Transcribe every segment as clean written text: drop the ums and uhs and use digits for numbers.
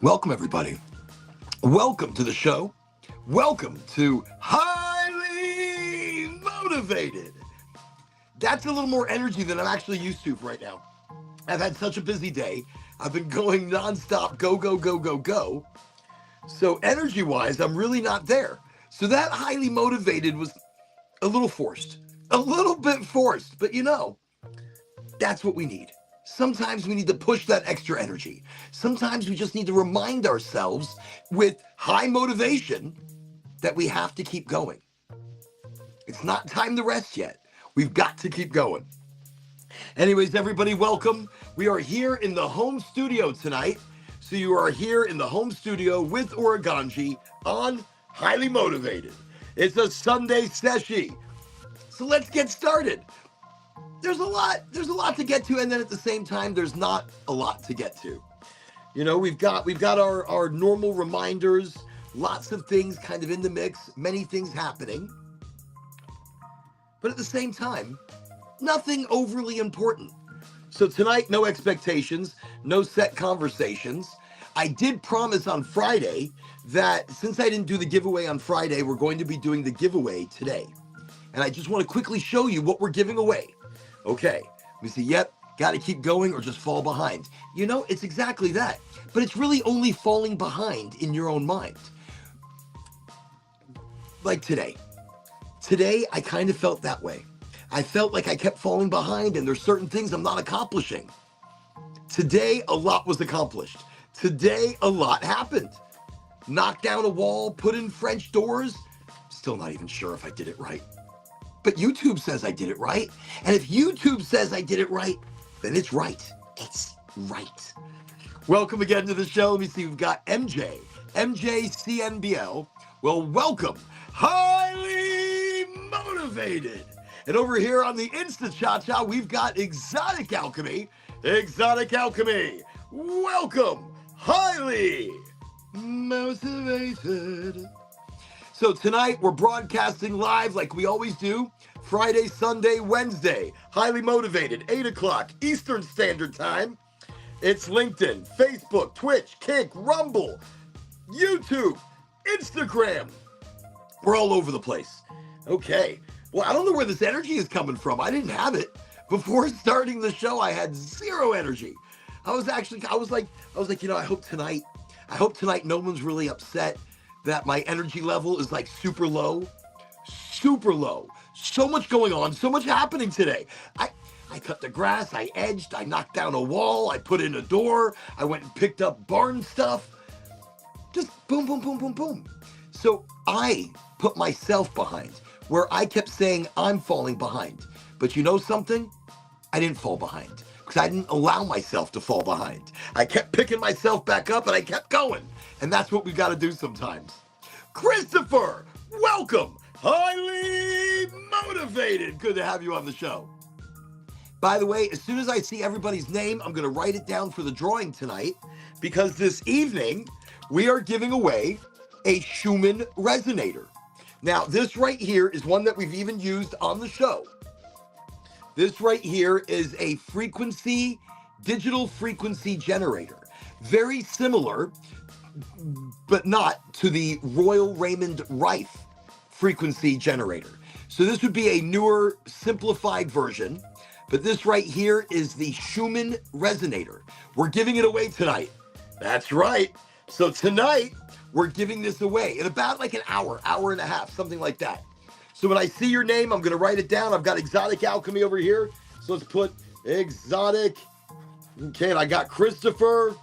Welcome, everybody. Welcome to the show. Welcome to Highly Motivated. That's a little more energy than I'm actually used to right now. I've had such a busy day. I've been going nonstop, go, go, go, go, go. So energy-wise, I'm really not there. So that highly motivated was a little forced, a little bit forced, but that's what we need. Sometimes we need to push that extra energy. Sometimes we just need to remind ourselves with high motivation that we have to keep going. It's not time to rest yet. We've got to keep going. Anyways, everybody, welcome. We are here in the home studio tonight. So you are here in the home studio with Oregonji on Highly Motivated. It's a Sunday Seshy. So let's get started. There's a lot to get to, and then at the same time, there's not a lot to get to. We've got our normal reminders, lots of things kind of in the mix, many things happening. But at the same time, nothing overly important. So tonight, no expectations, no set conversations. I did promise on Friday that since I didn't do the giveaway on Friday, we're going to be doing the giveaway today. And I just want to quickly show you what we're giving away. Okay, we see, yep, got to keep going or just fall behind. It's exactly that. But it's really only falling behind in your own mind. Like today. Today, I kind of felt that way. I felt like I kept falling behind and there's certain things I'm not accomplishing. Today, a lot was accomplished. Today, a lot happened. Knocked down a wall, put in French doors. Still not even sure if I did it right. But YouTube says I did it right. And if YouTube says I did it right, then it's right. It's right. Welcome again to the show. Let me see. We've got MJ CNBL. Well, welcome. Highly motivated. And over here on the Insta Cha-Cha, we've got Exotic Alchemy. Exotic Alchemy. Welcome. Highly motivated. So tonight we're broadcasting live like we always do. Friday, Sunday, Wednesday. Highly motivated. 8 o'clock Eastern Standard Time. It's LinkedIn, Facebook, Twitch, Kik, Rumble, YouTube, Instagram. We're all over the place. Okay. Well, I don't know where this energy is coming from. I didn't have it. Before starting the show, I had zero energy. I was like, I hope tonight no one's really upset that my energy level is like super low. Super low. So much going on, so much happening today. I cut the grass, I edged, I knocked down a wall, I put in a door, I went and picked up barn stuff. Just boom, boom, boom, boom, boom. So I put myself behind, where I kept saying I'm falling behind. But you know something? I didn't fall behind, because I didn't allow myself to fall behind. I kept picking myself back up and I kept going. And that's what we've got to do sometimes. Christopher, welcome. Highly motivated. Good to have you on the show. By the way, as soon as I see everybody's name, I'm going to write it down for the drawing tonight, because this evening we are giving away a Schumann resonator. Now, this right here is one that we've even used on the show. This right here is a digital frequency generator. Very similar, but not to the Royal Raymond Rife frequency generator. So this would be a newer, simplified version, but this right here is the Schumann resonator. We're giving it away tonight. That's right. So tonight, we're giving this away in about like an hour and a half, something like that. So when I see your name, I'm going to write it down. I've got Exotic Alchemy over here. So let's put Exotic. Okay, and I got Christopher.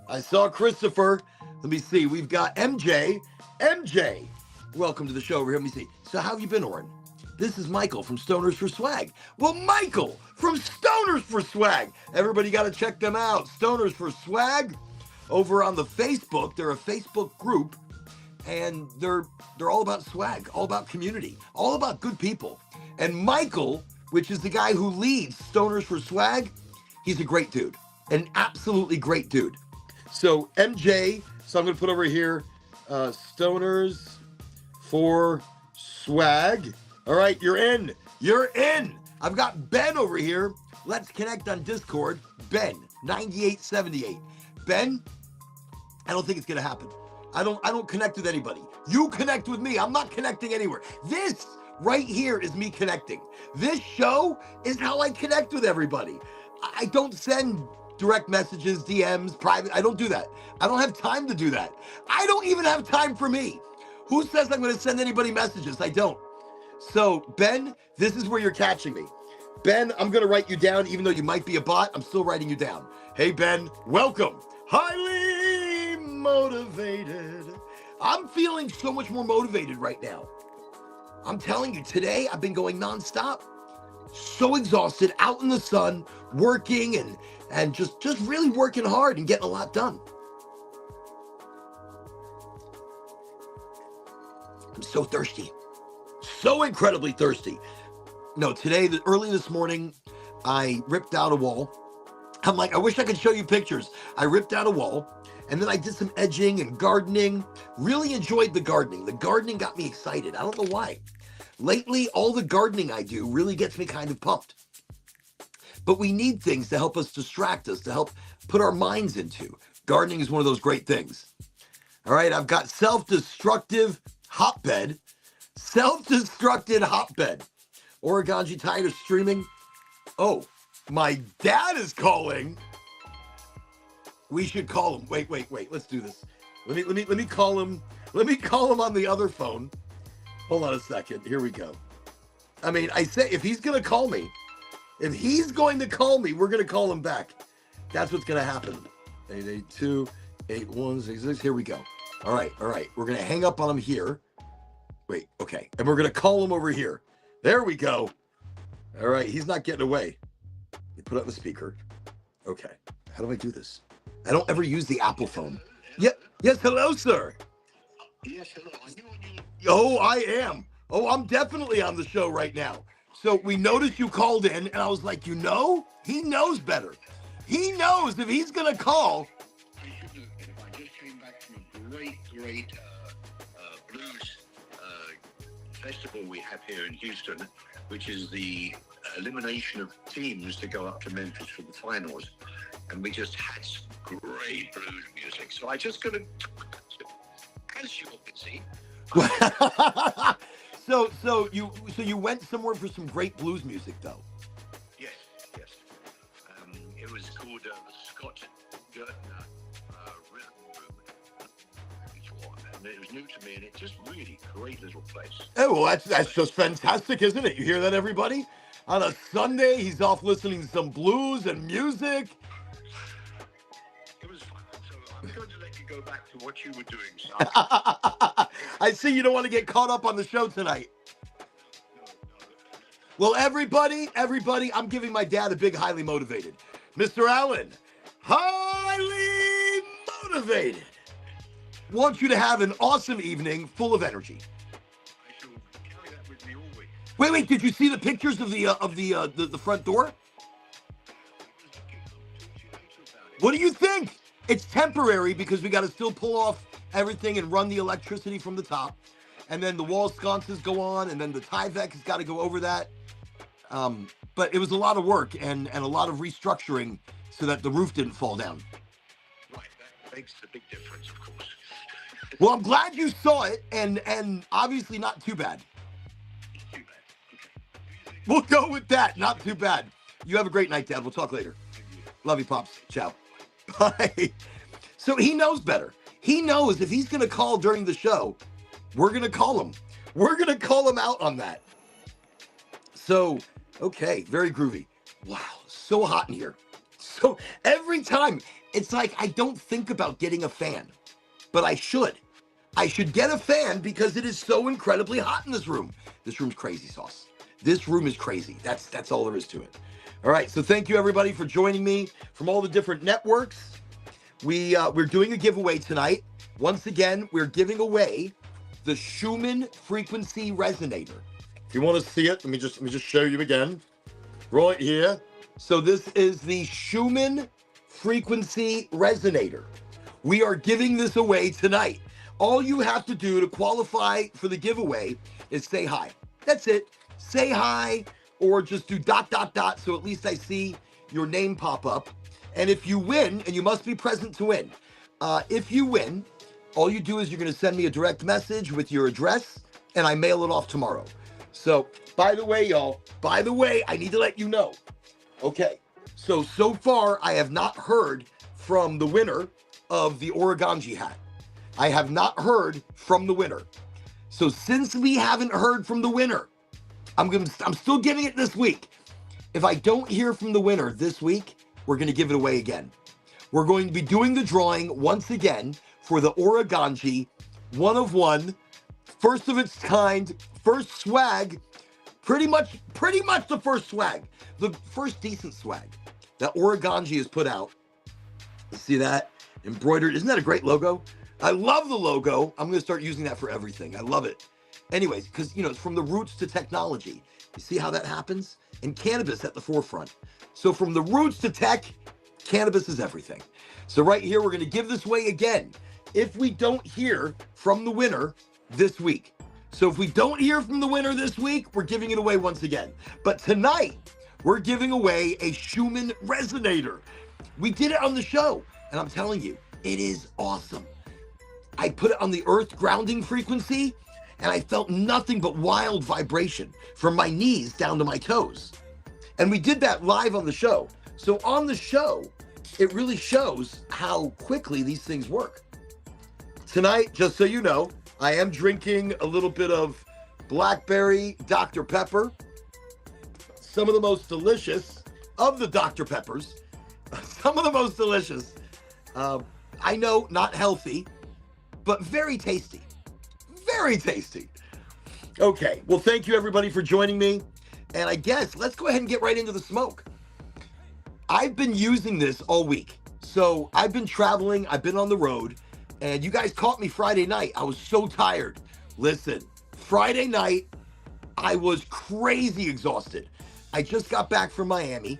I saw Christopher. Let me see. We've got MJ. MJ, welcome to the show over here. Let me see. So how have you been, Oren? This is Michael from Stoners for Swag. Well, Michael from Stoners for Swag. Everybody got to check them out. Stoners for Swag over on the Facebook. They're a Facebook group, and they're all about swag, all about community, all about good people. And Michael, which is the guy who leads Stoners for Swag, he's a great dude, an absolutely great dude. So MJ, so I'm going to put over here, Stoners for Swag. All right, you're in. You're in. I've got Ben over here. Let's connect on Discord. Ben, 9878. Ben, I don't think it's gonna happen. I don't connect with anybody. You connect with me. I'm not connecting anywhere. This right here is me connecting. This show is how I connect with everybody. I don't send direct messages, DMs, private. I don't do that. I don't have time to do that. I don't even have time for me. Who says I'm going to send anybody messages? I don't. So, Ben, this is where you're catching me. Ben, I'm going to write you down, even though you might be a bot. I'm still writing you down. Hey, Ben, welcome. Highly motivated. I'm feeling so much more motivated right now. I'm telling you, today I've been going nonstop. So exhausted, out in the sun, working and just really working hard and getting a lot done. I'm so thirsty. So incredibly thirsty. No, today, early this morning, I ripped out a wall. I'm like, I wish I could show you pictures. I ripped out a wall, and then I did some edging and gardening. Really enjoyed the gardening. The gardening got me excited. I don't know why. Lately, all the gardening I do really gets me kind of pumped. But we need things to help us distract us, to help put our minds into. Gardening is one of those great things. All right, I've got self-destructive hotbed. Self-destructed hotbed. Oregonji tired of streaming. Oh, my dad is calling. We should call him. Wait. Let's do this. Let me call him. Let me call him on the other phone. Hold on a second. Here we go. I mean, I say if he's going to call me, we're going to call him back. That's what's going to happen. 882-8166. Here we go. All right. We're going to hang up on him here. Wait, okay. And we're going to call him over here. There we go. All right. He's not getting away. You put it on the speaker. Okay. How do I do this? I don't ever use the Apple phone. Yeah. Yes. Hello, sir. Yes, hello. Oh, I am. Oh, I'm definitely on the show right now. So we noticed you called in, and I was like, he knows better. He knows if he's going to call. I should know better. I just came back from a great blues festival we have here in Houston, which is the elimination of teams to go up to Memphis for the finals. And we just had some great blues music. So I just got to, as you can see. So you went somewhere for some great blues music, though. Yes. It was called the Scott Gertner Rhythm Room before, and it was new to me, and it's just really great little place. Oh, well, that's just fantastic, isn't it? You hear that, everybody? On a Sunday, he's off listening to some blues and music. It was fun. So I'm going to let you go back to what you were doing, son. I see you don't want to get caught up on the show tonight. Well, everybody, I'm giving my dad a big highly motivated. Mr. Allen, highly motivated. Want you to have an awesome evening full of energy. I shall carry that with me always. Wait, did you see the pictures of the front door? What do you think? It's temporary because we got to still pull off everything and run the electricity from the top. And then the wall sconces go on, and then the Tyvek has got to go over that. But it was a lot of work and a lot of restructuring so that the roof didn't fall down. Right, that makes a big difference, of course. Well, I'm glad you saw it, and obviously not too bad. Too bad. Okay. We'll go with that. Not too bad. You have a great night, Dad. We'll talk later. Love you, Pops. Ciao. Bye. So he knows better. He knows if he's going to call during the show, we're going to call him. We're going to call him out on that. So, okay, very groovy. Wow, so hot in here. So every time, it's like I don't think about getting a fan, but I should. I should get a fan because it is so incredibly hot in this room. This room's crazy sauce. This room is crazy. That's all there is to it. All right, so thank you everybody for joining me from all the different networks. We're doing a giveaway tonight. Once again, we're giving away the Schumann Frequency Resonator. If you want to see it, let me just show you again. Right here. So this is the Schumann Frequency Resonator. We are giving this away tonight. All you have to do to qualify for the giveaway is say hi. That's it. Say hi or just do ... so at least I see your name pop up. And if you win, and you must be present to win, if you win, all you do is you're going to send me a direct message with your address, and I mail it off tomorrow. So, by the way, y'all, I need to let you know. Okay, so far, I have not heard from the winner of the Oregonji hat. I have not heard from the winner. So since we haven't heard from the winner, I'm still giving it this week. If I don't hear from the winner this week, we're going to give it away again. We're going to be doing the drawing once again for the Oregonji, one of one, first of its kind, first swag, pretty much the first swag, the first decent swag that Oregonji has put out. You see that? Embroidered. Isn't that a great logo? I love the logo. I'm going to start using that for everything. I love it. Anyways, because, it's from the roots to technology. You see how that happens? And cannabis at the forefront. So from the roots to tech, cannabis is everything. So right here, we're going to give this away again if we don't hear from the winner this week. So if we don't hear from the winner this week, we're giving it away once again. But tonight, we're giving away a Schumann Resonator. We did it on the show, and I'm telling you, it is awesome. I put it on the earth grounding frequency, and I felt nothing but wild vibration from my knees down to my toes. And we did that live on the show. So on the show, it really shows how quickly these things work. Tonight, just so you know, I am drinking a little bit of blackberry Dr. Pepper, some of the most delicious of the Dr. Peppers, some of the most delicious. I know, not healthy, but very tasty. Very tasty. Okay, well, thank you everybody for joining me. And I guess let's go ahead and get right into the smoke. I've been using this all week. So I've been traveling, I've been on the road, and you guys caught me Friday night. I was so tired. Listen, Friday night, I was crazy exhausted. I just got back from Miami,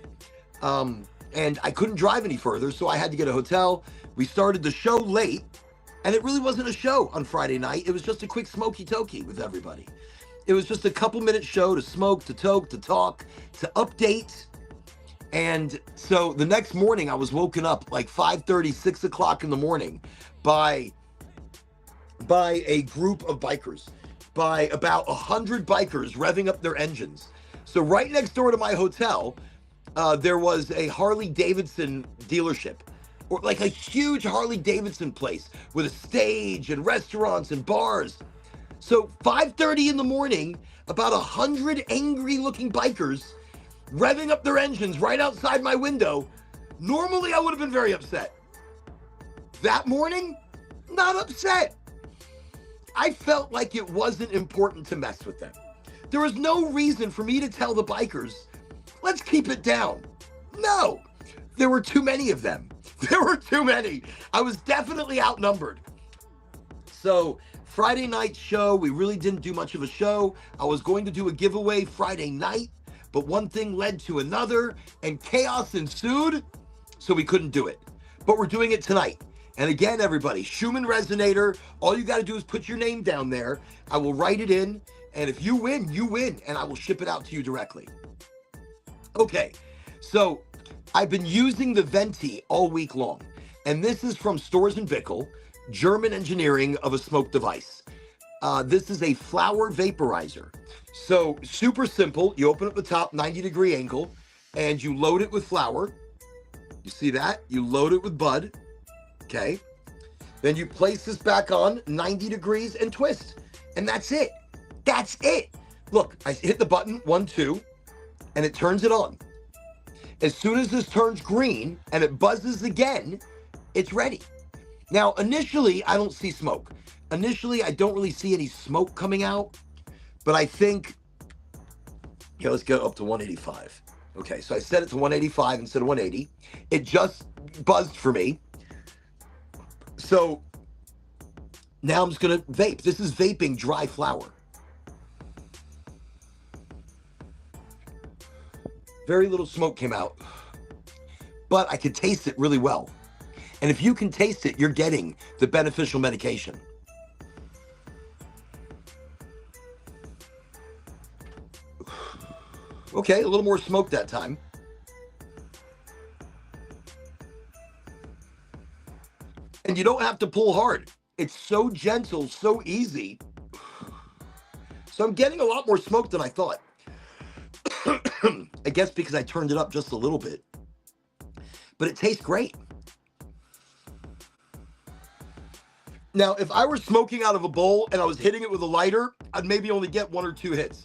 and I couldn't drive any further, so I had to get a hotel. We started the show late, and it really wasn't a show on Friday night. It was just a quick smoky tokey with everybody. It was just a couple minute show to smoke, to toke, to talk, to update. And so the next morning I was woken up like 5:30, 6 o'clock in the morning by a group of bikers, by about 100 bikers revving up their engines. So right next door to my hotel, there was a Harley Davidson dealership, or like a huge Harley Davidson place with a stage and restaurants and bars. So 5:30 in the morning, about 100 angry looking bikers revving up their engines right outside my window. Normally I would have been very upset. That morning, not upset. I felt like it wasn't important to mess with them. There was no reason for me to tell the bikers, let's keep it down. No, there were too many of them. There were too many. I was definitely outnumbered. So Friday night show, we really didn't do much of a show. I was going to do a giveaway Friday night, but one thing led to another and chaos ensued, so we couldn't do it. But we're doing it tonight. And again, everybody, Schumann Resonator, all you got to do is put your name down there. I will write it in, and if you win, and I will ship it out to you directly. Okay, so I've been using the Venti all week long, and this is from Stores & Bickel, German engineering of a smoke device. This is a flower vaporizer. So super simple. You open up the top 90-degree angle, and you load it with flower. You see that? You load it with bud. Okay. Then you place this back on 90 degrees and twist. And that's it. That's it. Look, I hit the button, 1, 2, and it turns it on. As soon as this turns green and it buzzes again, it's ready. Now, initially, I don't see smoke. Initially, I don't really see any smoke coming out, but I think, yeah, let's go up to 185. Okay, so I set it to 185 instead of 180. It just buzzed for me. So now I'm just gonna vape. This is vaping dry flower. Very little smoke came out, but I could taste it really well. And if you can taste it, you're getting the beneficial medication. Okay, a little more smoke that time. And you don't have to pull hard. It's so gentle, so easy. So I'm getting a lot more smoke than I thought. I guess because I turned it up just a little bit. But it tastes great. Now, if I were smoking out of a bowl and I was hitting it with a lighter, I'd maybe only get 1 or 2 hits.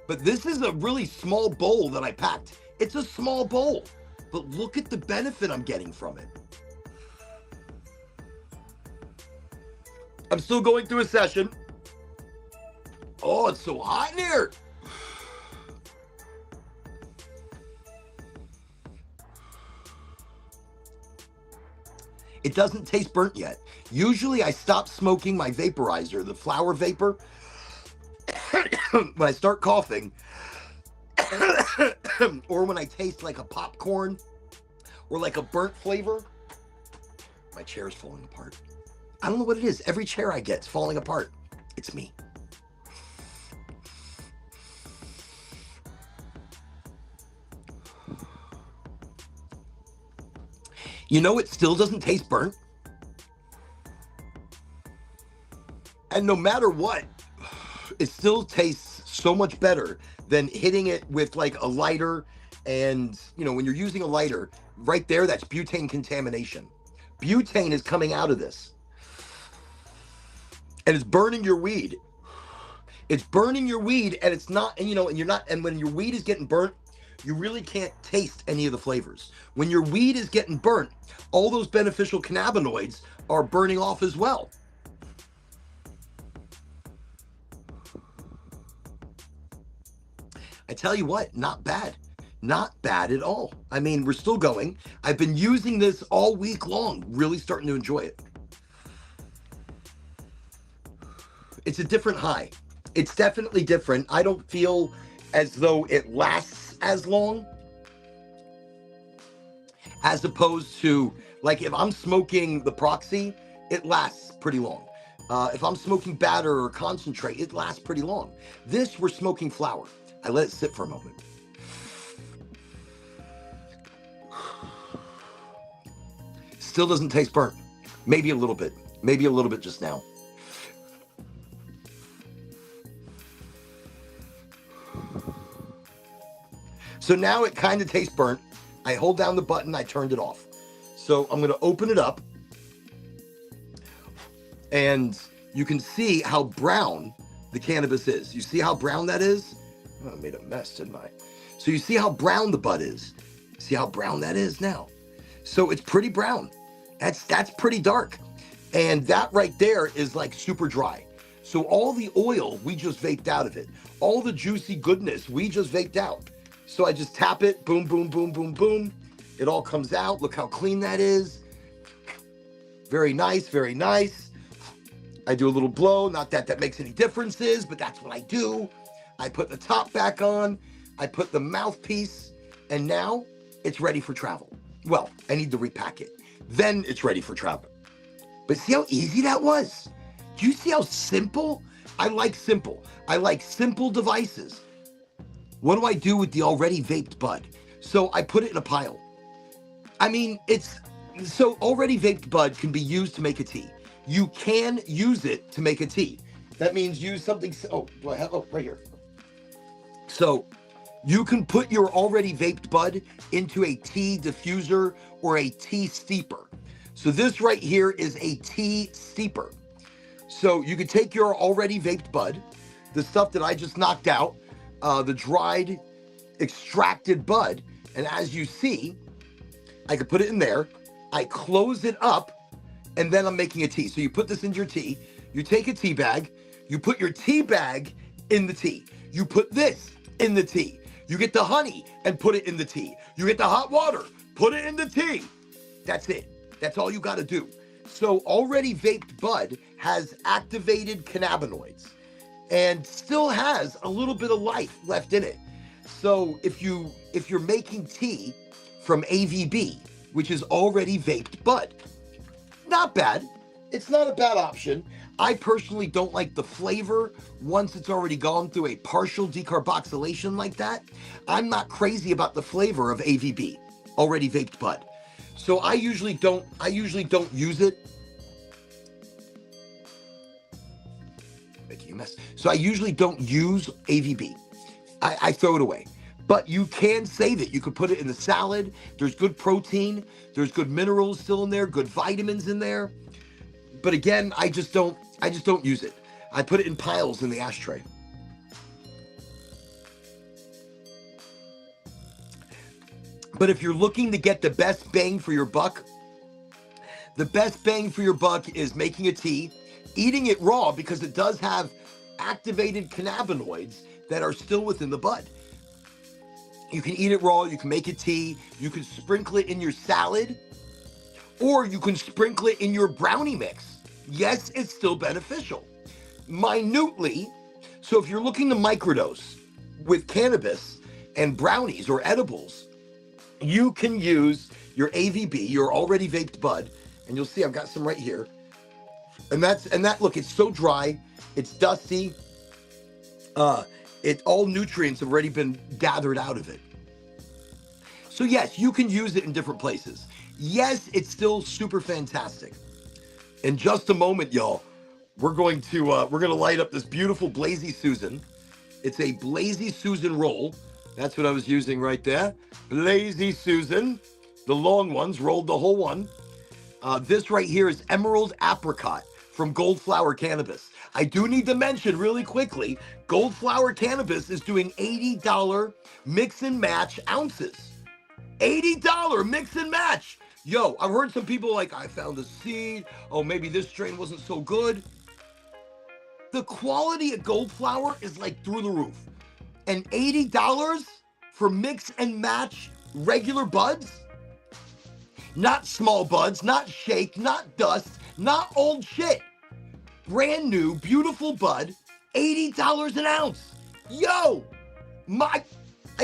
But this is a really small bowl that I packed. It's a small bowl, but look at the benefit I'm getting from it. I'm still going through a session. Oh, it's so hot in here. It doesn't taste burnt yet. Usually I stop smoking my vaporizer, the flower vapor, when I start coughing, or when I taste like a popcorn or like a burnt flavor. My chair is falling apart. I don't know what it is. Every chair I get is falling apart. It's me. You know, it still doesn't taste burnt. And no matter what, it still tastes so much better than hitting it with like a lighter. And, you know, when you're using a lighter, right there, that's butane contamination. Butane is coming out of this. And it's burning your weed. It's burning your weed, and it's not, and you know, and you're not, and when your weed is getting burnt, you really can't taste any of the flavors. When your weed is getting burnt, all those beneficial cannabinoids are burning off as well. I tell you what, not bad. Not bad at all. I mean, we're still going. I've been using this all week long, really starting to enjoy it. It's a different high. It's definitely different. I don't feel as though it lasts as long as opposed to, like, if I'm smoking the Proxy, it lasts pretty long. If I'm smoking batter or concentrate, it lasts pretty long. This, we're smoking flower. I let it sit for a moment. Still doesn't taste burnt. Maybe a little bit. Maybe a little bit just now. So now it kind of tastes burnt. I hold down the button, I turned it off. So I'm going to open it up. And you can see how brown the cannabis is. You see how brown that is? Oh, I made a mess, didn't I? So you see how brown the bud is. See how brown that is now? So it's pretty brown. That's pretty dark. And that right there is like super dry. So all the oil, we just vaped out of it. All the juicy goodness, we just vaped out. So I just tap it, boom, boom, boom, boom, boom. It all comes out. Look how clean that is. Very nice, very nice. I do a little blow. Not that that makes any differences, but that's what I do. I put the top back on. I put the mouthpiece, and now it's ready for travel. Well, I need to repack it. Then it's ready for travel. But see how easy that was? Do you see how simple? I like simple. I like simple devices. What do I do with the already vaped bud? So I put it in a pile. I mean, so already vaped bud can be used to make a tea. You can use it to make a tea. That means use something, do I have, right here. So you can put your already vaped bud into a tea diffuser or a tea steeper. So this right here is a tea steeper. So you could take your already vaped bud, the stuff that I just knocked out, the dried, extracted bud, and as you see, I could put it in there, I close it up, and then I'm making a tea. So you put this in your tea, you take a tea bag, you put your tea bag in the tea, you put this in the tea, you get the honey and put it in the tea, you get the hot water, put it in the tea. That's it. That's all you got to do. So already vaped bud has activated cannabinoids and still has a little bit of life left in it. So if you're making tea from AVB, which is already vaped bud, not bad. It's not a bad option. I personally don't like the flavor once it's already gone through a partial decarboxylation like that. I'm not crazy about the flavor of AVB, already vaped bud. So I usually don't use it. Making a mess. So I usually don't use AVB. I throw it away. But you can save it. You could put it in the salad. There's good protein. There's good minerals still in there, good vitamins in there. But again, I just don't use it. I put it in piles in the ashtray. But if you're looking to get the best bang for your buck, the best bang for your buck is making a tea, eating it raw because it does have activated cannabinoids that are still within the bud. You can eat it raw, you can make a tea, you can sprinkle it in your salad, or you can sprinkle it in your brownie mix. Yes, it's still beneficial. Minutely, so if you're looking to microdose with cannabis and brownies or edibles, you can use your AVB, your already vaped bud, and you'll see I've got some right here. And that look, it's so dry, it's dusty. All nutrients have already been gathered out of it. So yes, you can use it in different places. Yes, it's still super fantastic. In just a moment, y'all, we're going to light up this beautiful Blazy Susan. It's a Blazy Susan roll. That's what I was using right there. Blazy Susan, the long ones, rolled the whole one. This right here is Emerald Apricot from Goldflower Cannabis. I do need to mention really quickly, Goldflower Cannabis is doing $80 mix and match ounces. $80 mix and match. Yo, I've heard some people like, I found a seed. Oh, maybe this strain wasn't so good. The quality at Goldflower is like through the roof. And $80 for mix and match regular buds? Not small buds, not shake, not dust, not old shit. Brand new, beautiful bud, $80 an ounce. Yo, I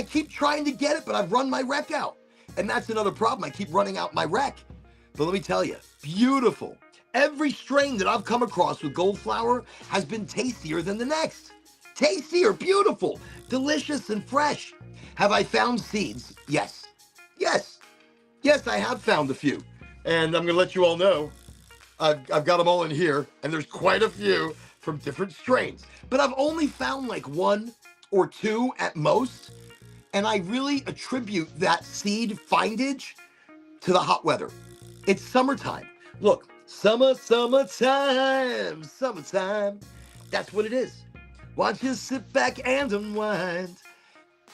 keep trying to get it, but I've run my rec out. And that's another problem. I keep running out my rec. But let me tell you, beautiful. Every strain that I've come across with Goldflower has been tastier than the next. Tastier, beautiful, delicious, and fresh. Have I found seeds? Yes. Yes. Yes, I have found a few. And I'm going to let you all know, I've got them all in here, and there's quite a few from different strains. But I've only found like one or two at most. And I really attribute that seed findage to the hot weather. It's summertime. Look, summertime. That's what it is. Why don't you sit back and unwind?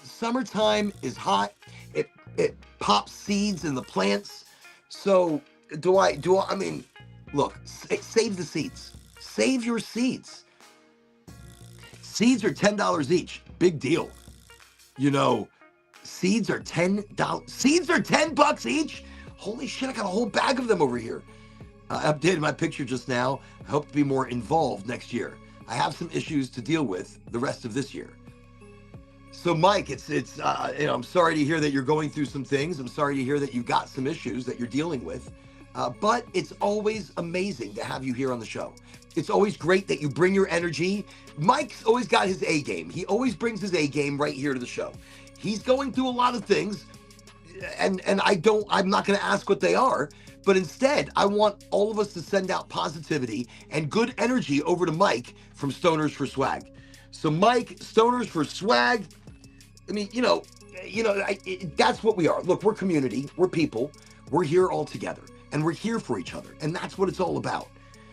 Summertime is hot. It pops seeds in the plants. So I mean, look, save the seeds. Save your seeds. Seeds are $10 each. Big deal. You know, seeds are $10. Seeds are $10 each. Holy shit, I got a whole bag of them over here. I updated my picture just now. I hope to be more involved next year. I have some issues to deal with the rest of this year. So Mike, I'm sorry to hear that you're going through some things. I'm sorry to hear that you've got some issues that you're dealing with. But it's always amazing to have you here on the show. It's always great that you bring your energy. Mike's always got his A game. He always brings his A game right here to the show. He's going through a lot of things, and I'm not going to ask what they are, but instead, I want all of us to send out positivity and good energy over to Mike from Stoners for Swag. So Mike, Stoners for Swag, I mean, that's what we are. Look, we're community, we're people, we're here all together, and we're here for each other, and that's what it's all about.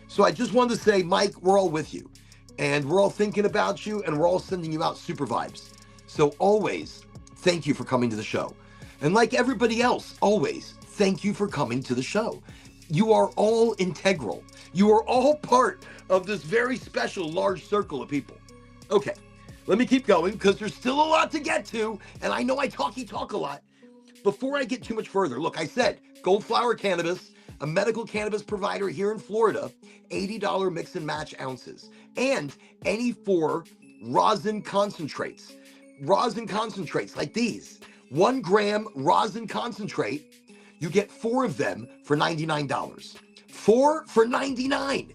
So I just wanted to say, Mike, we're all with you, and we're all thinking about you, and we're all sending you out super vibes. So always, thank you for coming to the show. And like everybody else, always, thank you for coming to the show. You are all integral. You are all part of this very special large circle of people. Okay, let me keep going because there's still a lot to get to, and I know I talk a lot. Before I get too much further, look, I said Goldflower Cannabis, a medical cannabis provider here in Florida, $80 mix and match ounces, and any 4 rosin concentrates. Rosin concentrates like these, 1 gram rosin concentrate, you get 4 of them for $99. 4 for $99.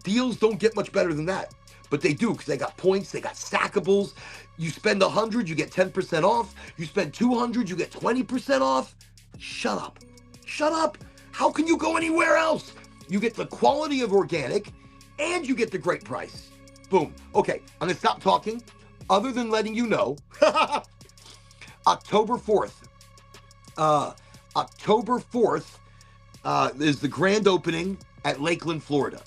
deals don't get much better than that. But they do, because they got points, they got stackables. You spend 100, you get 10% off. You spend 200, you get 20% off. Shut up. Shut up. How can you go anywhere else? You get the quality of organic and you get the great price. Boom. Okay, I'm gonna stop talking. Other than letting you know, October 4th. October 4th is the grand opening at Lakeland, Florida.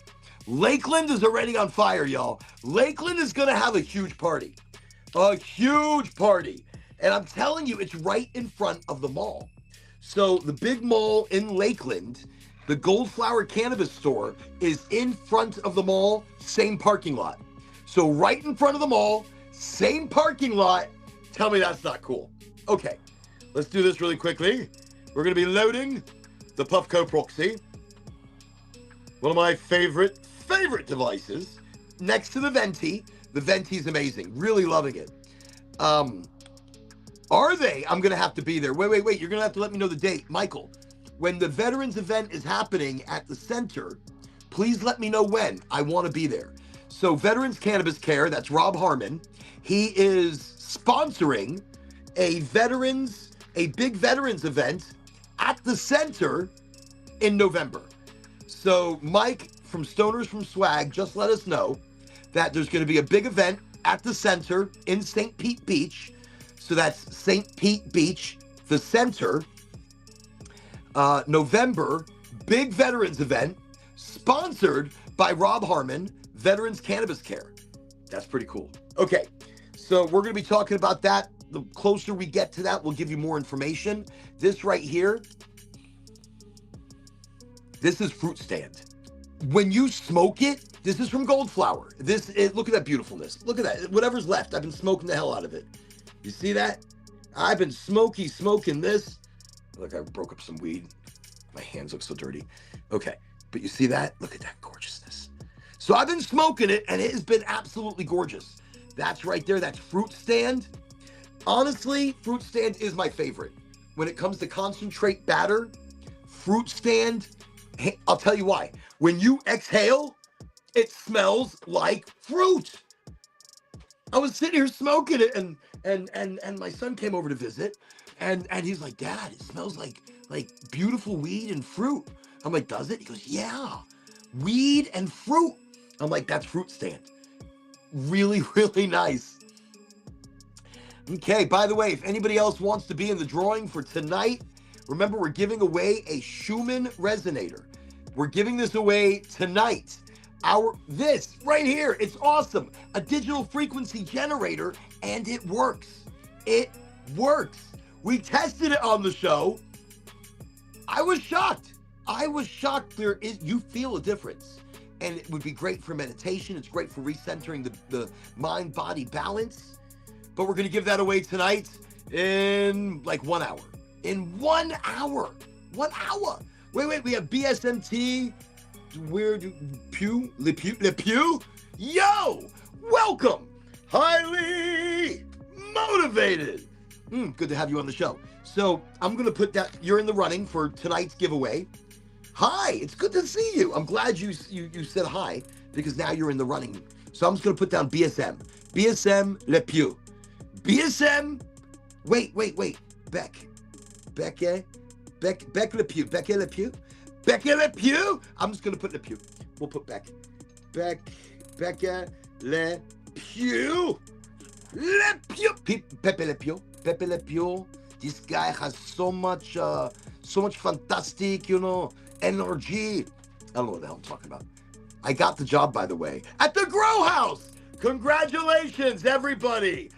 Lakeland is already on fire, y'all. Lakeland is gonna have a huge party. A huge party. And I'm telling you, it's right in front of the mall. So the big mall in Lakeland, the Goldflower Cannabis store, is in front of the mall, same parking lot. So right in front of the mall, same parking lot. Tell me that's not cool. Okay, let's do this really quickly. We're gonna be loading the Puffco Proxy. One of my favorite devices. Next to the Venti. The Venti is amazing. Really loving it. Are they? I'm gonna have to be there. Wait. You're gonna have to let me know the date. Michael, when the Veterans event is happening at the center, please let me know when. I want to be there. So Veterans Cannabis Care, that's Rob Harmon. He is sponsoring a big veterans event at the center in November. So Mike from Stoners from Swag just let us know that there's going to be a big event at the center in St. Pete Beach. So that's St. Pete Beach, the center, November, big veterans event, sponsored by Rob Harmon, Veterans Cannabis Care. That's pretty cool. Okay, so we're going to be talking about that. The closer we get to that, we'll give you more information. This right here, this is Fruit Stand. When you smoke it, this is from Goldflower. Look at that beautifulness. Look at that. Whatever's left, I've been smoking the hell out of it. You see that? I've been smoking this. Look, I broke up some weed. My hands look so dirty. Okay, but you see that? Look at that gorgeousness. So I've been smoking it, and it has been absolutely gorgeous. That's right there. That's Fruit Stand. Honestly, Fruit Stand is my favorite. When it comes to concentrate batter, Fruit Stand, hey, I'll tell you why. When you exhale, it smells like fruit. I was sitting here smoking it, and my son came over to visit, and he's like, Dad, it smells like beautiful weed and fruit. I'm like, does it? He goes, yeah, weed and fruit. I'm like, that's Fruit Stand. Really, really nice. Okay, by the way, if anybody else wants to be in the drawing for tonight, remember we're giving away a Schumann resonator. We're giving this away tonight. This right here, it's awesome. A digital frequency generator, and it works. It works. We tested it on the show. I was shocked. You feel a difference. And it would be great for meditation. It's great for recentering the mind-body balance. But we're going to give that away tonight in like 1 hour. In 1 hour. 1 hour. Wait. We have BSMT. Le Pew. Yo! Welcome. Highly motivated. Good to have you on the show. So I'm going to put that. You're in the running for tonight's giveaway. Hi, it's good to see you. I'm glad you said hi, because now you're in the running. So I'm just going to put down BSM. BSM Le Pew. BSM. Wait. Beck Le Pew. Becca Le Pew. Becca Le Pew. I'm just going to put Le Pew. We'll put Becca Le Pew. Le Pew. Pepe Le Pew. Pepe Le Pew. This guy has so much fantastic, energy. I don't know what the hell I'm talking about. I got the job, by the way, at the Grow House. Congratulations, everybody.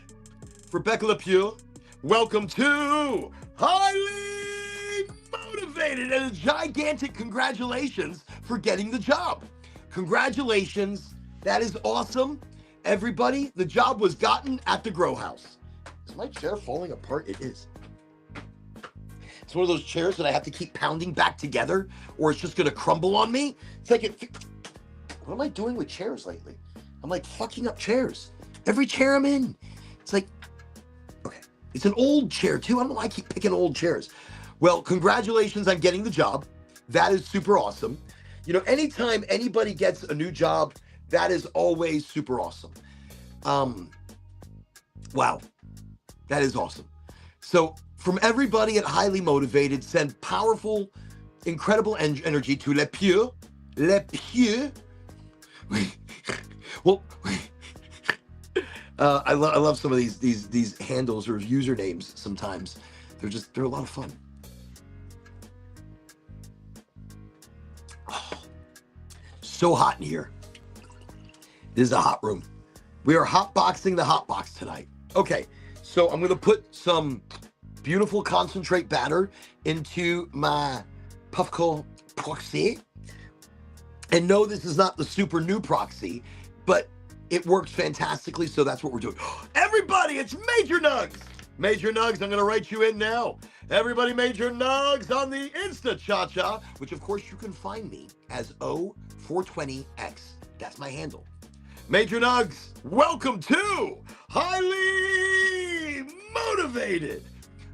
Rebecca Le Pew, welcome to Highly Motivated, and a gigantic congratulations for getting the job. Congratulations. That is awesome. Everybody, the job was gotten at the Grow House. Is my chair falling apart? It is. It's one of those chairs that I have to keep pounding back together, or it's just going to crumble on me. It's like, what am I doing with chairs lately? I'm like fucking up chairs. Every chair I'm in. It's like, okay. It's an old chair too. I don't know why I keep picking old chairs. Well, congratulations on getting the job. That is super awesome. Anytime anybody gets a new job, that is always super awesome. Wow, that is awesome. So, from everybody at Highly Motivated, send powerful, incredible energy to Le Pieux. Well, I love some of these handles or usernames. Sometimes they're a lot of fun. Oh, so hot in here. This is a hot room. We are hotboxing the hot box tonight. Okay, so I'm gonna put some beautiful concentrate batter into my Puffco proxy. And no, this is not the super new proxy, but it works fantastically, so that's what we're doing. Everybody, it's Major Nugs. Major Nugs, I'm gonna write you in now. Everybody, Major Nugs on the Insta Cha-Cha, which of course you can find me as O420X. That's my handle. Major Nugs, welcome to Highly Motivated.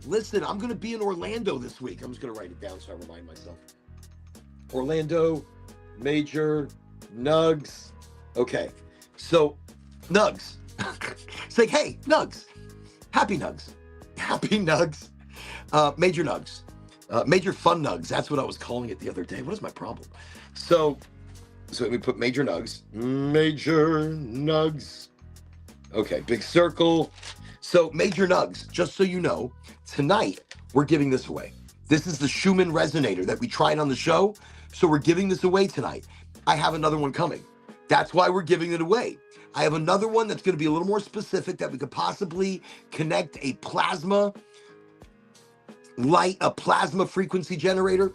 Listen, I'm going to be in Orlando this week. I'm just going to write it down so I remind myself. Orlando, Major Nugs. Okay, so Nugs. It's like, hey, Nugs. Happy Nugs. Happy Nugs. Major Nugs. Major Fun Nugs. That's what I was calling it the other day. What is my problem? So let me put Major Nugs. Major Nugs. Okay, big circle. So Major Nugs, just so you know, tonight we're giving this away. This is the Schumann Resonator that we tried on the show. So we're giving this away tonight. I have another one coming. That's why we're giving it away. I have another one that's going to be a little more specific that we could possibly connect a plasma frequency generator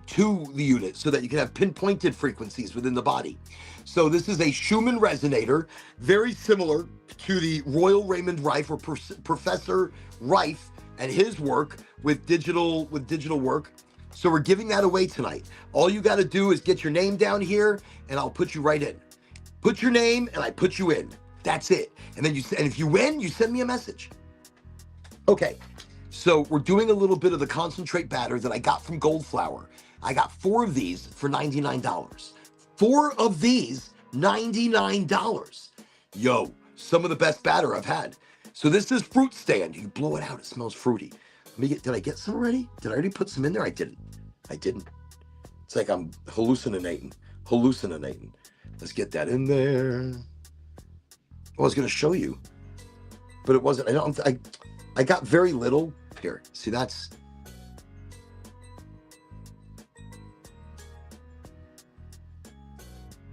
to the unit so that you can have pinpointed frequencies within the body. So this is a Schumann resonator, very similar to the Royal Raymond Rife or Professor Rife and his work with digital work. So we're giving that away tonight. All you got to do is get your name down here and I'll put you right in. Put your name and I put you in. That's it. And then if you win, you send me a message. Okay. So we're doing a little bit of the concentrate batter that I got from Gold Flower. I got 4 of these for $99. 4 of these, $99. Yo, some of the best batter I've had. So this is fruit stand. You blow it out, it smells fruity. Did I get some already? Did I already put some in there? I didn't. It's like I'm hallucinating. Let's get that in there. I was gonna show you, but it wasn't. I got very little. Here, see that's.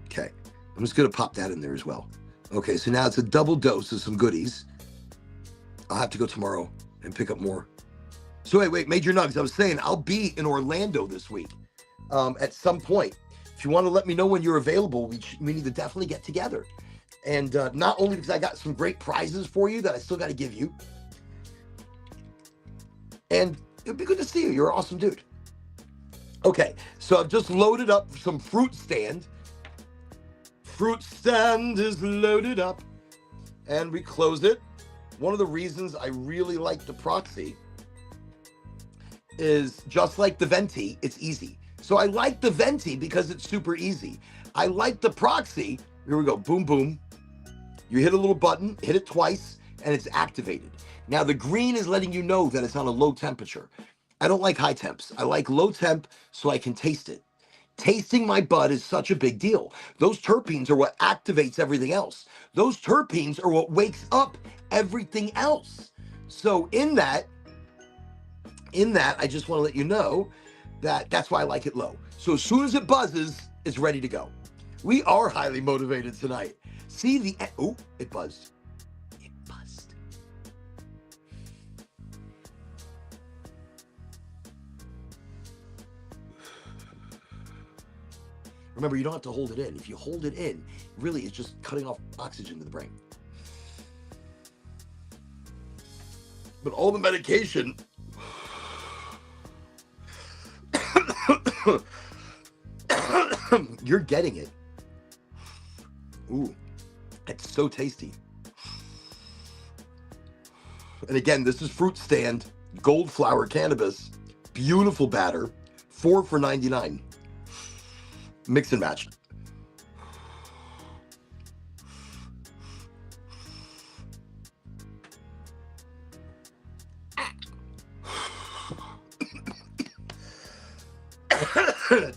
Okay, I'm just gonna pop that in there as well. Okay, so now it's a double dose of some goodies. I'll have to go tomorrow and pick up more. So wait, Major Nugs, I was saying I'll be in Orlando this week at some point. If you want to let me know when you're available, we need to definitely get together. And not only because I got some great prizes for you that I still got to give you, and it'd be good to see you. You're an awesome dude. Okay, so I've just loaded up some fruit stand. Fruit stand is loaded up. And we close it. One of the reasons I really like the proxy is just like the Venti, it's easy. So I like the Venti because it's super easy. I like the proxy. Here we go. Boom, boom. You hit a little button, hit it twice, and it's activated. Now the green is letting you know that it's on a low temperature. I don't like high temps. I like low temp so I can taste it. Tasting my bud is such a big deal. Those terpenes are what activates everything else. Those terpenes are what wakes up everything else. So in that, I just want to let you know that that's why I like it low. So as soon as it buzzes, it's ready to go. We are highly motivated tonight. See it buzzed. It buzzed. Remember, you don't have to hold it in. If you hold it in, really it's just cutting off oxygen to the brain. But all the medication you're getting it. Ooh, it's so tasty. And again, this is Fruit Stand, Gold Flower Cannabis, beautiful batter, 4 for $99. Mix and match.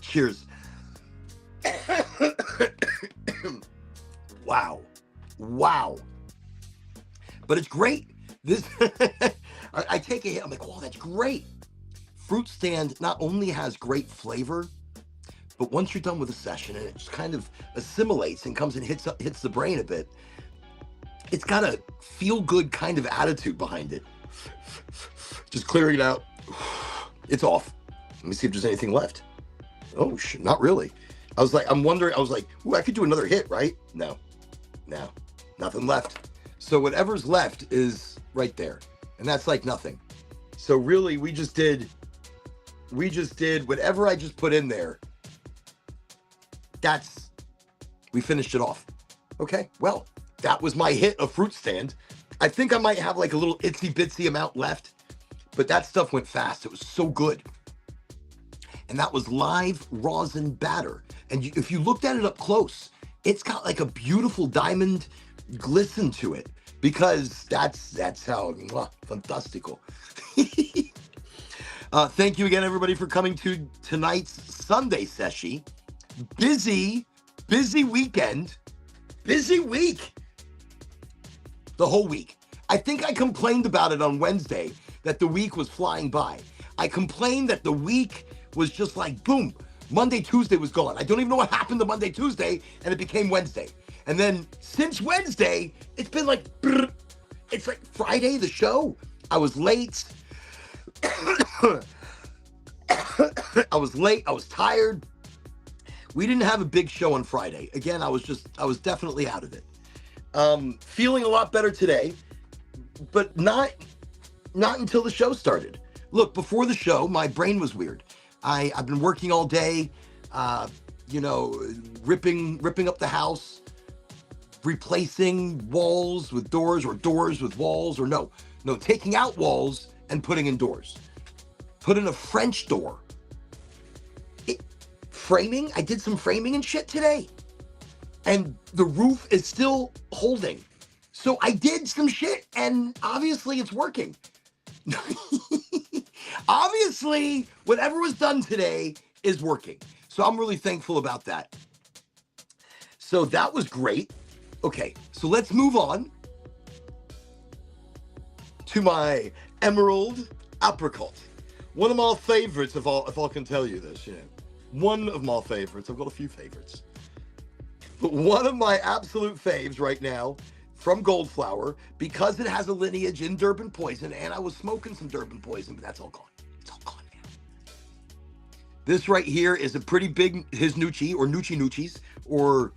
Cheers. Wow. But it's great. This I take a hit. I'm like, oh, that's great. Fruit stand not only has great flavor, but once you're done with a session and it just kind of assimilates and comes and hits the brain a bit, it's got a feel good kind of attitude behind it. Just clearing it out. It's off. Let me see if there's anything left. Oh, not really. I'm wondering, ooh, I could do another hit, right? No, nothing left. So whatever's left is right there. And that's like nothing. So really, we just did whatever I just put in there. We finished it off. Okay, well, that was my hit of Fruit Stand. I think I might have like a little itsy bitsy amount left, but that stuff went fast. It was so good. And that was live rosin batter. And if you looked at it up close, it's got like a beautiful diamond glisten to it, because that's how fantastical. Thank you again, everybody, for coming to tonight's Sunday Seshy. Busy weekend. Busy week. The whole week. I think I complained about it on Wednesday, that the week was flying by. I complained that the week was just like, boom, Monday, Tuesday was gone. I don't even know what happened to Monday, Tuesday, and it became Wednesday. And then since Wednesday, it's been like, it's like Friday, the show. I was late. I was late. I was tired. We didn't have a big show on Friday. Again, I was definitely out of it. Feeling a lot better today, but not until the show started. Look, before the show, my brain was weird. I've been working all day, ripping up the house, replacing walls with doors, or doors with walls, or no, taking out walls and putting in doors. Put in a French door. Framing, I did some framing and shit today. And the roof is still holding. So I did some shit, and obviously it's working. Obviously, whatever was done today is working. So I'm really thankful about that. So that was great. Okay, so let's move on to my emerald apricot. One of my favorites, if I can tell you this, one of my favorites. I've got a few favorites. But one of my absolute faves right now from Goldflower, because it has a lineage in Durban Poison, and I was smoking some Durban Poison, but that's all gone. It's all gone now. This right here is a pretty big Hisnucci, or Nucci Nucci's, or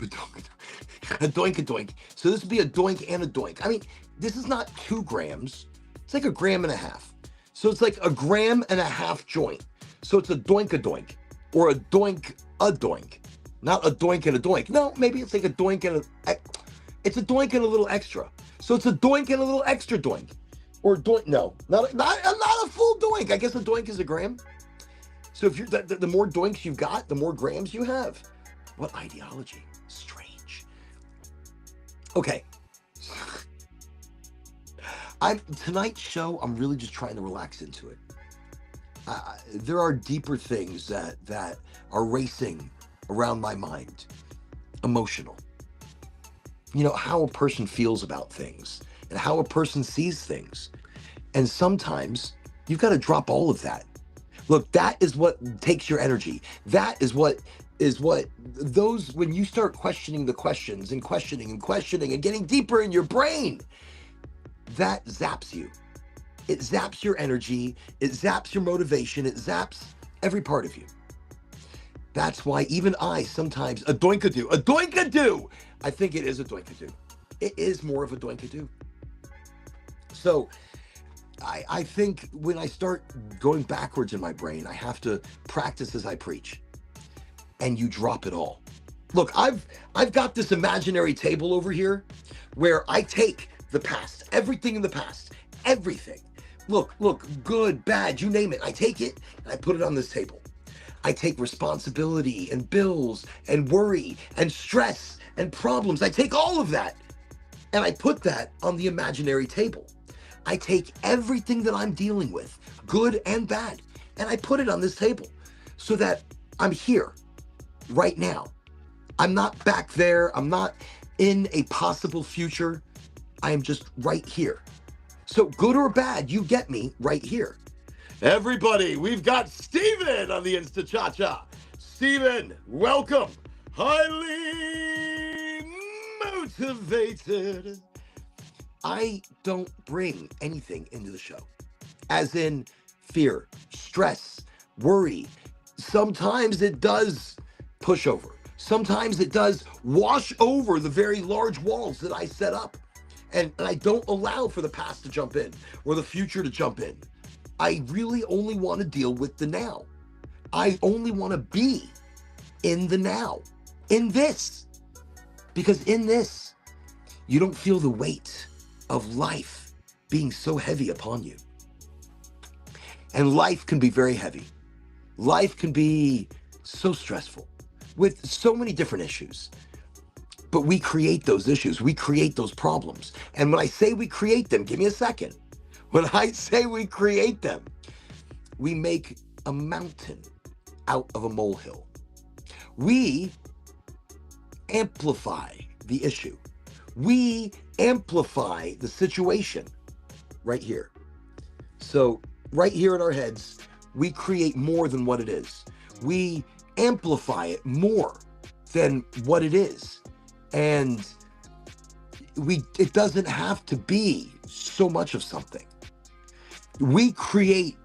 a doink. So this would be a doink and a doink. I mean, this is not 2 grams. It's like 1.5 grams. So it's like 1.5 grams joint. So it's a doink, or a doink. Not a doink and a doink. No, maybe it's like a doink and it's a doink and a little extra. So it's a doink and a little extra doink. Or doink, no, not a full doink. I guess a doink is 1 gram. So if you're the more doinks you've got, the more grams you have. What ideology? Strange. Okay. Tonight's show, I'm really just trying to relax into it. There are deeper things that are racing around my mind. Emotional. How a person feels about things and how a person sees things. And sometimes you've got to drop all of that. Look, that is what takes your energy. That is what when you start questioning the questions and questioning and getting deeper in your brain, that zaps you. It zaps your energy. It zaps your motivation. It zaps every part of you. That's why even I sometimes, a doinkadoo. I think it is a doinkadoo. It is more of a doinkadoo. So I think when I start going backwards in my brain, I have to practice as I preach. And you drop it all. Look, I've got this imaginary table over here where I take the past, everything in the past, everything. Look, good, bad, you name it. I take it and I put it on this table. I take responsibility and bills and worry and stress and problems. I take all of that and I put that on the imaginary table. I take everything that I'm dealing with, good and bad, and I put it on this table so that I'm here right now. I'm not back there. I'm not in a possible future. I am just right here. So good or bad, you get me right here. Everybody, we've got Steven on the Insta Cha-Cha. Steven, welcome. Highly motivated. I don't bring anything into the show, as in fear, stress, worry. Sometimes it does push over. Sometimes it does wash over the very large walls that I set up. And I don't allow for the past to jump in or the future to jump in. I really only want to deal with the now. I only want to be in the now, in this. Because in this, you don't feel the weight of life being so heavy upon you. And life can be very heavy. Life can be so stressful with so many different issues. But we create those issues. We create those problems. And when I say we create them, give me a second. When I say we create them, we make a mountain out of a molehill. We amplify the issue. We amplify the situation right here. So right here in our heads, we create more than what it is. We amplify it more than what it is. And it doesn't have to be so much of something. We create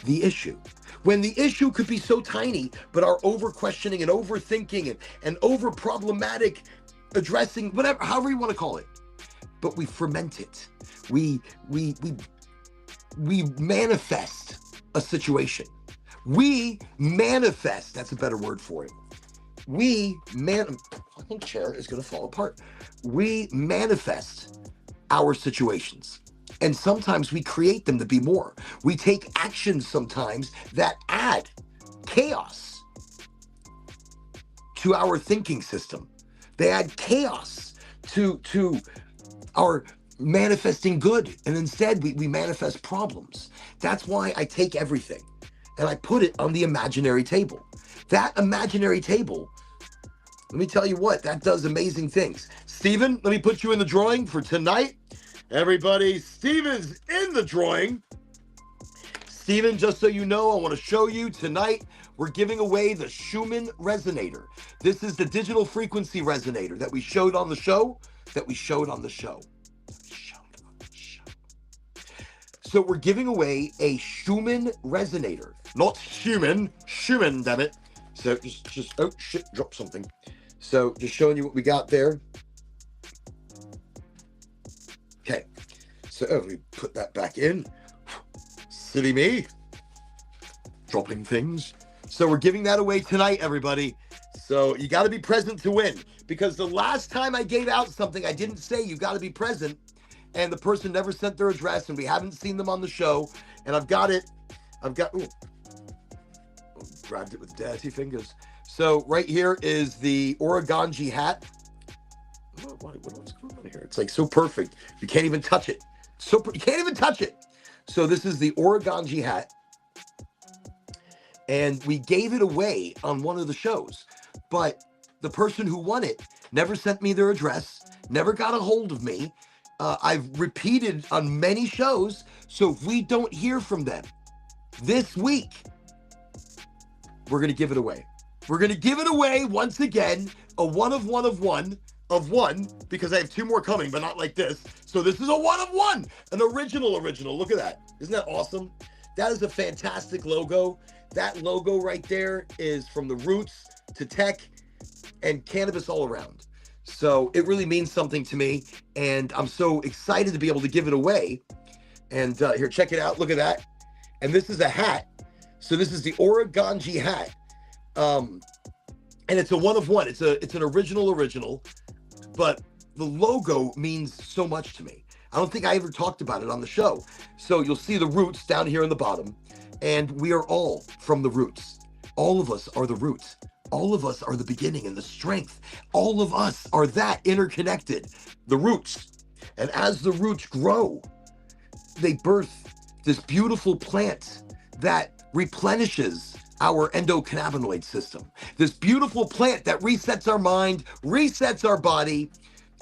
the issue. When the issue could be so tiny, but our over questioning and overthinking and over problematic addressing, whatever, however you want to call it, but we ferment it. We manifest a situation. We manifest, that's a better word for it. Fucking chair is going to fall apart. We manifest our situations. And sometimes we create them to be more. We take actions sometimes that add chaos to our thinking system. They add chaos to our manifesting good. And instead we manifest problems. That's why I take everything and I put it on the imaginary table. That imaginary table, let me tell you what, that does amazing things. Steven, let me put you in the drawing for tonight. Everybody, Steven's in the drawing. Steven, just so you know, I want to show you tonight, we're giving away the Schumann Resonator. This is the digital frequency resonator that we showed on the show, So we're giving away a Schumann Resonator. Not Schumann, damn it. So just, oh shit, dropped something. So just showing you what we got there. Okay, so we put that back in. Silly me, dropping things. So we're giving that away tonight, everybody. So you got to be present to win, because the last time I gave out something, I didn't say you got to be present, and the person never sent their address, and we haven't seen them on the show. And I've got, ooh, grabbed it with dirty fingers. So right here is the origami hat. What's going on here? It's like so perfect. You can't even touch it. You can't even touch it. So this is the origami hat. And we gave it away on one of the shows. But the person who won it never sent me their address, never got a hold of me. I've repeated on many shows. So if we don't hear from them this week, we're going to give it away. We're going to give it away once again, a one of one, because I have two more coming, but not like this. So this is a one of one, an original. Look at that. Isn't that awesome? That is a fantastic logo. That logo right there is from the roots to tech and cannabis all around. So it really means something to me, and I'm so excited to be able to give it away. And here, check it out. Look at that. And this is a hat. So this is the origami hat. And it's a one of one. It's an original, but the logo means so much to me. I don't think I ever talked about it on the show. So you'll see the roots down here in the bottom, and we are all from the roots. All of us are the roots. All of us are the beginning and the strength. All of us are that interconnected, the roots. And as the roots grow, they birth this beautiful plant that replenishes our endocannabinoid system. This beautiful plant that resets our mind, resets our body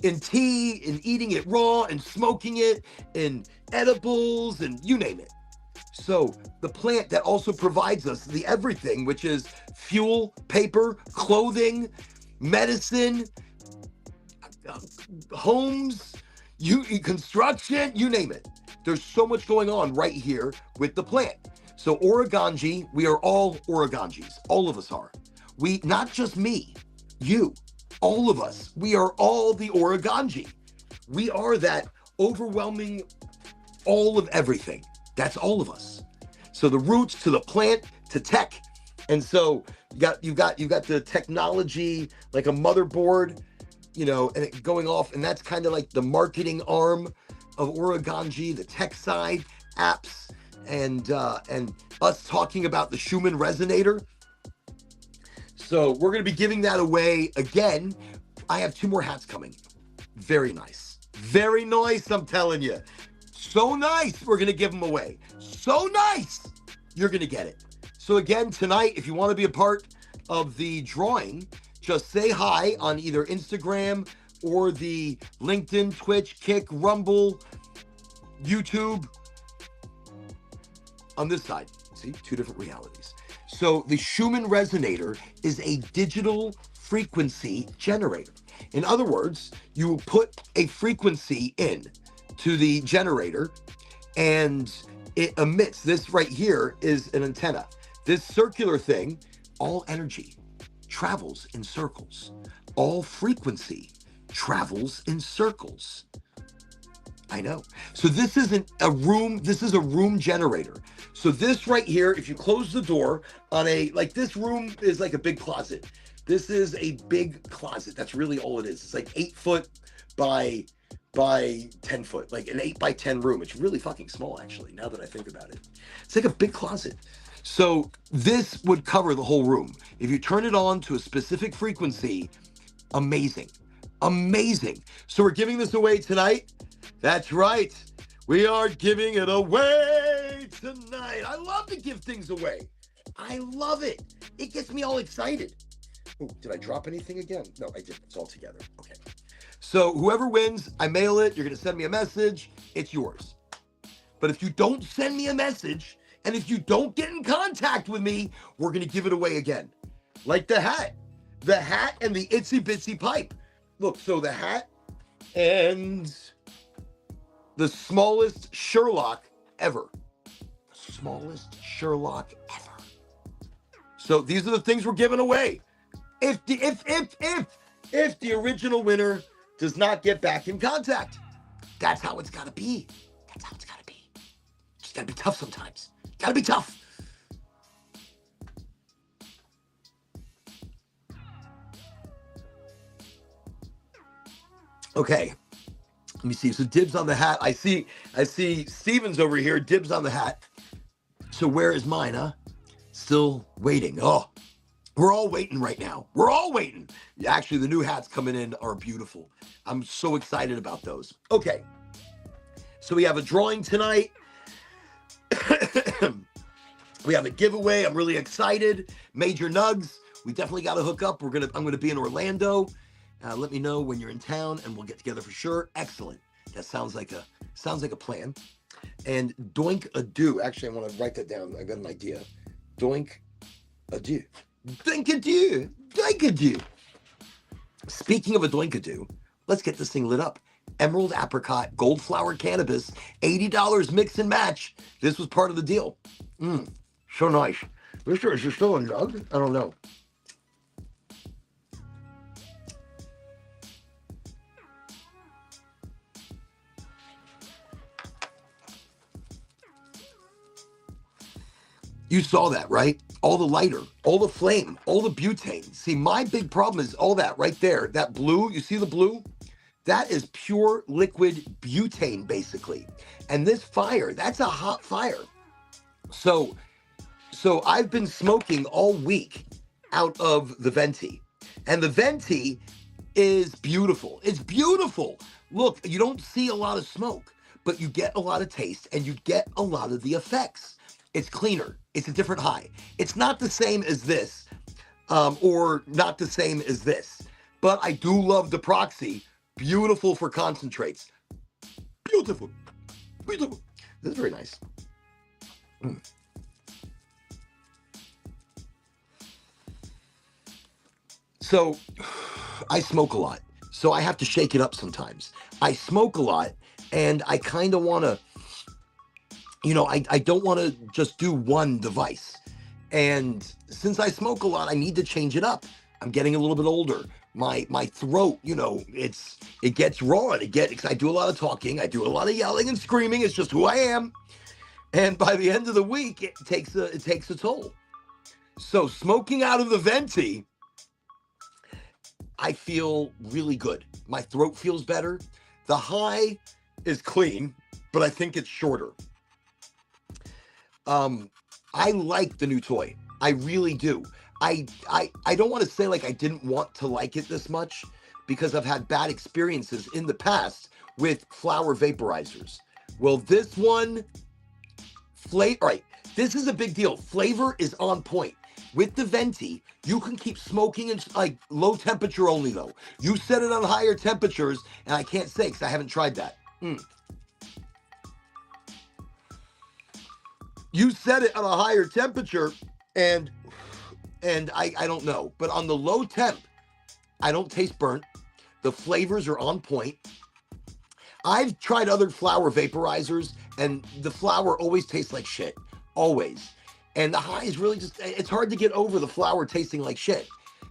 in tea, in eating it raw, and smoking it, in edibles, and you name it. So the plant that also provides us the everything, which is fuel, paper, clothing, medicine, homes, construction, you name it. There's so much going on right here with the plant. So Oregonji, we are all Oregonjis. All of us are. We, not just me, you, all of us, we are all the Oregonji. We are that overwhelming all of everything. That's all of us. So the roots to the plant to tech. And so you got the technology, like a motherboard, you know, and it going off, and that's kind of like the marketing arm of Oregonji, the tech side, apps, and us talking about the Schumann resonator. So we're going to be giving that away again. I have 2 more hats coming. Very nice. Very nice, I'm telling you. So nice, we're going to give them away. So nice, you're going to get it. So again, tonight, if you want to be a part of the drawing, just say hi on either Instagram or the LinkedIn, Twitch, Kick, Rumble, YouTube. On this side, see, 2 different realities. So the Schumann resonator is a digital frequency generator. In other words, you put a frequency in to the generator and it emits. This right here is an antenna. This circular thing, all energy travels in circles. All frequency travels in circles. I know. So this isn't a room, this is a room generator. So this right here, if you close the door on a, like this room is like a big closet. This is a big closet. That's really all it is. It's like 8 foot by 10 foot, like an 8 by 10 room. It's really fucking small, actually, now that I think about it. It's like a big closet. So this would cover the whole room. If you turn it on to a specific frequency, amazing, amazing. So we're giving this away tonight. That's right. We are giving it away tonight. I love to give things away. I love it. It gets me all excited. Ooh, did I drop anything again? No, I didn't. It's all together. Okay. So whoever wins, I mail it. You're going to send me a message. It's yours. But if you don't send me a message, and if you don't get in contact with me, we're going to give it away again. Like the hat and the itsy bitsy pipe. Look, so the hat and the smallest Sherlock ever. The smallest Sherlock ever. So these are the things we're giving away. If the original winner does not get back in contact, that's how it's got to be. That's how it's got to be. Just got to be tough sometimes. Got to be tough. Okay. Let me see. So dibs on the hat. I see Steven's over here. Dibs on the hat. So where is mine, huh? Still waiting. Oh, we're all waiting right now. We're all waiting. Actually, the new hats coming in are beautiful. I'm so excited about those. Okay. So we have a drawing tonight. We have a giveaway. I'm really excited. Major Nugs. We definitely got to hook up. I'm going to be in Orlando. Let me know when you're in town and we'll get together for sure. Excellent. That sounds like a plan. And doink adieu. Actually, I want to write that down. I got an idea. Doink adieu. Doink adieu. Doink adieu. Speaking of a doink adieu, let's get this thing lit up. Emerald apricot, gold flower cannabis, $80 mix and match. This was part of the deal. So nice. Is there still a nug? I don't know. You saw that, right? All the lighter, all the flame, all the butane. See, my big problem is all that right there. That blue, you see the blue? That is pure liquid butane, basically. And this fire, that's a hot fire. So So I've been smoking all week out of the venti, and the venti is beautiful. It's beautiful. Look, you don't see a lot of smoke, but you get a lot of taste and you get a lot of the effects. It's cleaner. It's a different high. It's not the same as this, or not the same as this, but I do love the Proxy. Beautiful for concentrates. Beautiful. Beautiful. This is very nice. Mm. So I smoke a lot, so I have to shake it up sometimes. I smoke a lot, and I kind of want to, I don't want to just do one device. And since I smoke a lot, I need to change it up. I'm getting a little bit older. My throat, it gets raw. I do a lot of talking. I do a lot of yelling and screaming. It's just who I am. And by the end of the week, it takes a toll. So smoking out of the venti, I feel really good. My throat feels better. The high is clean, but I think it's shorter. I like the new toy. I really do. I don't want to say like I didn't want to like it this much, because I've had bad experiences in the past with flower vaporizers. Well, this one, right, this is a big deal. Flavor is on point. With the venti, you can keep smoking in like low temperature only though. You set it on higher temperatures, and I can't say because I haven't tried that. You set it on a higher temperature, and I don't know, but on the low temp, I don't taste burnt. The flavors are on point. I've tried other flower vaporizers, and the flower always tastes like shit, always. And the high is really it's hard to get over the flower tasting like shit.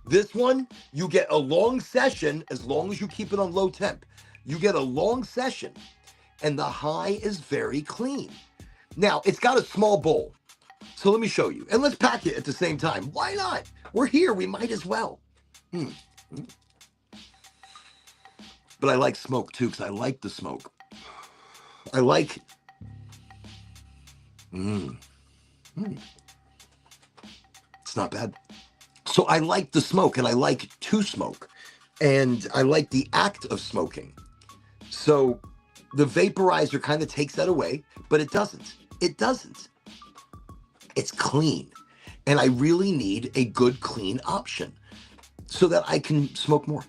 This one, you get a long session as long as you keep it on low temp. You get a long session, and the high is very clean. Now, it's got a small bowl. So let me show you. And let's pack it at the same time. Why not? We're here. We might as well. But I like smoke too, because I like the smoke. I like... It's not bad. So I like the smoke, and I like to smoke. And I like the act of smoking. So the vaporizer kind of takes that away, but it doesn't. It doesn't. It's clean. And I really need a good, clean option so that I can smoke more.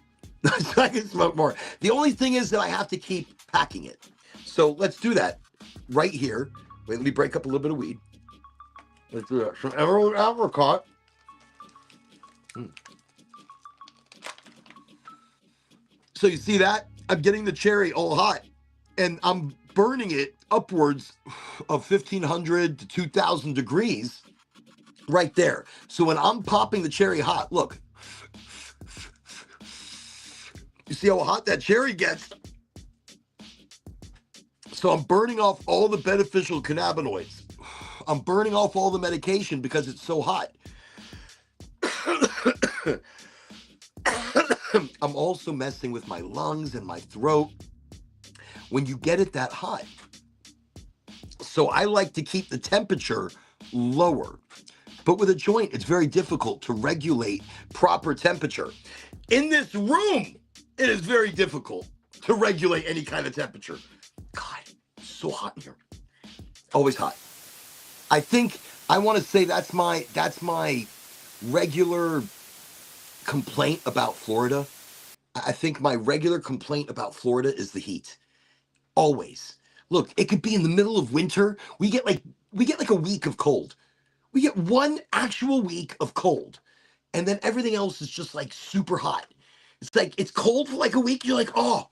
So I can smoke more. The only thing is that I have to keep packing it. So let's do that right here. Wait, let me break up a little bit of weed. Let's do that. Some emerald apricot. So you see that? I'm getting the cherry all hot, and I'm burning it upwards of 1,500 to 2,000 degrees right there. So when I'm popping the cherry hot, look. You see how hot that cherry gets? So I'm burning off all the beneficial cannabinoids. I'm burning off all the medication because it's so hot. I'm also messing with my lungs and my throat when you get it that hot. So I like to keep the temperature lower. But with a joint, it's very difficult to regulate proper temperature. In this room, it is very difficult to regulate any kind of temperature. God, it's so hot in here. Always hot. I think I want to say that's my regular complaint about Florida. I think my regular complaint about Florida is the heat. Always. Look, it could be in the middle of winter. We get like a week of cold. We get one actual week of cold, and then everything else is just like super hot. It's like it's cold for like a week. You're like, oh,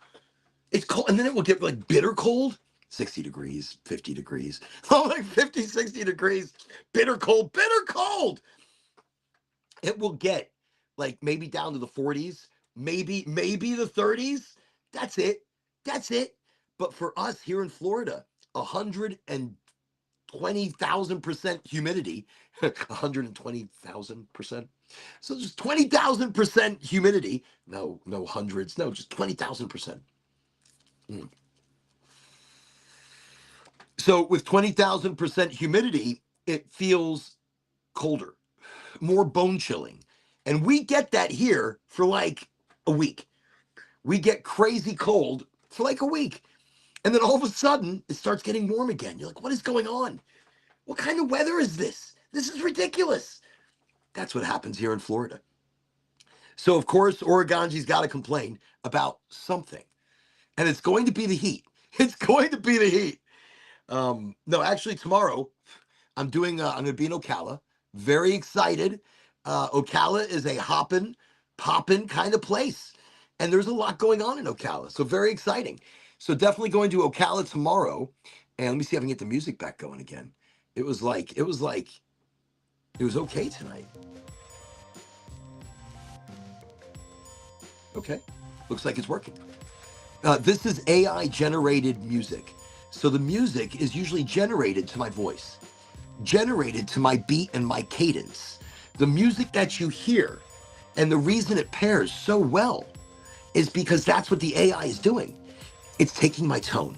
it's cold. And then it will get like bitter cold, 60 degrees, 50 degrees. Oh, like 50, 60 degrees, bitter cold, bitter cold. It will get like maybe down to the 40s, maybe the 30s. That's it. That's it. But for us here in Florida, 120,000% humidity, 120,000%. So just 20,000% humidity. No hundreds. No, just 20,000%. So with 20,000% humidity, it feels colder, more bone chilling. And we get that here for like a week. We get crazy cold for like a week. And then all of a sudden, it starts getting warm again. You're like, what is going on? What kind of weather is this? This is ridiculous. That's what happens here in Florida. So, of course, Oregonji's got to complain about something. And it's going to be the heat. It's going to be the heat. No, actually, tomorrow I'm going to be in Ocala. Very excited. Ocala is a hoppin', poppin' kind of place. And there's a lot going on in Ocala. So very exciting. So definitely going to Ocala tomorrow. And let me see if I can get the music back going again. It was okay tonight. Okay. Looks like it's working. This is AI generated music. So the music is usually generated to my voice, generated to my beat and my cadence. The music that you hear, and the reason it pairs so well is because that's what the AI is doing. It's taking my tone.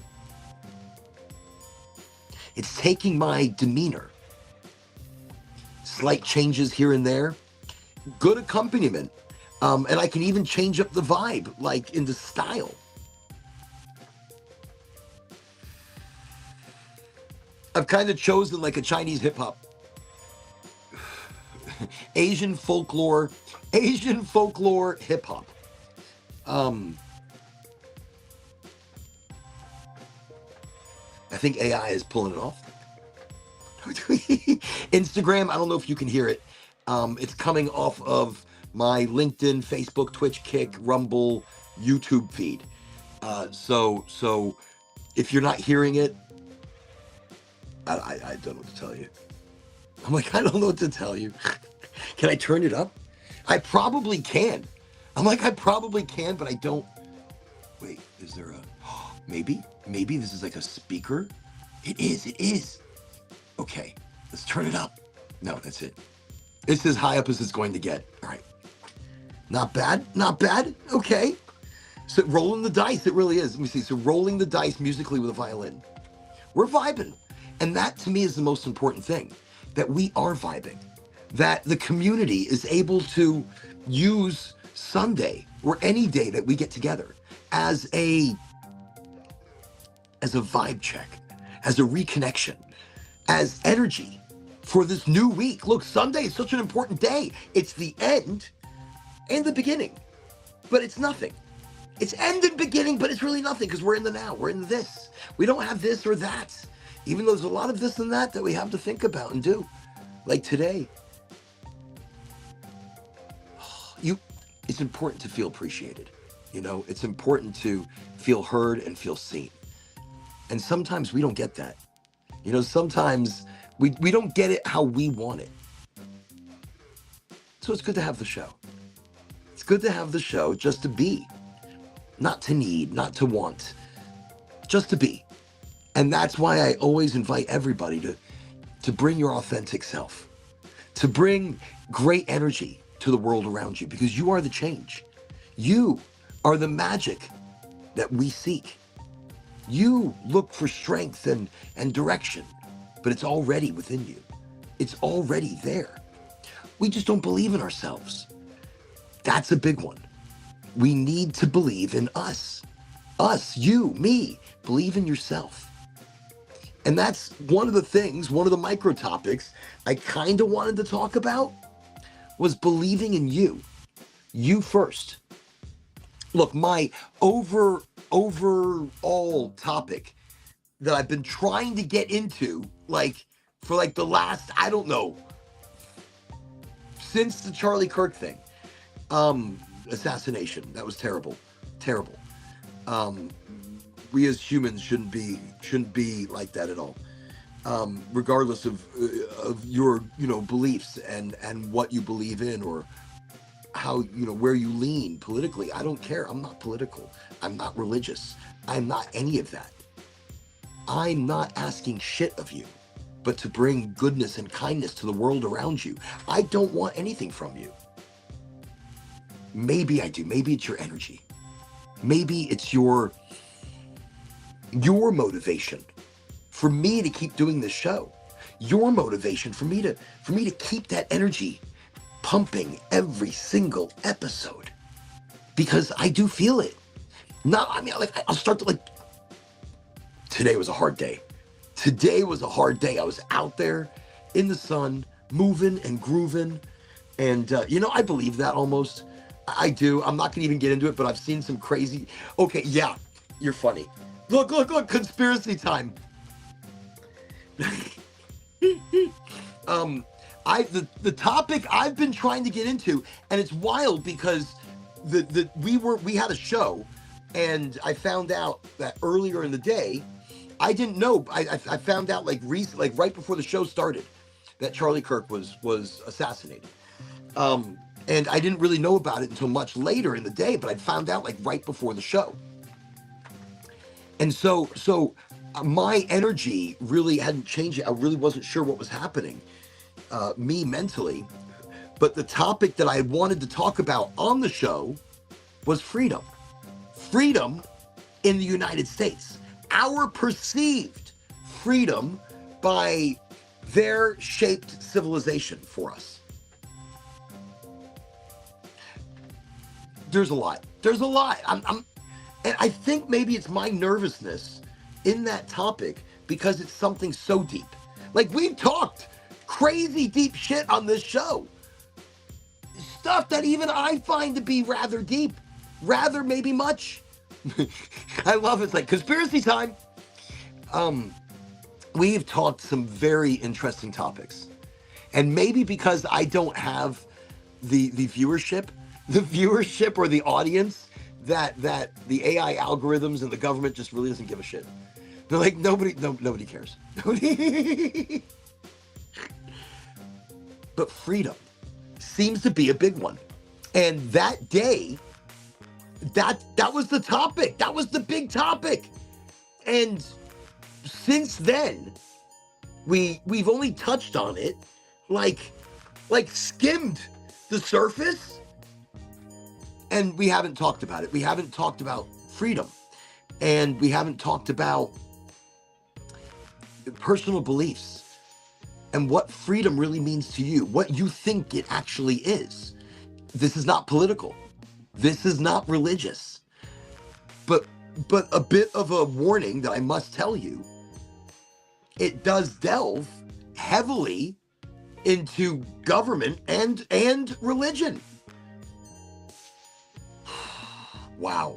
It's taking my demeanor. Slight changes here and there. Good accompaniment. And I can even change up the vibe, like in the style. I've kind of chosen like a Chinese hip hop. Asian folklore hip hop. I think AI is pulling it off. Instagram, I don't know if you can hear it. It's coming off of my LinkedIn, Facebook, Twitch, Kick, Rumble, YouTube feed. So if you're not hearing it, I don't know what to tell you. I'm like, I don't know what to tell you. Can I turn it up? I probably can. I'm like, I probably can, but I don't. Wait, is there a, maybe this is like a speaker? It is. Okay, let's turn it up. No, that's it. It's as high up as it's going to get. All right. Not bad. Okay. So rolling the dice, it really is. Let me see. So rolling the dice musically with a violin. We're vibing. And that to me is the most important thing, that we are vibing, that the community is able to use Sunday or any day that we get together as a vibe check, as a reconnection, as energy for this new week. Look, Sunday is such an important day. It's the end and the beginning, but it's nothing. It's end and beginning, but it's really nothing because we're in the now. We're in this. We don't have this or that, even though there's a lot of this and that we have to think about and do. Like today, it's important to feel appreciated. You know, it's important to feel heard and feel seen. And sometimes we don't get that. You know, sometimes we don't get it how we want it. So it's good to have the show. It's good to have the show just to be. Not to need, not to want, just to be. And that's why I always invite everybody to bring your authentic self, to bring great energy to the world around you, because you are the change. You are the magic that we seek. You look for strength and direction, but it's already within you. It's already there. We just don't believe in ourselves. That's a big one. We need to believe in us. Us, you, me. Believe in yourself. And that's one of the things, one of the micro topics I kind of wanted to talk about was believing in you. You first. Look, my overall topic that I've been trying to get into, for the last, I don't know, since the Charlie Kirk thing. Assassination. That was terrible. We as humans shouldn't be like that at all. Regardless of your, beliefs and what you believe in or how, where you lean politically. I don't care. I'm not political. I'm not religious. I'm not any of that. I'm not asking shit of you, but to bring goodness and kindness to the world around you. I don't want anything from you. Maybe I do. Maybe it's your energy. Maybe it's your motivation for me to keep doing this show. your motivation for me to keep that energy pumping every single episode, because I do feel it. Not, I mean, like, I'll start to, like, today was a hard day. Today was a hard day. I was out there in the sun, moving and grooving. And, I believe that almost. I do. I'm not going to even get into it, but I've seen some crazy. Okay, yeah, you're funny. Look, conspiracy time. The topic I've been trying to get into, and it's wild because we had a show, and I found out that earlier in the day, I didn't know. I found out like right before the show started that Charlie Kirk was assassinated. And I didn't really know about it until much later in the day, but I found out like right before the show. And so my energy really hadn't changed. I really wasn't sure what was happening, me mentally. But the topic that I wanted to talk about on the show was freedom. Freedom in the United States. Our perceived freedom by their shaped civilization for us. There's a lot. And I think maybe it's my nervousness in that topic because it's something so deep. Like, we've talked crazy deep shit on this show. Stuff that even I find to be rather deep, rather maybe much. I love it. It's like conspiracy time. We've talked some very interesting topics. And maybe because I don't have the viewership or the audience that the AI algorithms and the government just really doesn't give a shit. They're like, nobody cares. But freedom seems to be a big one. And that day, that was the topic. That was the big topic. And since then, we've only touched on it, like skimmed the surface, and we haven't talked about it. We haven't talked about freedom, and we haven't talked about personal beliefs and what freedom really means to you, what you think it actually is. This is not political. This is not religious. But a bit of a warning that I must tell you, it does delve heavily into government and religion. Wow.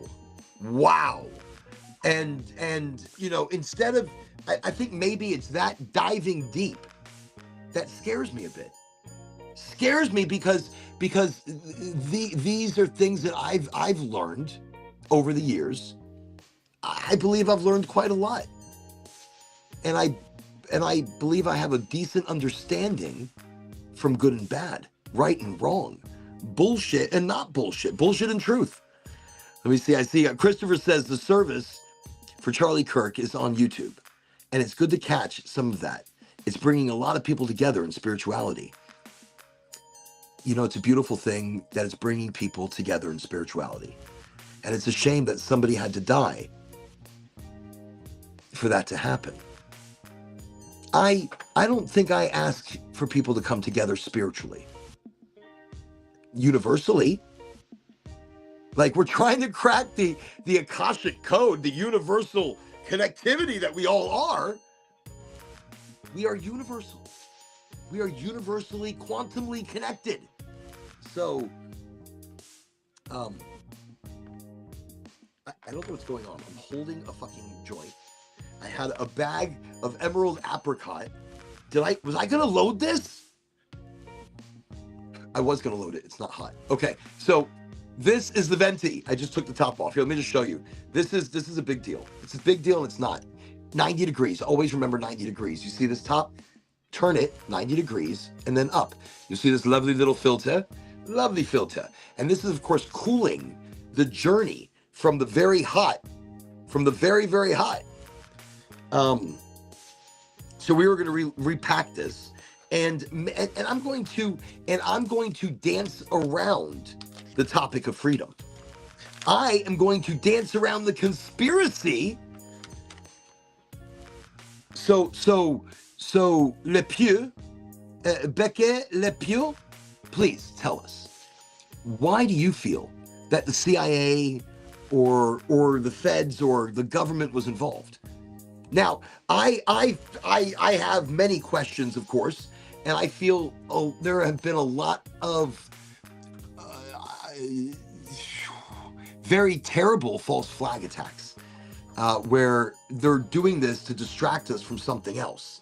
And instead of, I think maybe it's that diving deep that scares me a bit. Scares me because these are things that I've learned over the years. I believe I've learned quite a lot. And I believe I have a decent understanding from good and bad, right and wrong, bullshit and not bullshit, bullshit and truth. Let me see. I see Christopher says the service for Charlie Kirk is on YouTube, and it's good to catch some of that. It's bringing a lot of people together in spirituality. It's a beautiful thing that it's bringing people together in spirituality. And it's a shame that somebody had to die for that to happen. I don't think I ask for people to come together spiritually. Universally. Like, we're trying to crack the Akashic code, the universal connectivity that we all are. We are universal. We are universally, quantumly connected. So, I don't know what's going on. I'm holding a fucking joint. I had a bag of emerald apricot. Was I gonna load this? I was gonna load it. It's not hot. Okay, so this is the venti. I just took the top off. Here, let me just show you. This is a big deal. It's a big deal and it's not. 90 degrees. Always remember 90 degrees. You see this top? Turn it 90 degrees and then up. You see this lovely little filter? Lovely filter. And this is, of course, cooling the journey from the very hot, very hot. So we were going to repack this, and I'm going to dance around the topic of freedom. I am going to dance around the conspiracy. So So, Le Pieux, Becket Le Pieux, please tell us, why do you feel that the CIA or the feds or the government was involved? Now, I have many questions, of course, and I feel there have been a lot of very terrible false flag attacks where they're doing this to distract us from something else.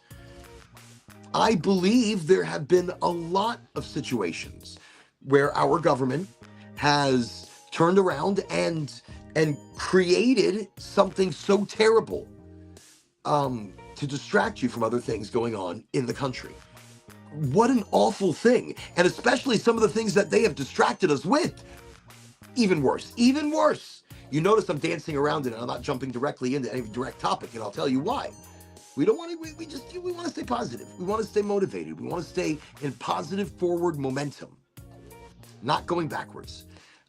I believe there have been a lot of situations where our government has turned around and created something so terrible to distract you from other things going on in the country. What an awful thing. And especially some of the things that they have distracted us with. Even worse, even worse. You notice I'm dancing around it and I'm not jumping directly into any direct topic, and I'll tell you why. We don't want to, we want to stay positive. We want to stay motivated. We want to stay in positive forward momentum, not going backwards.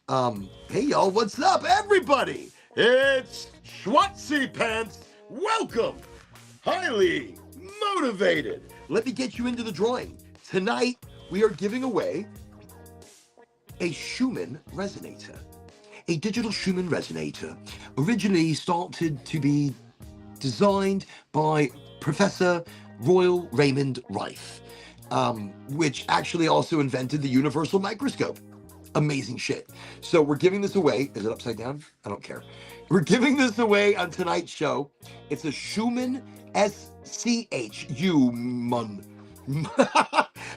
Hey y'all, what's up, everybody? It's Schwarzy Pants. Welcome. Highly motivated. Let me get you into the drawing. Tonight, we are giving away a Schumann resonator. A digital Schumann resonator, originally started to be designed by Professor Royal Raymond Rife, which actually also invented the universal microscope. Amazing shit. So we're giving this away. Is it upside down? I don't care. We're giving this away on tonight's show. It's a Schumann SCHU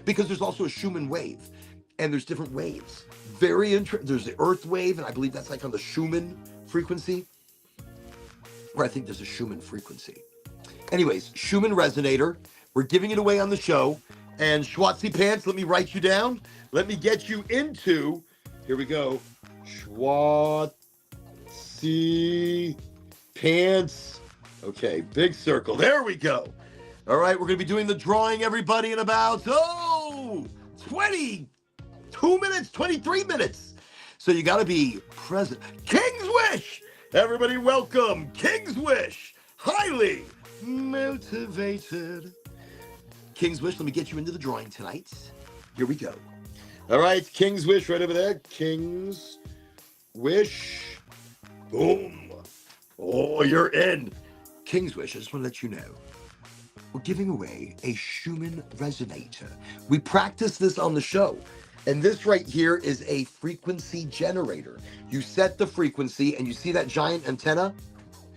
because there's also a Schumann wave, and there's different waves. Very interesting. There's the Earth wave, and I believe that's like on the Schumann frequency, or I think there's a Schumann frequency. Anyways, Schumann resonator. We're giving it away on the show. And Schwarzy Pants, let me write you down. Let me get you into, here we go, Schwarzy Pants. Okay, big circle. There we go. All right, we're going to be doing the drawing, everybody, in about, 22 minutes, 23 minutes. So you got to be present. King's Wish! Everybody welcome King's Wish. Highly motivated. King's Wish, let me get you into the drawing tonight. Here we go. All right, King's Wish right over there. King's Wish. Boom. Oh, you're in. King's Wish, I just want to let you know, we're giving away a Schumann resonator. We practice this on the show. And this right here is a frequency generator. You set the frequency, and you see that giant antenna?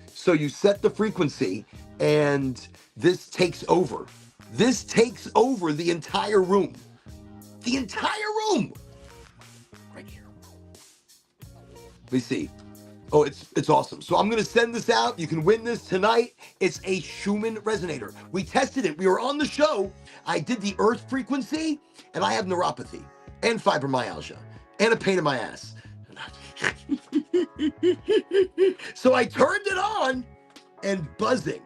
So you set the frequency, and this takes over. This takes over the entire room. The entire room! Right here. Let me see. Oh, it's awesome. So I'm going to send this out. You can win this tonight. It's a Schumann resonator. We tested it. We were on the show. I did the Earth frequency, and I have neuropathy and fibromyalgia and a pain in my ass. So I turned it on, and buzzing.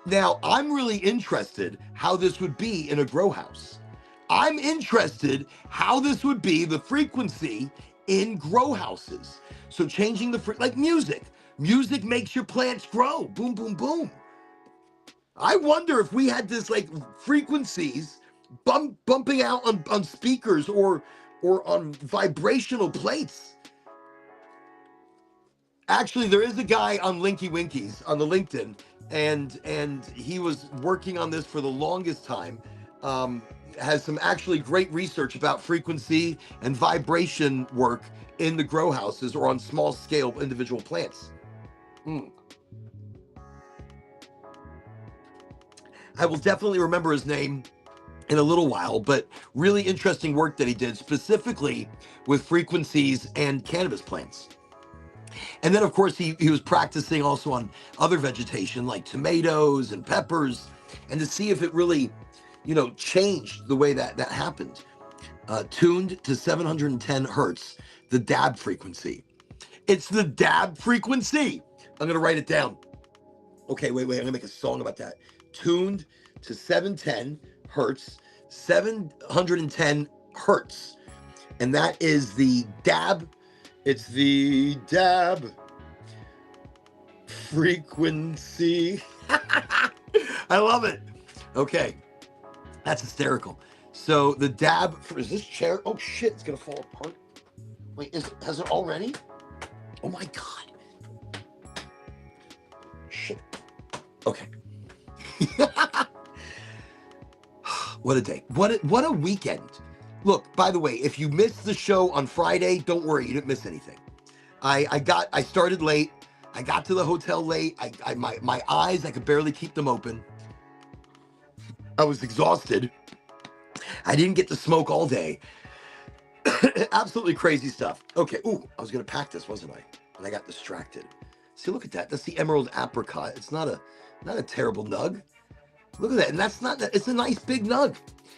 Now, I'm really interested how this would be in a grow house. I'm interested how this would be, the frequency in grow houses. So changing like music. Music makes your plants grow. Boom, boom, boom. I wonder if we had this like frequencies bumping out on speakers or on vibrational plates. Actually, there is a guy on Linky Winkies on the LinkedIn, and he was working on this for the longest time. Has some actually great research about frequency and vibration work in the grow houses or on small scale individual plants. I will definitely remember his name in a little while, but really interesting work that he did specifically with frequencies and cannabis plants. And then, of course, he was practicing also on other vegetation like tomatoes and peppers, and to see if it really, changed the way that happened. Tuned to 710 hertz, the DAB frequency. It's the DAB frequency. I'm going to write it down. Okay, wait. I'm going to make a song about that. Tuned to 710 hertz, 710 hertz. And that is the DAB. It's the DAB frequency. I love it. Okay, that's hysterical. So the dab is this chair? Oh shit, it's gonna fall apart. Wait, has it already? Oh my god. Shit. Okay. What a day. What a weekend. Look, by the way, if you missed the show on Friday, don't worry, you didn't miss anything. I started late. I got to the hotel late. My eyes, I could barely keep them open. I was exhausted. I didn't get to smoke all day. Absolutely crazy stuff. Okay. Ooh, I was gonna pack this, wasn't I? And I got distracted. See, look at that. That's the emerald apricot. It's not a terrible nug. Look at that. And that's not that. It's a nice big nug.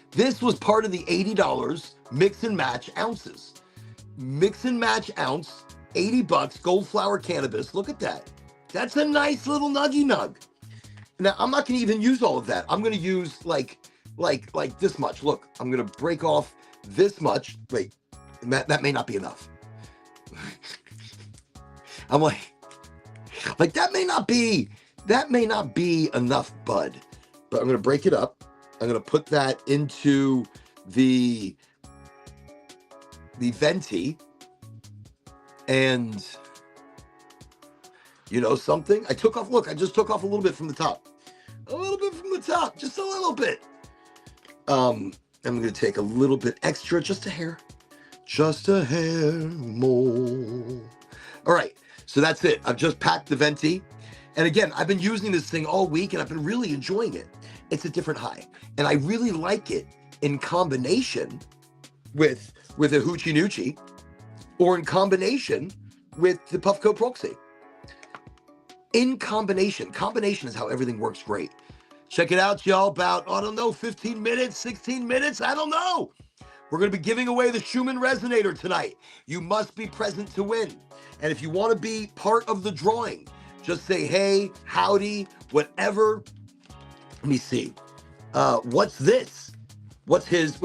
This was part of the $80 mix and match ounces. Mix and match ounce, $80, gold flower cannabis. Look at that. That's a nice little nuggy nug. Now, I'm not going to even use all of that. I'm going to use like this much. Look, I'm going to break off this much. Wait, that may not be enough. I'm like that may not be enough bud, but I'm going to break it up. I'm going to put that into the venti, and you know something? I just took off a little bit from the top. Just a little bit. I'm going to take a little bit extra, just a hair more. All right, so that's it. I've just packed the venti. And again, I've been using this thing all week and I've been really enjoying it. It's a different high. And I really like it in combination with a Hoochie Noochie or in combination with the Puffco Proxy. In combination is how everything works great. Check it out, y'all. About, 15 minutes, 16 minutes. I don't know. We're going to be giving away the Schumann Resonator tonight. You must be present to win. And if you want to be part of the drawing, just say, hey, howdy, whatever. Let me see. What's this? What's his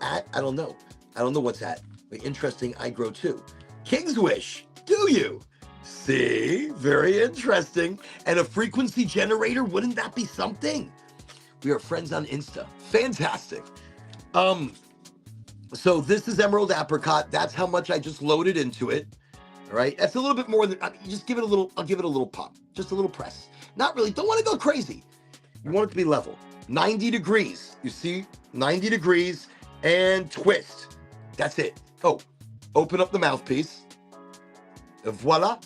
at? I don't know. I don't know what's at. Wait, interesting. I grow too. King's Wish. Do you? See? Very interesting. And a frequency generator. Wouldn't that be something? We are friends on Insta. Fantastic. So this is Emerald Apricot. That's how much I just loaded into it. All right. That's a little bit more than, just give it a little, I'll give it a little pop. Just a little press. Not really. Don't want to go crazy. You want it to be level. 90 degrees. You see? 90 degrees and twist. That's it. Oh, open up the mouthpiece. Voila.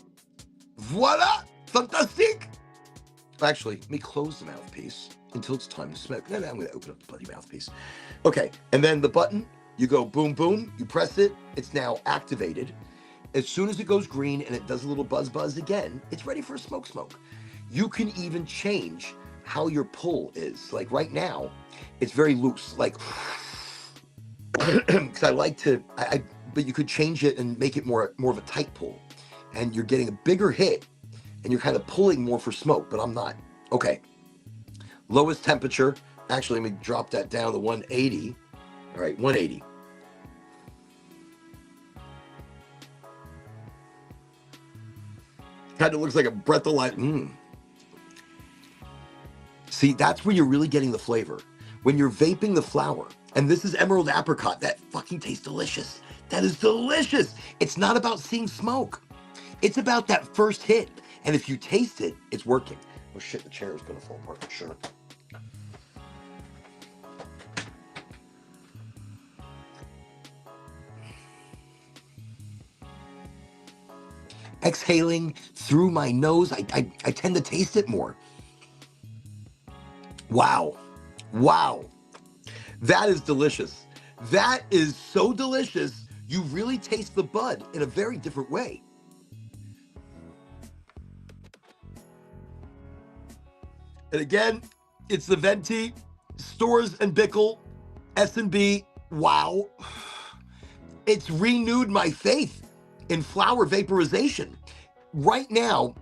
Voila. Fantastique. Actually, let me close the mouthpiece until it's time to smoke. Then I'm going to open up the bloody mouthpiece. Okay. And then the button, you go boom, boom. You press it. It's now activated. As soon as it goes green and it does a little buzz again, it's ready for a smoke. You can even change how your pull is. Like right now, it's very loose. Like, because I like to, but you could change it and make it more of a tight pull. And you're getting a bigger hit and you're kind of pulling more for smoke, but I'm not. Okay. Lowest temperature. Actually, let me drop that down to 180. All right, 180. Kind of looks like a breath of life. See, that's where you're really getting the flavor. When you're vaping the flower, and this is Emerald Apricot, that fucking tastes delicious. That is delicious. It's not about seeing smoke. It's about that first hit. And if you taste it, it's working. Oh shit, the chair is gonna fall apart for sure. Exhaling through my nose, I tend to taste it more. Wow. That is delicious. That is so delicious. You really taste the bud in a very different way. And again, it's the Venti, Stores and Bickle, S&B. Wow. It's renewed my faith in flower vaporization. Right now,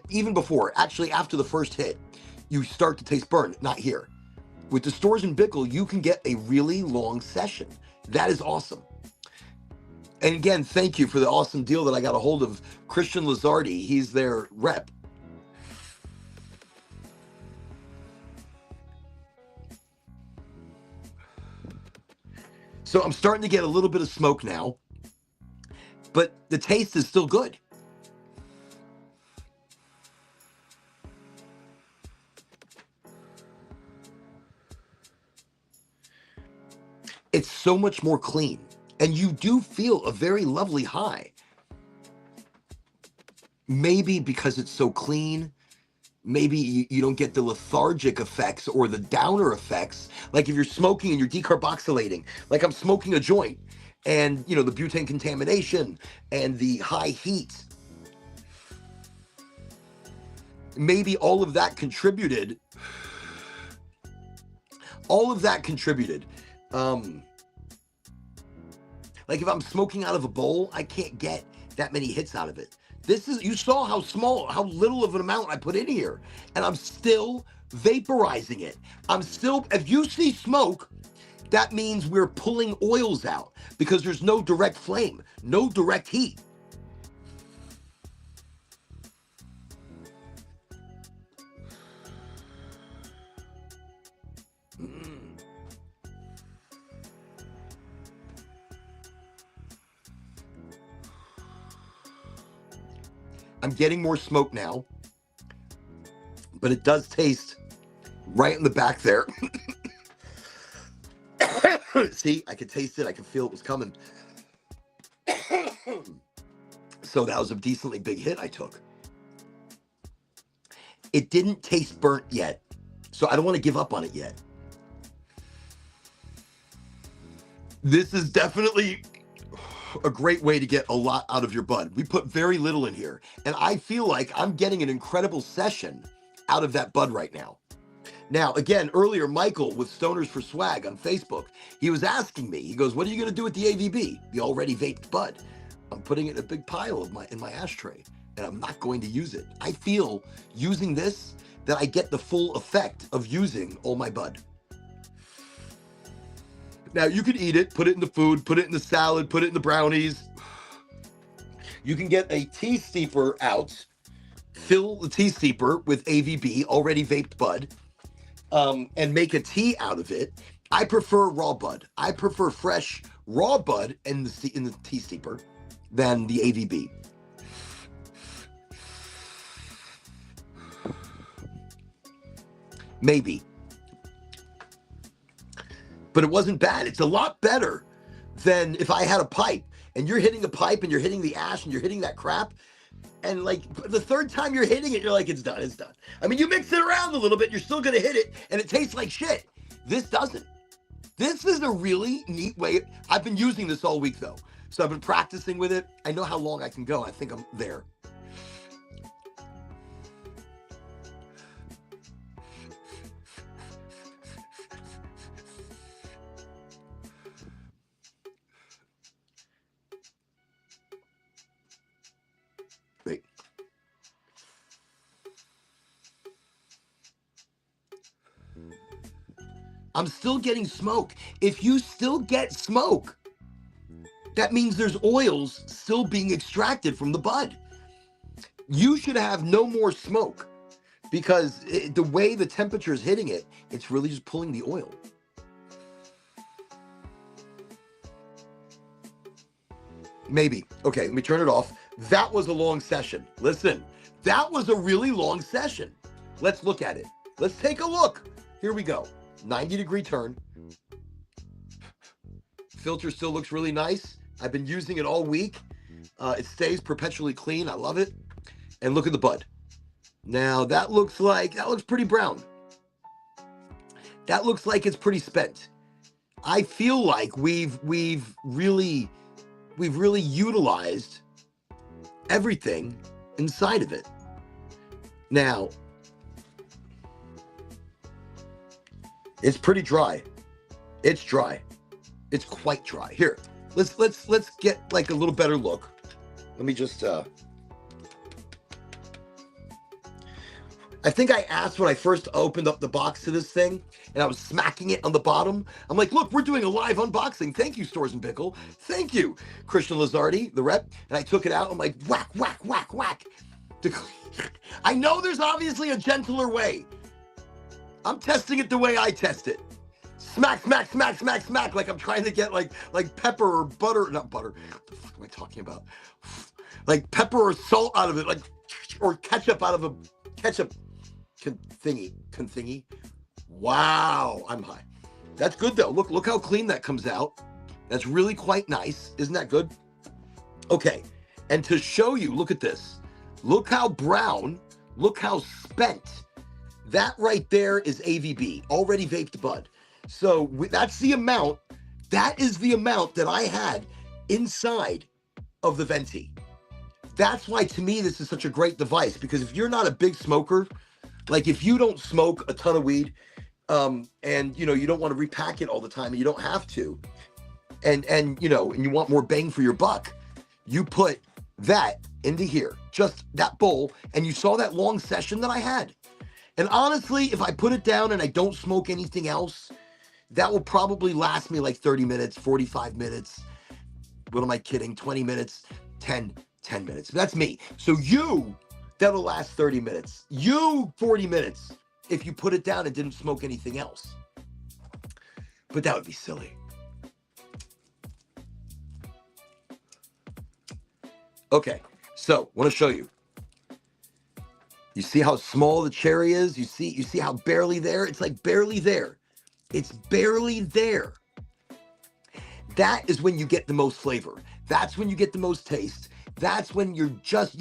even before, actually after the first hit, you start to taste burn, not here. With the Stores and Bickle, you can get a really long session. That is awesome. And again, thank you for the awesome deal that I got a hold of Christian Lazardi. He's their rep. So I'm starting to get a little bit of smoke now, but the taste is still good. It's so much more clean, and you do feel a very lovely high. Maybe because it's so clean, maybe you don't get the lethargic effects or the downer effects. Like if you're smoking and you're decarboxylating, like I'm smoking a joint, and the butane contamination and the high heat, maybe all of that contributed. Like if I'm smoking out of a bowl, I can't get that many hits out of it. You saw how little of an amount I put in here, and I'm still vaporizing it. If you see smoke, that means we're pulling oils out because there's no direct flame, no direct heat. I'm getting more smoke now, but it does taste right in the back there. See, I could taste it. I could feel it was coming. So that was a decently big hit I took. It didn't taste burnt yet, so I don't want to give up on it yet. This is definitely a great way to get a lot out of your bud. We put very little in here, and I feel like I'm getting an incredible session out of that bud right now. Now, again, earlier, Michael with Stoners for Swag on Facebook, he was asking me, he goes, what are you going to do with the AVB, the already vaped bud? I'm putting it in a big pile in my ashtray, and I'm not going to use it. I feel using this that I get the full effect of using all my bud. Now, you can eat it, put it in the food, put it in the salad, put it in the brownies. You can get a tea steeper out, fill the tea steeper with AVB, already vaped bud, and make a tea out of it. I prefer raw bud. I prefer fresh raw bud in the tea steeper than the AVB. Maybe. But it wasn't bad. It's a lot better than if I had a pipe and you're hitting the pipe and you're hitting the ash and you're hitting that crap. And like the third time you're hitting it, you're like, it's done. I mean, you mix it around a little bit, you're still going to hit it and it tastes like shit. This doesn't. This is a really neat way. I've been using this all week though. So I've been practicing with it. I know how long I can go. I think I'm there. Wait. I'm still getting smoke. If you still get smoke, that means there's oils still being extracted from the bud. You should have no more smoke because the way the temperature is hitting it, it's really just pulling the oil. Maybe. Okay, let me turn it off. That was a long session. Listen, that was a really long session. Let's look at it. Let's take a look. Here we go. 90-degree turn. Filter still looks really nice. I've been using it all week. It stays perpetually clean. I love it. And look at the bud. Now that looks pretty brown. That looks like it's pretty spent. I feel like we've really utilized everything inside of it. Now, it's pretty dry. It's dry. It's quite dry. Here, let's get like a little better look. Let me just I think I asked when I first opened up the box to this thing, and I was smacking it on the bottom. I'm like, look, we're doing a live unboxing. Thank you, Stores and Pickle. Thank you, Christian Lazardi, the rep. And I took it out. I'm like, whack, whack, whack, whack. I know there's obviously a gentler way. I'm testing it the way I test it. smack, smack, smack, smack, smack, like I'm trying to get like pepper or butter, not butter. What the fuck am I talking about? Like pepper or salt out of it, like, or ketchup out of a ketchup thingy. Wow, I'm high. That's good though. Look how clean that comes out. That's really quite nice. Isn't that good? Okay, and to show you, look at this. Look how brown, look how spent. That right there is AVB, already vaped bud. So that's the amount, that is the amount that I had inside of the Venti. That's why, to me, this is such a great device, because if you're not a big smoker, like if you don't smoke a ton of weed, and you know, you don't want to repack it all the time, and you don't have to, and you know, and you want more bang for your buck, you put that into here, just that bowl, and you saw that long session that I had. And honestly, if I put it down and I don't smoke anything else, that will probably last me like 30 minutes, 45 minutes. What am I kidding? 20 minutes, 10 minutes. That's me. So that'll last 30 minutes. 40 minutes if you put it down and didn't smoke anything else. But that would be silly. Okay, so I want to show you. You see how small the cherry is? You see how barely there? It's like barely there. It's barely there. That is when you get the most flavor. That's when you get the most taste. That's when you're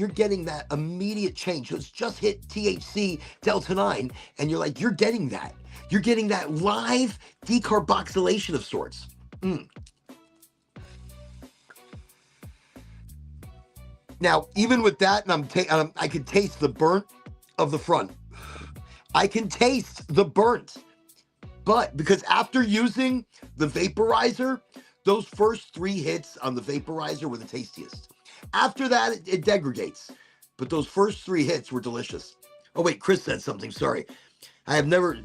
getting that immediate change. So it's just hit THC Delta 9, and you're getting that. You're getting that live decarboxylation of sorts. Now, even with that, and I can taste the burnt of the front. I can taste the burnt. But because after using the vaporizer, those first 3 hits on the vaporizer were the tastiest. After that, it degradates. But those first 3 hits were delicious. Oh, wait, Chris said something. Sorry. I have never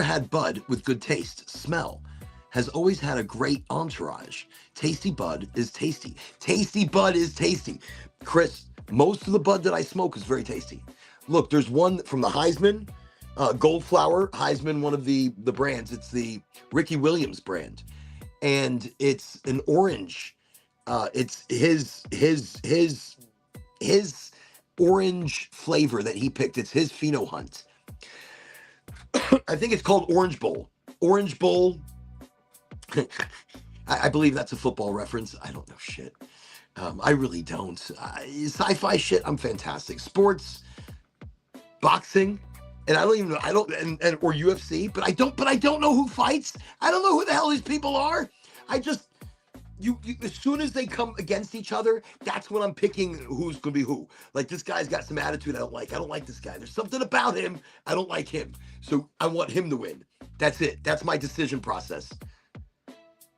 had bud with good taste. Smell has always had a great entourage. Tasty bud is tasty. Tasty bud is tasty. Chris, most of the bud that I smoke is very tasty. Look, there's one from the Heisman, Goldflower. Heisman, one of the brands. It's the Ricky Williams brand, and it's an orange. It's his orange flavor that he picked. It's his Pheno Hunt. I think it's called Orange Bowl. Orange Bowl. I believe that's a football reference. I don't know shit. I really don't. Sci-fi shit, I'm fantastic. Sports, boxing, and I don't even know. I don't, and or UFC, but I don't know who fights. I don't know who the hell these people are. I just, you as soon as they come against each other, that's when I'm picking who's gonna be who. Like, this guy's got some attitude I don't like. I don't like this guy. There's something about him. I don't like him. So I want him to win. That's it. That's my decision process.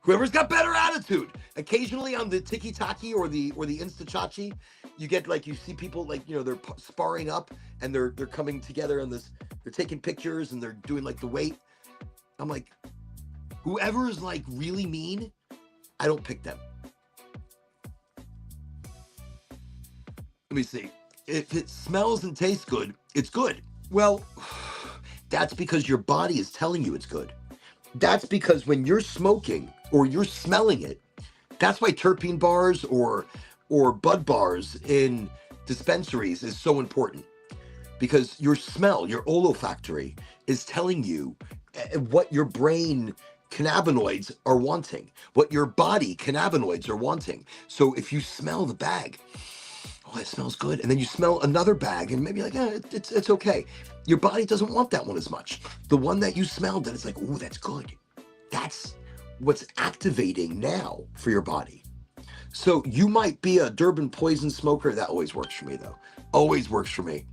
Whoever's got better attitude. Occasionally on the tiki-taki or the insta-chachi, you get you see people they're sparring up and they're coming together on this, they're taking pictures and they're doing the weight. I'm like, whoever is really mean, I don't pick them. Let me see. If it smells and tastes good, it's good. Well, that's because your body is telling you it's good. That's because when you're smoking or you're smelling it, that's why terpene bars or bud bars in dispensaries is so important. Because your smell, your olfactory, is telling you what your brain cannabinoids are wanting, what your body cannabinoids are wanting. So if you smell the bag, oh, it smells good, and then you smell another bag and maybe it's okay. Your body doesn't want that one as much. The one that you smelled, that it's ooh, that's good. That's what's activating now for your body. So you might be a Durban poison smoker. That always works for me, though. Always works for me.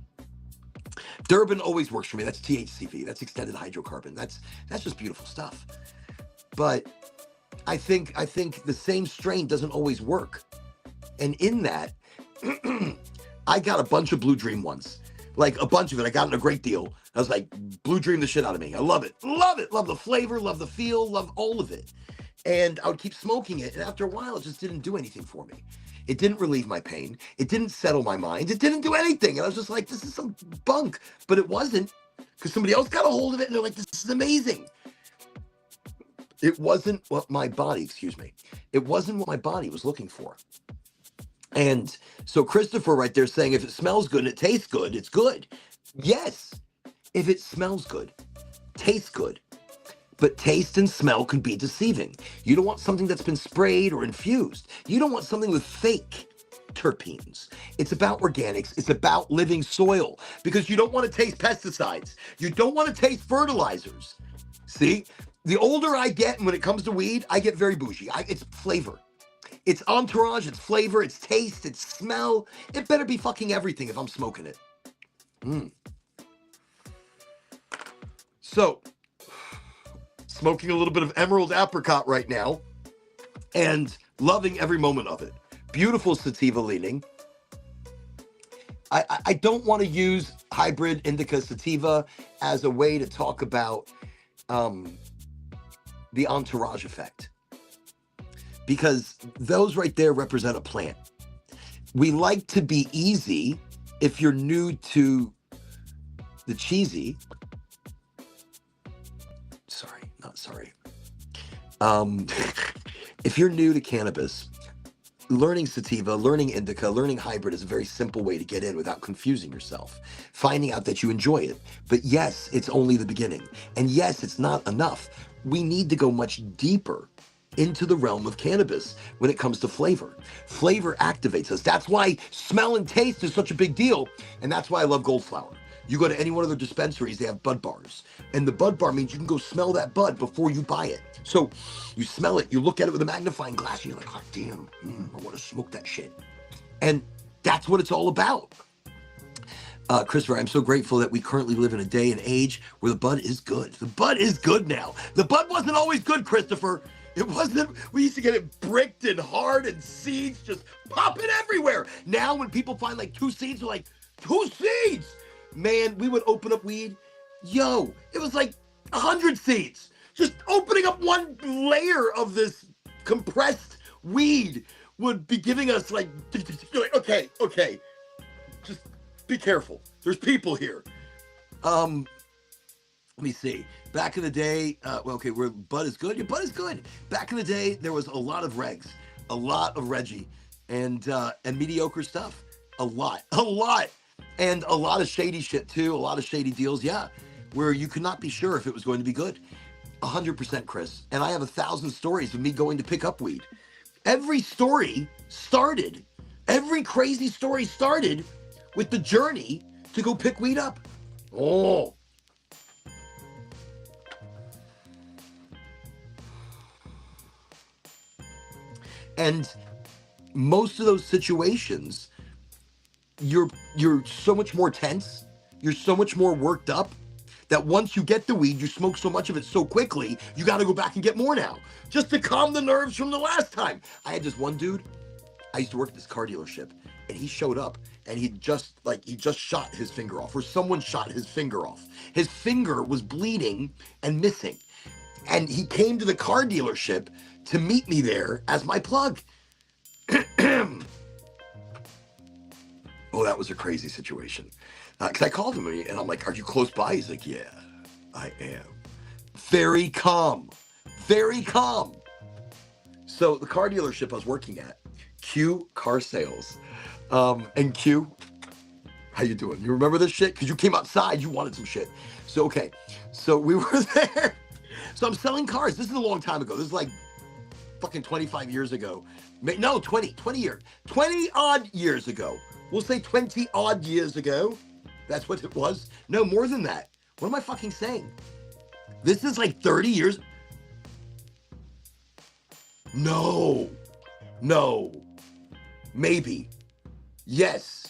Durban always works for me. That's THCV. That's extended hydrocarbon. That's just beautiful stuff. But I think the same strain doesn't always work. And in that, I got a bunch of Blue Dream ones. A bunch of it. I got in a great deal. I was Blue Dream the shit out of me. I love it. Love it. Love the flavor. Love the feel. Love all of it. And I would keep smoking it. And after a while, it just didn't do anything for me. It didn't relieve my pain. It didn't settle my mind. It didn't do anything. And I was just this is some bunk. But it wasn't. because somebody else got a hold of it and they're like, this is amazing. It wasn't what my body, it wasn't what my body was looking for. And so Christopher right there saying, if it smells good and it tastes good, it's good. Yes, if it smells good, tastes good. But taste and smell can be deceiving. You don't want something that's been sprayed or infused. You don't want something with fake terpenes. It's about organics. It's about living soil, because you don't want to taste pesticides. You don't want to taste fertilizers. See, the older I get, and when it comes to weed, I get very bougie. It's flavor. It's entourage, it's flavor, it's taste, it's smell. It better be fucking everything if I'm smoking it. So, smoking a little bit of emerald apricot right now and loving every moment of it. Beautiful sativa leaning. I don't want to use hybrid indica sativa as a way to talk about the entourage effect, because those right there represent a plant. We like to be easy. If you're new to the cheesy, if you're new to cannabis, learning sativa, learning indica, learning hybrid is a very simple way to get in without confusing yourself, finding out that you enjoy it. But yes, it's only the beginning. And yes, it's not enough. We need to go much deeper into the realm of cannabis when it comes to flavor. Flavor activates us. That's why smell and taste is such a big deal. And that's why I love Goldflower. You go to any one of their dispensaries, they have bud bars. And the bud bar means you can go smell that bud before you buy it. So you smell it, you look at it with a magnifying glass, and you're like, oh, damn, I want to smoke that shit. And that's what it's all about. Christopher, I'm so grateful that we currently live in a day and age where the bud is good. The bud is good now. The bud wasn't always good, Christopher. It wasn't. We used to get it bricked and hard and seeds just popping everywhere. Now when people find like 2 seeds, they're like, 2 seeds? Man, we would open up weed. Yo, it was like 100 seeds. Just opening up one layer of this compressed weed would be giving us like, okay, just be careful. There's people here. Let me see. Back in the day, where bud is good. Your bud is good. Back in the day, there was a lot of regs, a lot of Reggie, and mediocre stuff. A lot, and a lot of shady shit too. A lot of shady deals, yeah, where you could not be sure if it was going to be good. 100%, Chris. And I have 1,000 stories of me going to pick up weed. Every crazy story started with the journey to go pick weed up. Oh. And most of those situations, you're so much more tense, you're so much more worked up, that once you get the weed, you smoke so much of it so quickly, you got to go back and get more now, just to calm the nerves from the last time. I had this one dude, I used to work at this car dealership, and he showed up, and he just shot his finger off, or someone shot his finger off. His finger was bleeding and missing. And he came to the car dealership to meet me there as my plug. Oh, that was a crazy situation. Because I called him and I'm like, are you close by? He's like, yeah, I am. Very calm. So the car dealership I was working at, Q Car Sales. And Q, how you doing? You remember this shit? Because you came outside, you wanted some shit. So, okay. So we were there. So I'm selling cars. This is a long time ago. This is like fucking 25 years ago. No, 20 odd years ago. We'll say 20 odd years ago. That's what it was. No, more than that. What am I fucking saying? This is like 30 years. No. Maybe. Yes.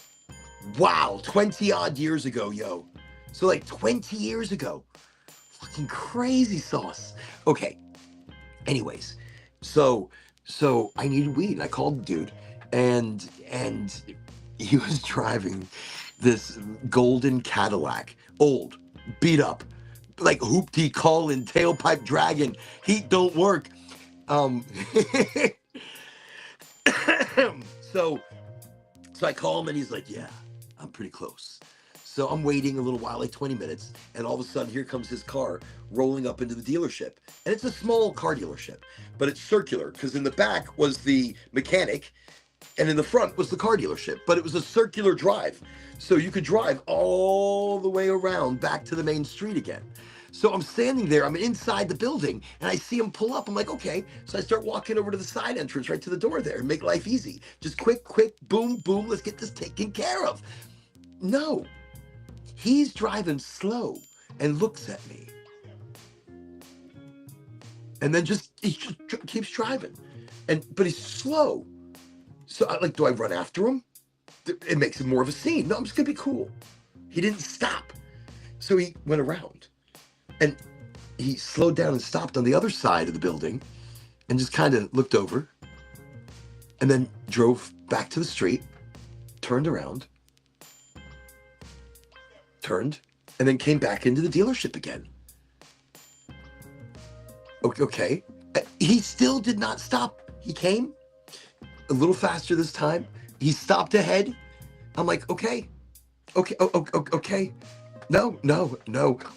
Wow. 20 odd years ago, yo. So like 20 years ago. Fucking crazy sauce. Okay. Anyways. So I needed weed. And I called the dude. And he was driving this golden Cadillac, old, beat up, like hoopty callin', tailpipe dragon, heat don't work. So I call him and he's like, yeah, I'm pretty close. So I'm waiting a little while, like 20 minutes, and all of a sudden here comes his car rolling up into the dealership. And it's a small car dealership, but it's circular because in the back was the mechanic and in the front was the car dealership, but it was a circular drive. So you could drive all the way around back to the main street again. So I'm standing there, I'm inside the building, and I see him pull up. I'm like, okay. So I start walking over to the side entrance right to the door there and make life easy. Just quick, boom, boom, let's get this taken care of. No, he's driving slow and looks at me. And then he just keeps driving. But he's slow. So do I run after him? It makes it more of a scene. No, I'm just gonna be cool. He didn't stop. So he went around and he slowed down and stopped on the other side of the building and just kind of looked over and then drove back to the street, turned around, turned, and then came back into the dealership again. Okay. He still did not stop. He came a little faster this time. He stopped ahead. I'm like, okay. No.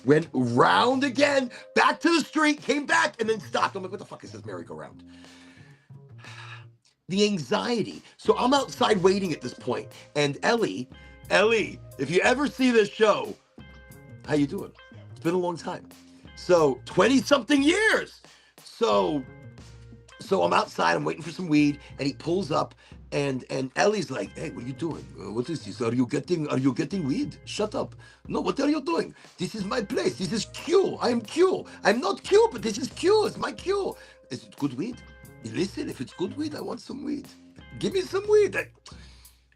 Went round again, back to the street, came back, and then stopped. I'm like, what the fuck is this merry-go-round? The anxiety. So I'm outside waiting at this point, and Ellie, if you ever see this show, how you doing? It's been a long time. So 20-something years. So I'm outside, I'm waiting for some weed, and he pulls up, and Ellie's like, hey, what are you doing? What is this? Are you getting weed? Shut up. No, what are you doing? This is my place. This is Q. I am Q. I'm not Q, but this is Q. It's my Q. Is it good weed? Listen, if it's good weed, I want some weed. Give me some weed.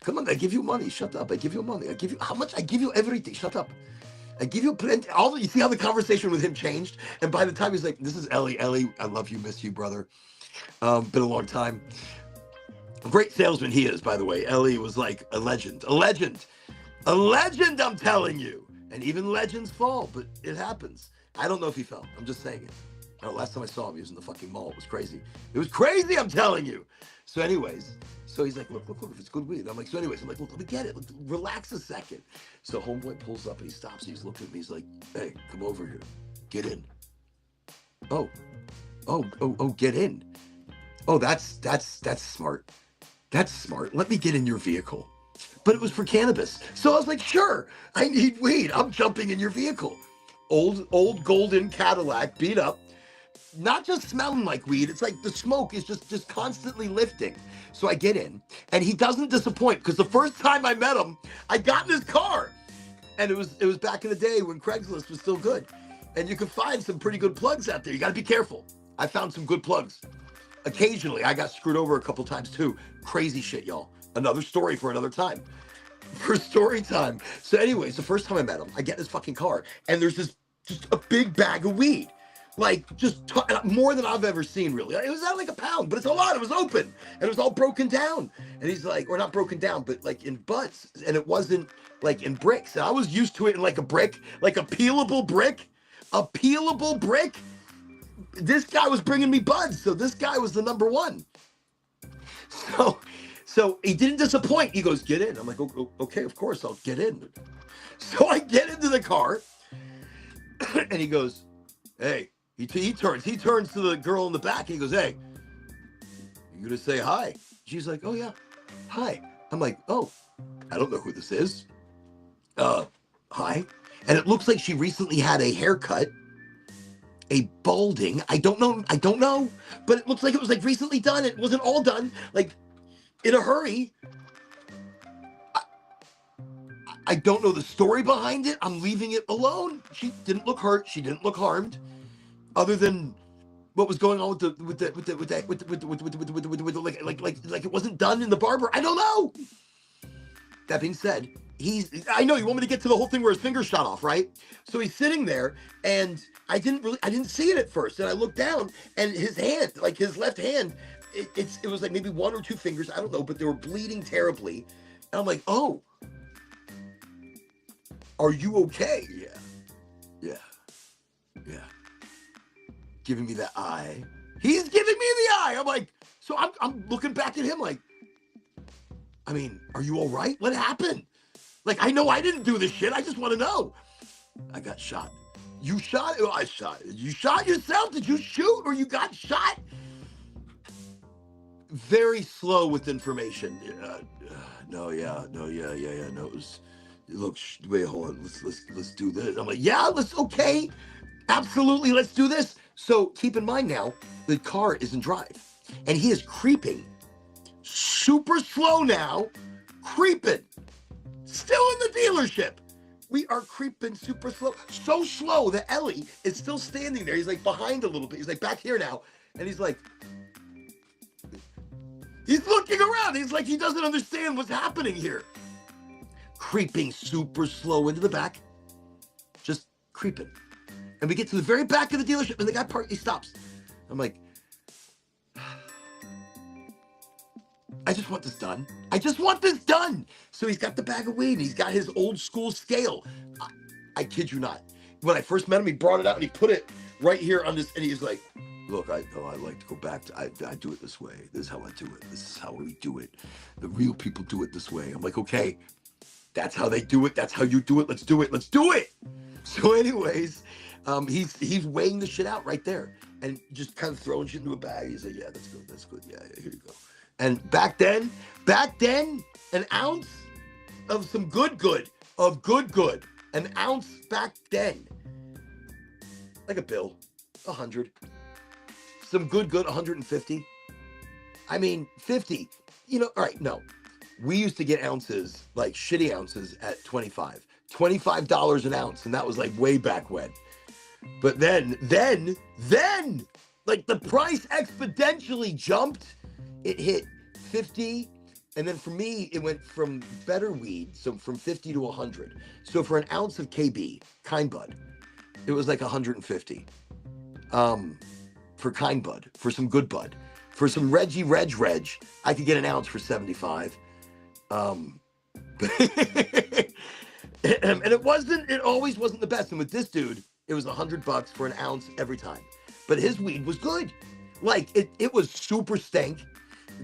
Come on, I give you money. Shut up. I give you money. I give you, how much? I give you everything. Shut up. I give you plenty. You see how the conversation with him changed? And by the time he's like, this is Ellie. Ellie, I love you, miss you, brother. Been a long time. A great salesman he is, by the way. Ellie was like a legend, I'm telling you. And even legends fall, but it happens. I don't know if he fell. I'm just saying it. Oh, last time I saw him, he was in the fucking mall. It was crazy. It was crazy, I'm telling you. So anyways, so he's like, look, if it's good weed. I'm like, so anyways, I'm like, look, let me get it. Look, relax a second. So homeboy pulls up and he stops. He's looking at me. He's like, hey, come over here. Get in. Oh, get in. Oh, that's smart. That's smart. Let me get in your vehicle. But it was for cannabis. So I was like, sure, I need weed. I'm jumping in your vehicle. Old golden Cadillac, beat up. Not just smelling like weed. It's like the smoke is just constantly lifting. So I get in, and he doesn't disappoint because the first time I met him, I got in his car. And it was back in the day when Craigslist was still good. And you could find some pretty good plugs out there. You got to be careful. I found some good plugs. Occasionally, I got screwed over a couple times too. Crazy shit, y'all. Another story for another time. For story time. So anyways, the first time I met him, I get in his fucking car, and there's just a big bag of weed. Like, more than I've ever seen, really. It was at like a pound, but it's a lot. It was open, and it was all broken down. And he's like, or not broken down, but like in butts, and it wasn't like in bricks. And I was used to it in like a brick, like a peelable brick. A peelable brick. This guy was bringing me buds, so this guy was the number one. So he didn't disappoint. He goes, get in. I'm like, okay, of course, I'll get in. So I get into the car, and he goes, hey, he turns to the girl in the back, and he goes, hey, you gonna say hi? She's like, oh yeah, hi. I'm like, oh, I don't know who this is. Hi. And it looks like she recently had a haircut. A balding. I don't know, but it looks like it was like recently done. It wasn't all done, like in a hurry. I don't know the story behind it. I'm leaving it alone. She didn't look hurt. She didn't look harmed, other than what was going on with like it wasn't done in the barber. I don't know. That being said, I know you want me to get to the whole thing where his finger shot off, right? So he's sitting there, and I didn't see it at first, and I looked down, and his hand, like his left hand, it was like maybe one or two fingers, I don't know, but they were bleeding terribly, and I'm like, oh, are you okay? Yeah, giving me that eye. He's giving me the eye. I'm like, so I'm looking back at him like, I mean, are you all right? What happened? Like, I know I didn't do this shit. I just want to know. I got shot. You shot? Oh, I shot. You shot yourself? Did you shoot or you got shot? Very slow with information. No, it was. Look, wait, hold on. Let's do this. I'm like, yeah, okay, absolutely, let's do this. So keep in mind now, the car is in drive, and he is creeping, super slow now, creeping, still in the dealership. We are creeping super slow, so slow that Ellie is still standing there. He's like behind a little bit. He's like back here now, and he's like. He's looking around. He's like, he doesn't understand what's happening here. Creeping super slow into the back. Just creeping. And we get to the very back of the dealership, and the guy he stops. I'm like, I just want this done. I just want this done. So he's got the bag of weed, and he's got his old school scale. I kid you not. When I first met him, he brought it out, and he put it right here on this, and he's like, look, I like to go back to, I do it this way. This is how I do it. This is how we do it. The real people do it this way. I'm like, okay, that's how they do it. That's how you do it. Let's do it. Let's do it. So anyways, he's weighing the shit out right there and just kind of throwing shit into a bag. He's like, yeah, that's good. That's good. Yeah, here you go. And back then, an ounce of some good, an ounce back then, like a bill, 100. Some good, 150. I mean, 50. You know, all right, no. We used to get ounces, like shitty ounces at $25 an ounce, and that was like way back when. But then, like the price exponentially jumped. It hit 50, and then for me, it went from better weed, so from 50 to 100. So for an ounce of KB, Kind Bud, it was like 150. For Kind Bud, for some good bud, for some Reggie Reg, I could get an ounce for 75. And it always wasn't the best. And with this dude, it was $100 for an ounce every time. But his weed was good. Like it was super stank.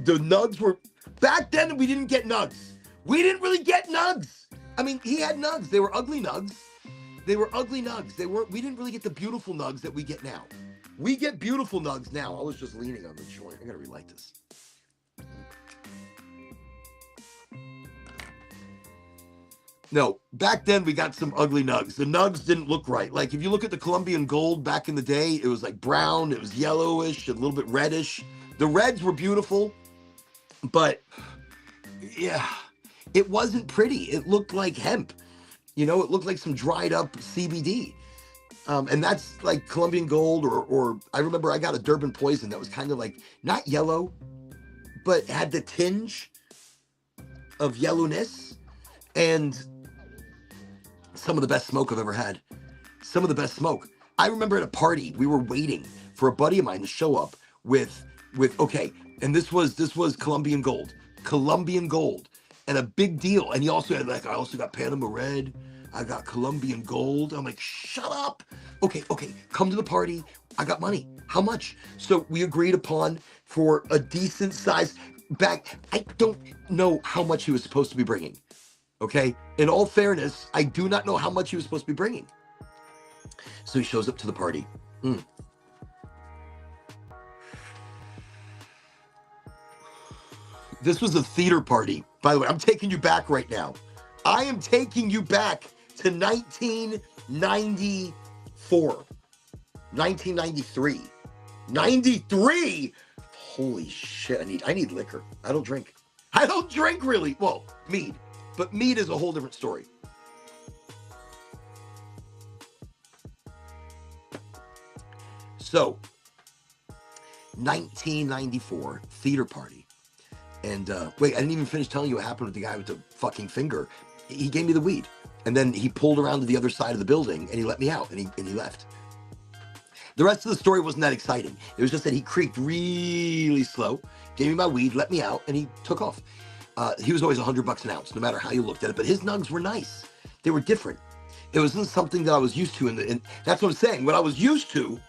The nugs were, back then we didn't get nugs. We didn't really get nugs. I mean, he had nugs. They were ugly nugs. We didn't really get the beautiful nugs that we get now. We get beautiful nugs now. I was just leaning on the joint. I gotta relight this. No, back then we got some ugly nugs. The nugs didn't look right. Like if you look at the Colombian Gold back in the day, it was like brown, it was yellowish, a little bit reddish. The reds were beautiful, but yeah, it wasn't pretty. It looked like hemp. You know, it looked like some dried up CBD. And that's like Colombian Gold, or I remember I got a Durban Poison that was kind of like not yellow, but had the tinge of yellowness, and some of the best smoke I've ever had. Some of the best smoke. I remember at a party, we were waiting for a buddy of mine to show up with okay, and this was Colombian Gold, and a big deal. And he also had like, I also got Panama Red. I got Colombian Gold. I'm like, shut up. Okay, come to the party. I got money. How much? So we agreed upon for a decent size bag. I don't know how much he was supposed to be bringing. Okay? In all fairness, I do not know how much he was supposed to be bringing. So he shows up to the party. This was a theater party. By the way, I'm taking you back right now. I am taking you back to 1994, 1993, 93. Holy shit, I need liquor. I don't drink really. Well, mead, but mead is a whole different story. So, 1994 theater party. And wait, I didn't even finish telling you what happened with the guy with the fucking finger. He gave me the weed, and then he pulled around to the other side of the building, and he let me out, and he left. The rest of the story wasn't that exciting. It was just that he creaked really slow, gave me my weed, let me out, and he took off. He was always $100 an ounce, no matter how you looked at it. But his nugs were nice. They were different. It wasn't something that I was used to, and that's what I'm saying. What I was used to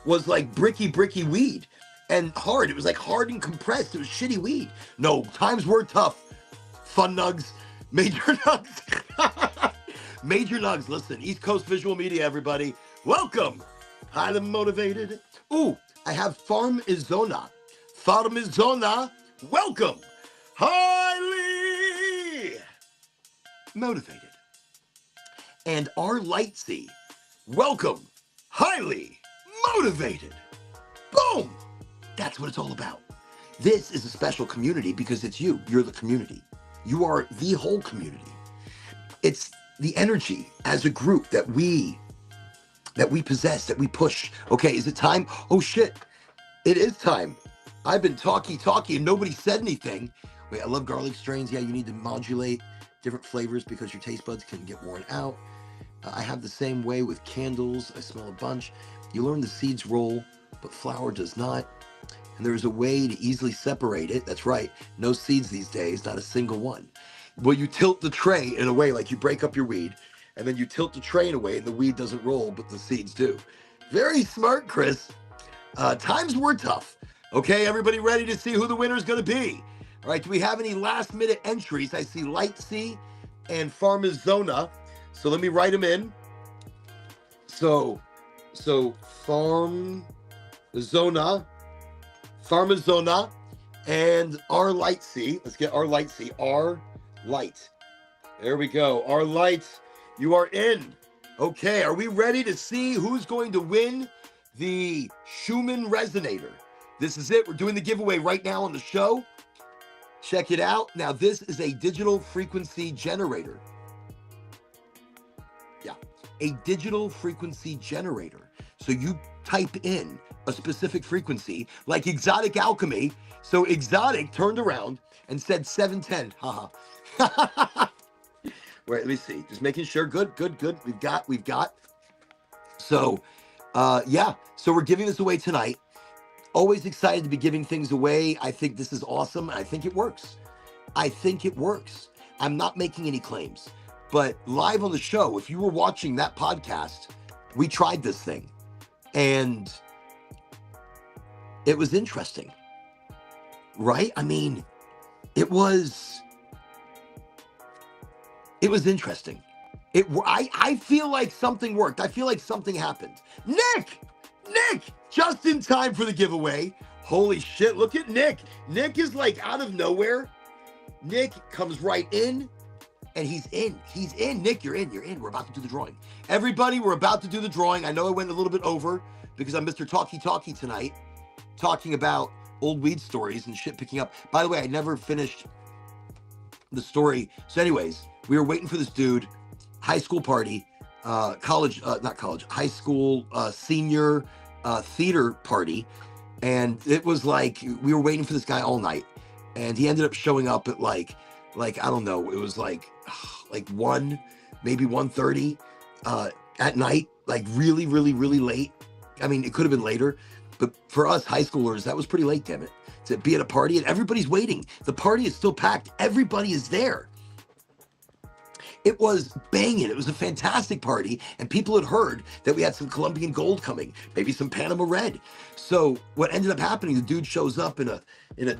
was like bricky weed. And hard. It was like hard and compressed. It was shitty weed. No, times were tough. Fun nugs, major nugs. Major Nugs, listen, East Coast Visual Media, everybody. Welcome. Highly motivated. Ooh, I have Farmizona. Farmizona, welcome. Highly motivated. And our Lightsy, welcome. Highly motivated. Boom. That's what it's all about. This is a special community because it's you. You're the community. You are the whole community. It's the energy as a group that we possess, that we push. Okay, is it time? Oh shit, it is time. I've been talking and nobody said anything. Wait, I love garlic strains. Yeah, you need to modulate different flavors because your taste buds can get worn out. I have the same way with candles. I smell a bunch. You learn the seeds roll, but flower does not. And there's a way to easily separate it. That's right. No seeds these days, not a single one. Well, you tilt the tray in a way like you break up your weed, and then you tilt the tray in a way and the weed doesn't roll, but the seeds do. Very smart, Chris. Times were tough. Okay, everybody ready to see who the winner's going to be? All right, do we have any last minute entries? I see Lightsy and Farmizona. So let me write them in. So Farmizona, and our Lightsy. Let's get our Lightsy. Our Light. There we go. Our Light, you are in. Okay, are we ready to see who's going to win the Schumann Resonator? This is it. We're doing the giveaway right now on the show. Check it out. Now, this is a digital frequency generator. Yeah, a digital frequency generator. So you type in a specific frequency, like Exotic Alchemy. So Exotic turned around and said 710. Haha. Wait, let me see. Just making sure. Good. We've got. So, yeah. So we're giving this away tonight. Always excited to be giving things away. I think this is awesome. I think it works. I'm not making any claims, but live on the show, if you were watching that podcast, we tried this thing and it was interesting, right? I mean, it was interesting. I feel like something worked. I feel like something happened. Nick, just in time for the giveaway. Holy shit, look at Nick. Nick is like out of nowhere. Nick comes right in and he's in. Nick, you're in. We're about to do the drawing. Everybody, we're about to do the drawing. I know I went a little bit over because I'm Mr. Talkie tonight, talking about old weed stories and shit picking up. By the way, I never finished the story. So anyways, we were waiting for this dude, high school party, high school senior theater party. And it was like, we were waiting for this guy all night. And he ended up showing up at like, I don't know, it was like 1, maybe 1:30 at night, like really, really, really late. I mean, it could have been later, but for us high schoolers, that was pretty late, damn it, to be at a party and everybody's waiting. The party is still packed. Everybody is there. It was banging. It was a fantastic party, and people had heard that we had some Colombian gold coming, maybe some Panama Red. So what ended up happening, the dude shows up in a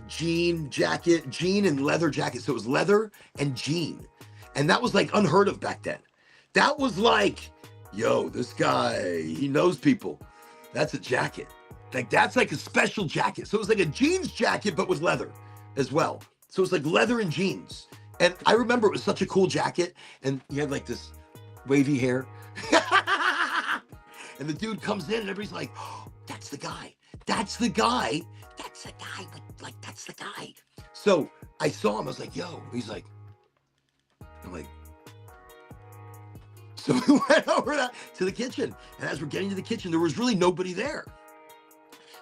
jean and leather jacket. So it was leather and jean, and that was like unheard of back then. That was like, yo, this guy, he knows people. That's a jacket. Like that's like a special jacket. So it was like a jeans jacket, but with leather as well. So it was like leather and jeans. And I remember it was such a cool jacket, and he had like this wavy hair. And the dude comes in, and everybody's like, oh, that's the guy. That's the guy. Like, that's the guy. So I saw him. I was like, yo. He's like, I'm like, so we went over to the kitchen. And as we're getting to the kitchen, there was really nobody there.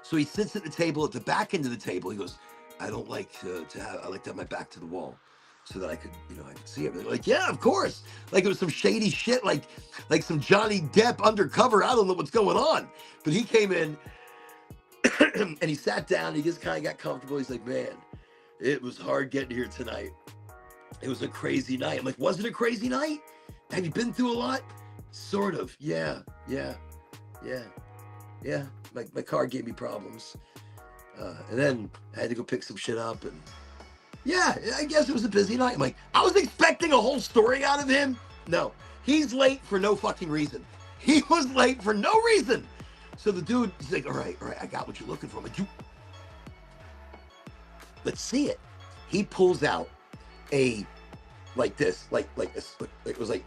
So he sits at the table, at the back end of the table. He goes, I don't like I like to have my back to the wall, so that I could see everything. Like, yeah, of course. Like it was some shady shit, like some Johnny Depp undercover. I don't know what's going on. But he came in and he sat down. He just kind of got comfortable. He's like, man, it was hard getting here tonight. It was a crazy night. I'm like, was it a crazy night? Have you been through a lot? Sort of. Yeah. My car gave me problems. And then I had to go pick some shit up and Yeah, I guess it was a busy night. I'm like, I was expecting a whole story out of him. No, he's late for no fucking reason. He was late for no reason. So the dude, he's like, all right, I got what you're looking for. I'm like, let's see it. He pulls out a, like this, like this. It was like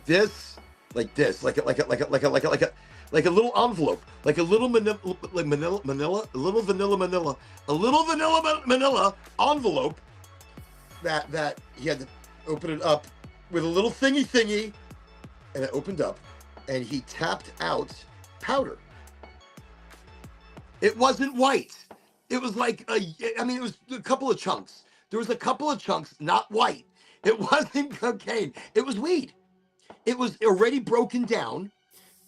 this, like this, like a little envelope, like a little manila envelope that he had to open it up with a little thingy, and it opened up, and he tapped out powder. It wasn't white. It was like it was a couple of chunks. There was a couple of chunks, not white. It wasn't cocaine. It was weed. It was already broken down,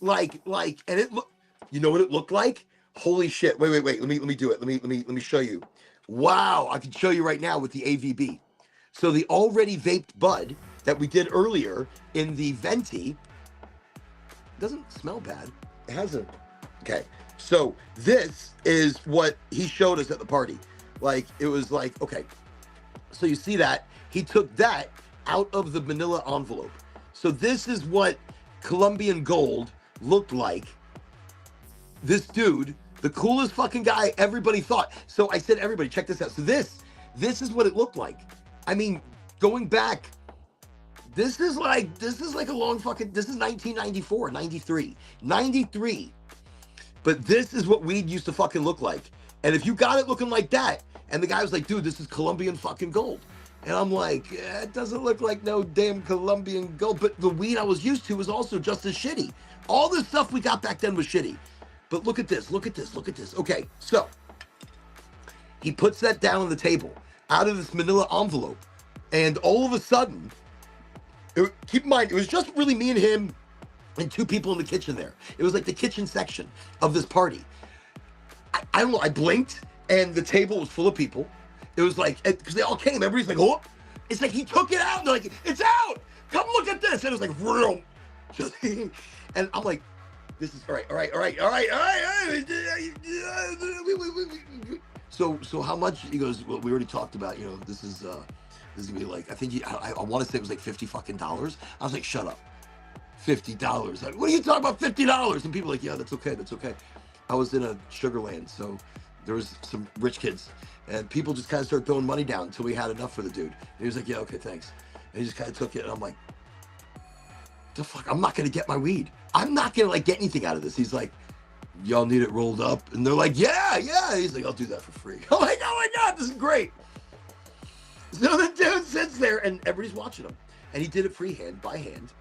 and it looked. You know what it looked like? Holy shit! Wait. Let me do it. Let me show you. Wow, I can show you right now with the AVB. So the already vaped bud that we did earlier in the venti doesn't smell bad. It has a. Okay, so this is what he showed us at the party. Like it was like okay. So you see that he took that out of the manila envelope. So this is what Colombian gold looked like. This dude, the coolest fucking guy everybody thought. So I said, everybody, check this out. So this is what it looked like. I mean, going back, this is like a long fucking, this is 1994, 93. But this is what weed used to fucking look like. And if you got it looking like that, and the guy was like, dude, this is Colombian fucking gold. And I'm like, it doesn't look like no damn Colombian gold. But the weed I was used to was also just as shitty. All the stuff we got back then was shitty. But look at this. Okay, so he puts that down on the table out of this manila envelope. And all of a sudden, keep in mind, it was just really me and him and two people in the kitchen there. It was like the kitchen section of this party. I don't know, I blinked and the table was full of people. It was like, because they all came, everybody's like, oh, it's like he took it out and they're like, it's out, come look at this. And it was like, real. And I'm like, this is, all right. So how much? He goes, well, we already talked about, this is gonna be like, I think I want to say it was like $50 fucking. I was like, shut up. $50. Like, what are you talking about, $50? And people are like, yeah, that's okay. I was in a sugar land, so there was some rich kids. And people just kind of started throwing money down until we had enough for the dude. And he was like, yeah, okay, thanks. And he just kind of took it. And I'm like, the fuck? I'm not going to get my weed. I'm not going to get anything out of this. He's like, y'all need it rolled up? And they're like, yeah. He's like, I'll do that for free. I'm like, oh my God, this is great. So the dude sits there and everybody's watching him. And he did it freehand, by hand.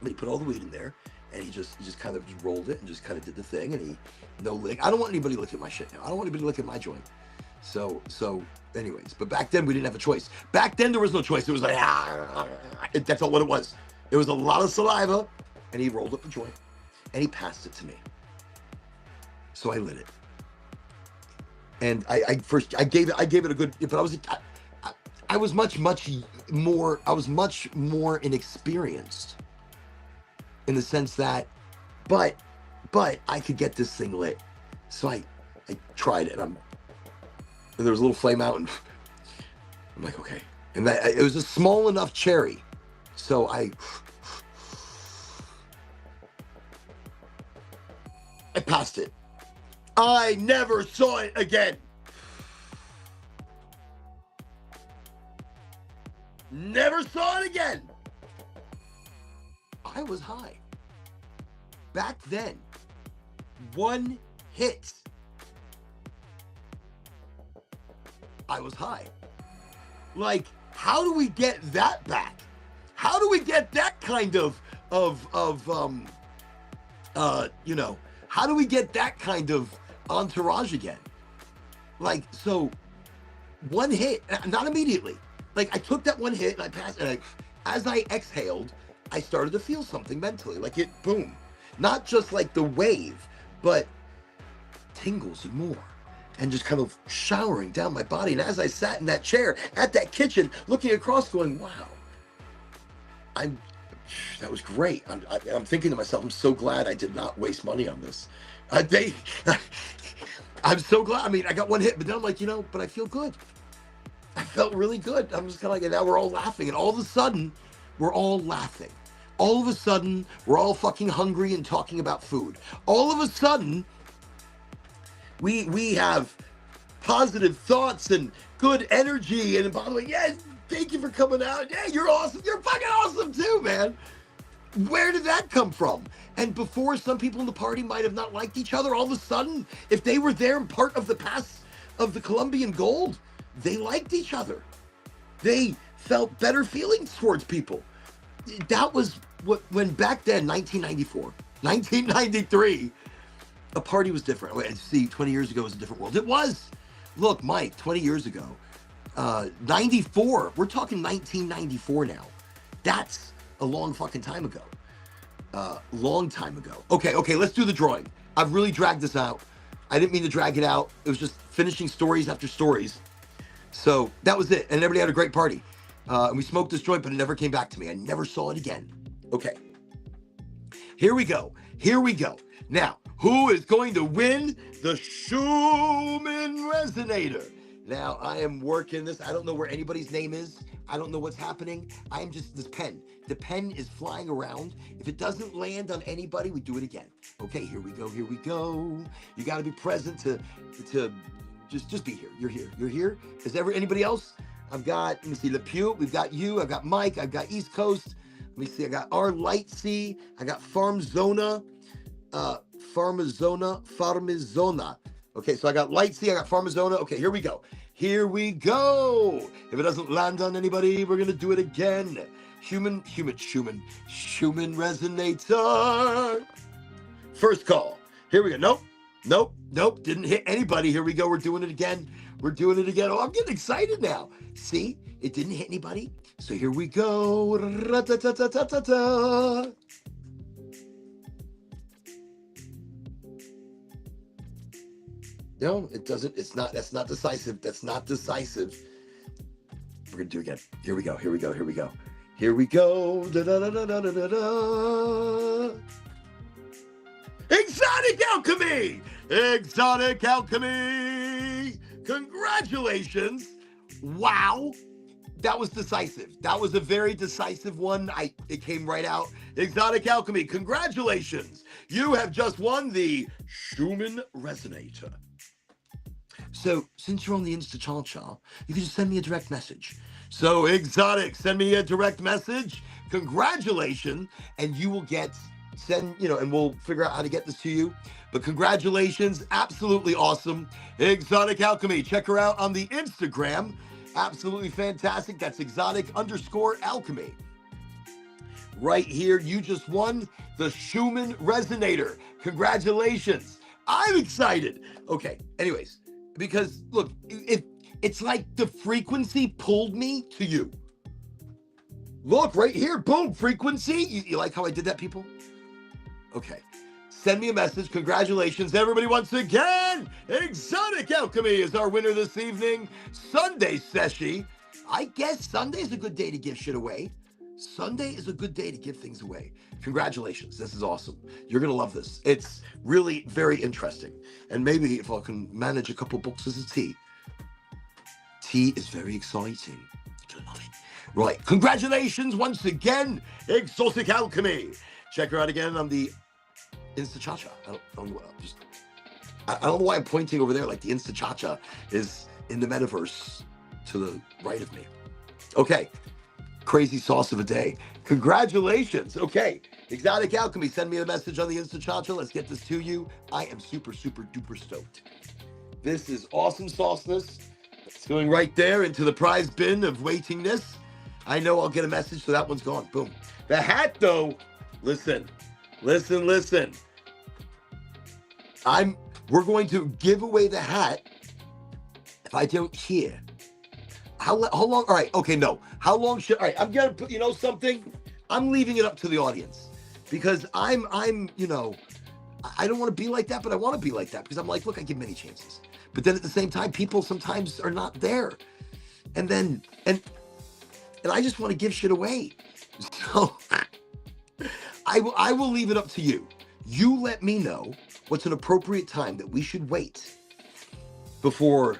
But he put all the weed in there. And he just kind of just rolled it and just kind of did the thing. And no lick. I don't want anybody looking at my shit now. I don't want anybody looking at my joint. So anyways, but back then we didn't have a choice. Back then there was no choice. It was like, that's all what it was. It was a lot of saliva, and he rolled up the joint, and he passed it to me. So I lit it, and I gave it a good. But I was much more inexperienced in the sense that, but I could get this thing lit. So I tried it. And there was a little flame out, and I'm like, okay. And it was a small enough cherry. So I passed it. I never saw it again. Never saw it again. I was high. Back then, one hit, I was high. Like, how do we get that back? How do we get that kind of how do we get that kind of entourage again? Like, so one hit, not immediately. Like, I took that one hit and I passed, and as I exhaled, I started to feel something mentally. Like, it, boom. Not just like the wave, but tingles and more. And just kind of showering down my body. And as I sat in that chair at that kitchen, looking across, going, wow, that was great. I'm thinking to myself, I'm so glad I did not waste money on this. I'm so glad. I mean, I got one hit, but then I'm like, but I feel good. I felt really good. I'm just kind of like, and now we're all laughing, and all of a sudden, we're all laughing. All of a sudden, we're all fucking hungry and talking about food. All of a sudden, we have positive thoughts and good energy. And by the way, yeah, thank you for coming out. Yeah, you're awesome. You're fucking awesome too, man. Where did that come from? And before, some people in the party might have not liked each other. All of a sudden, if they were there and part of the past of the Colombian gold, they liked each other. They felt better feelings towards people. That was what, when back then, 1994, 1993, a party was different. See, 20 years ago was a different world. It was. Look, Mike, 20 years ago, 94, we're talking 1994 now. That's a long fucking time ago. Long time ago. Okay, let's do the drawing. I've really dragged this out. I didn't mean to drag it out. It was just finishing stories after stories. So that was it. And everybody had a great party. And we smoked this joint, but it never came back to me. I never saw it again. Okay. Here we go. Now, who is going to win the Schumann Resonator? Now, I am working this. I don't know where anybody's name is. I don't know what's happening. I am just this pen. The pen is flying around. If it doesn't land on anybody, we do it again. Okay, here we go. You got to be present to just be here. You're here. Is there anybody else? I've got, let me see, LePew. We've got you. I've got Mike. I've got East Coast. Let me see. I got R Lightsea. I got Farmzona. Farmazona. Okay, so I got Lightsea. I got Farmazona. Okay, here we go. If it doesn't land on anybody, we're going to do it again. Schumann Resonator. First call. Here we go. Nope. Didn't hit anybody. Here we go. We're doing it again. Oh, I'm getting excited now. See, it didn't hit anybody. So here we go. Ra-ta-ta-ta-ta-ta-ta. No, it doesn't. That's not decisive. We're going to do it again. Here we go. Da-da-da-da-da-da-da. Exotic Alchemy. Congratulations. Wow. That was decisive. That was a very decisive one. It came right out. Exotic Alchemy, congratulations. You have just won the Schumann Resonator. So, since you're on the Insta-cha-cha, you can just send me a direct message. So, Exotic, send me a direct message. Congratulations. And you will and we'll figure out how to get this to you. But congratulations. Absolutely awesome. Exotic Alchemy. Check her out on the Instagram. Absolutely fantastic. That's exotic_alchemy. Right here, you just won the Schumann Resonator. Congratulations. I'm excited. Okay, anyways, because look, it's like the frequency pulled me to you. Look, right here, boom, frequency. You like how I did that, people? Okay. Send me a message. Congratulations, everybody, once again. Exotic Alchemy is our winner this evening. Sunday Seshy. I guess Sunday's a good day to give shit away. Sunday is a good day to give things away. Congratulations. This is awesome. You're going to love this. It's really very interesting. And maybe if I can manage a couple boxes of tea. Tea is very exciting. You're going to love it. Right. Congratulations once again, Exotic Alchemy. Check her out again on the Insta-cha-cha. I don't know why I'm pointing over there like the Insta-cha-cha is in the metaverse to the right of me. Okay. Crazy sauce of a day. Congratulations. Okay. Exotic Alchemy, send me a message on the Insta-cha-cha. Let's get this to you. I am super, super duper stoked. This is awesome sauceness. It's going right there into the prize bin of waitingness. I know I'll get a message, so that one's gone. Boom. The hat, though, listen. We're going to give away the hat if I don't hear. How long? All right. Okay. No. How long should? All right. I'm gonna put. You know something? I'm leaving it up to the audience because I don't want to be like that, but I want to be like that because I'm like, look, I give many chances, but then at the same time, people sometimes are not there, and I just want to give shit away. So I will leave it up to you. You let me know what's an appropriate time that we should wait before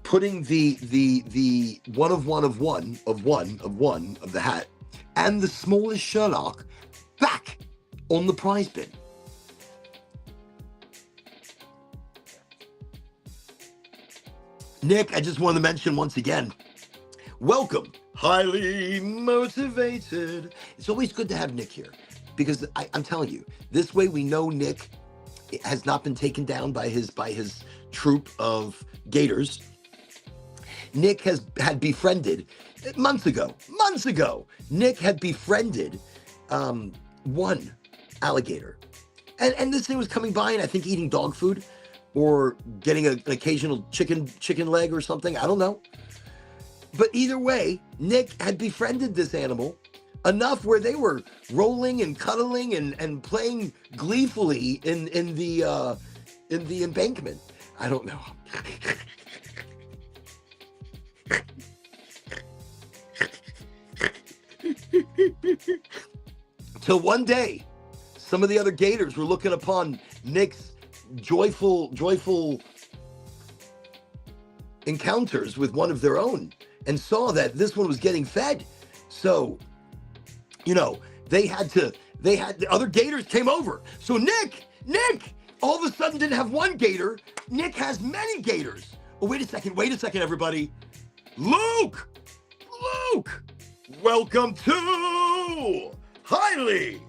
putting the one of the hat and the smallest Sherlock back on the prize bin. Nick, I just wanted to mention once again, welcome, highly motivated. It's always good to have Nick here because I'm telling you, this way we know Nick has not been taken down by his troop of gators. Nick had befriended months ago. Nick had befriended one alligator, and this thing was coming by and I think eating dog food or getting an occasional chicken leg or something. I don't know. But either way, Nick had befriended this animal enough where they were rolling and cuddling and playing gleefully in the embankment. I don't know. Till one day, some of the other gators were looking upon Nick's joyful encounters with one of their own and saw that this one was getting fed. So, the other gators came over. So Nick, all of a sudden didn't have one gator. Nick has many gators. Oh, wait a second, everybody. Luke, welcome to Highly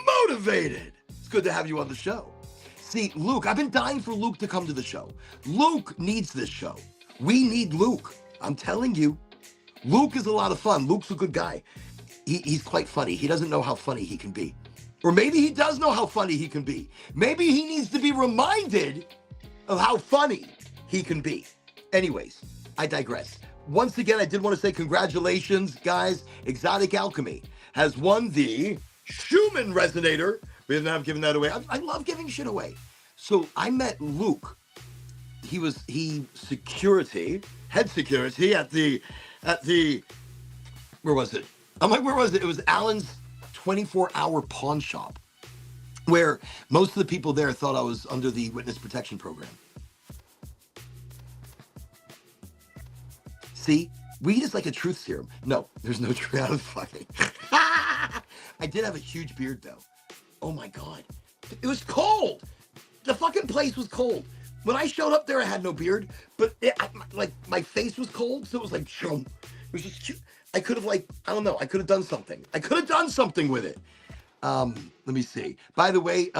Motivated. It's good to have you on the show. See, Luke, I've been dying for Luke to come to the show. Luke needs this show. We need Luke. I'm telling you, Luke is a lot of fun. Luke's a good guy. He's quite funny. He doesn't know how funny he can be. Or maybe he does know how funny he can be. Maybe he needs to be reminded of how funny he can be. Anyways, I digress. Once again, I did want to say congratulations, guys. Exotic Alchemy has won the Schumann Resonator. We haven't given that away. I love giving shit away. So I met Luke. He security, head security at the, where was it? I'm like, where was it? It was Alan's 24-hour pawn shop, where most of the people there thought I was under the witness protection program. See, weed is like a truth serum. No, there's no truth. I was fucking. I did have a huge beard though. Oh my God. It was cold. The fucking place was cold. When I showed up there, I had no beard, but my face was cold, so it was like, chum. It was just cute. I could have I don't know. I could have done something. I could have done something with it. Let me see. By the way,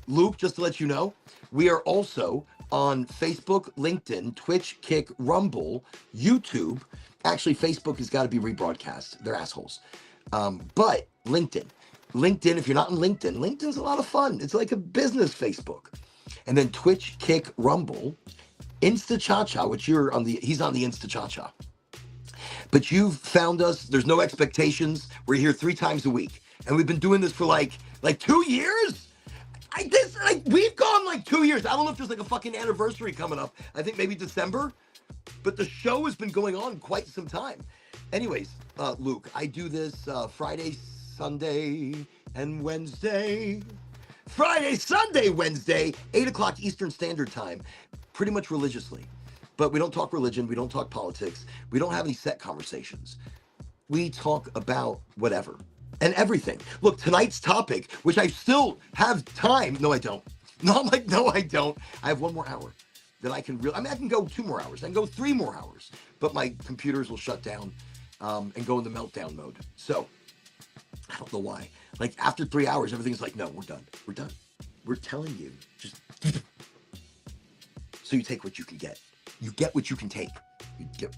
Luke, just to let you know, we are also on Facebook, LinkedIn, Twitch, Kick, Rumble, YouTube. Actually, Facebook has got to be rebroadcast. They're assholes. But LinkedIn, if you're not in LinkedIn, LinkedIn's a lot of fun. It's like a business Facebook. And then Twitch, Kick, Rumble, Insta Cha-Cha, which he's on the Insta Cha-Cha. But you've found us. There's no expectations. We're here 3 times a week. And we've been doing this for like 2 years. We've gone 2 years. I don't know if there's a fucking anniversary coming up. I think maybe December. But the show has been going on quite some time. Anyways, Luke, I do this Friday, Sunday, and Wednesday. Friday, Sunday, Wednesday, 8 o'clock Eastern Standard Time, pretty much religiously. But we don't talk religion. We don't talk politics. We don't have any set conversations. We talk about whatever and everything. Look, tonight's topic, which I still have time. No, I don't. No, I'm like, no, I don't. I have 1 more hour that I can I can go 2 more hours. I can go 3 more hours. But my computers will shut down and go into meltdown mode. So I don't know why. After 3 hours, everything's like, no, we're done. We're done. We're telling you. Just so you take what you can get. You get what you can take. You get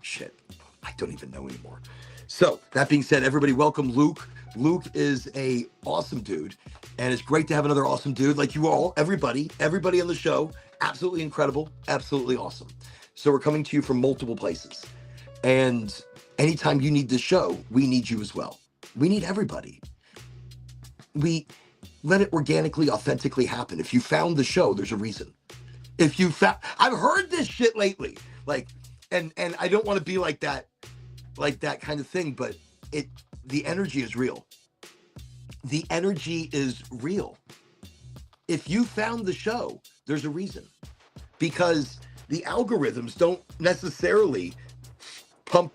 shit. I don't even know anymore. So that being said, everybody welcome Luke. Luke is a awesome dude. And it's great to have another awesome dude like you all, everybody on the show. Absolutely incredible. Absolutely awesome. So we're coming to you from multiple places. And anytime you need this show, we need you as well. We need everybody. We let it organically, authentically happen. If you found the show, there's a reason. I've heard this shit lately, and I don't want to be like that kind of thing, but the energy is real. The energy is real. If you found the show, there's a reason, because the algorithms don't necessarily pump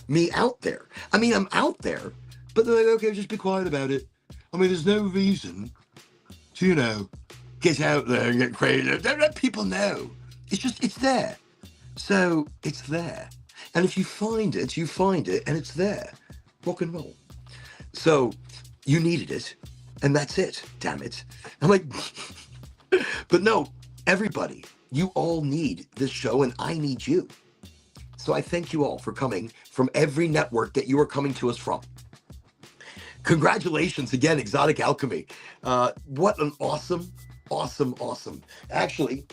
me out there. I mean, I'm out there, but they're like, okay, just be quiet about it. I mean, there's no reason to, get out there and get crazy. Don't let people know. It's there. So it's there. And if you find it, and it's there. Rock and roll. So you needed it, and that's it. Damn it. I'm like, but no, everybody, you all need this show, and I need you. So I thank you all for coming from every network that you are coming to us from. Congratulations again, Exotic Alchemy. What an awesome. Actually,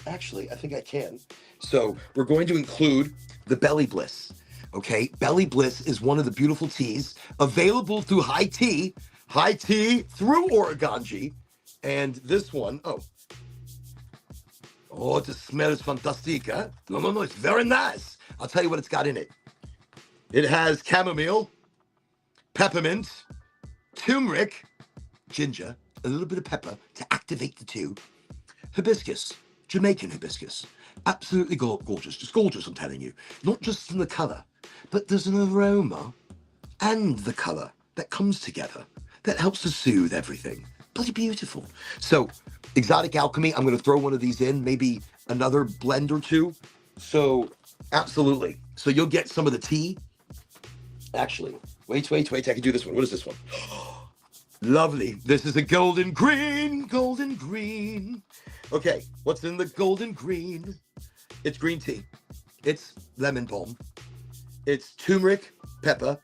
I think I can. So we're going to include the Belly Bliss. Okay, Belly Bliss is one of the beautiful teas available through High Tea through Oregonji. And this one, the smell is fantastic, huh? No, it's very nice. I'll tell you what it's got in it. It has chamomile, peppermint, turmeric, ginger, a little bit of pepper to activate the two, hibiscus, Jamaican hibiscus. Absolutely gorgeous, just gorgeous, I'm telling you. Not just from the color, but there's an aroma and the color that comes together that helps to soothe everything. Bloody beautiful. So, Exotic Alchemy, I'm going to throw one of these in, maybe another blend or two. So, absolutely. So you'll get some of the tea. Actually, wait, I can do this one. What is this one? Lovely. This is a golden green. Okay, what's in the golden green? It's green tea. It's lemon balm. It's turmeric, pepper,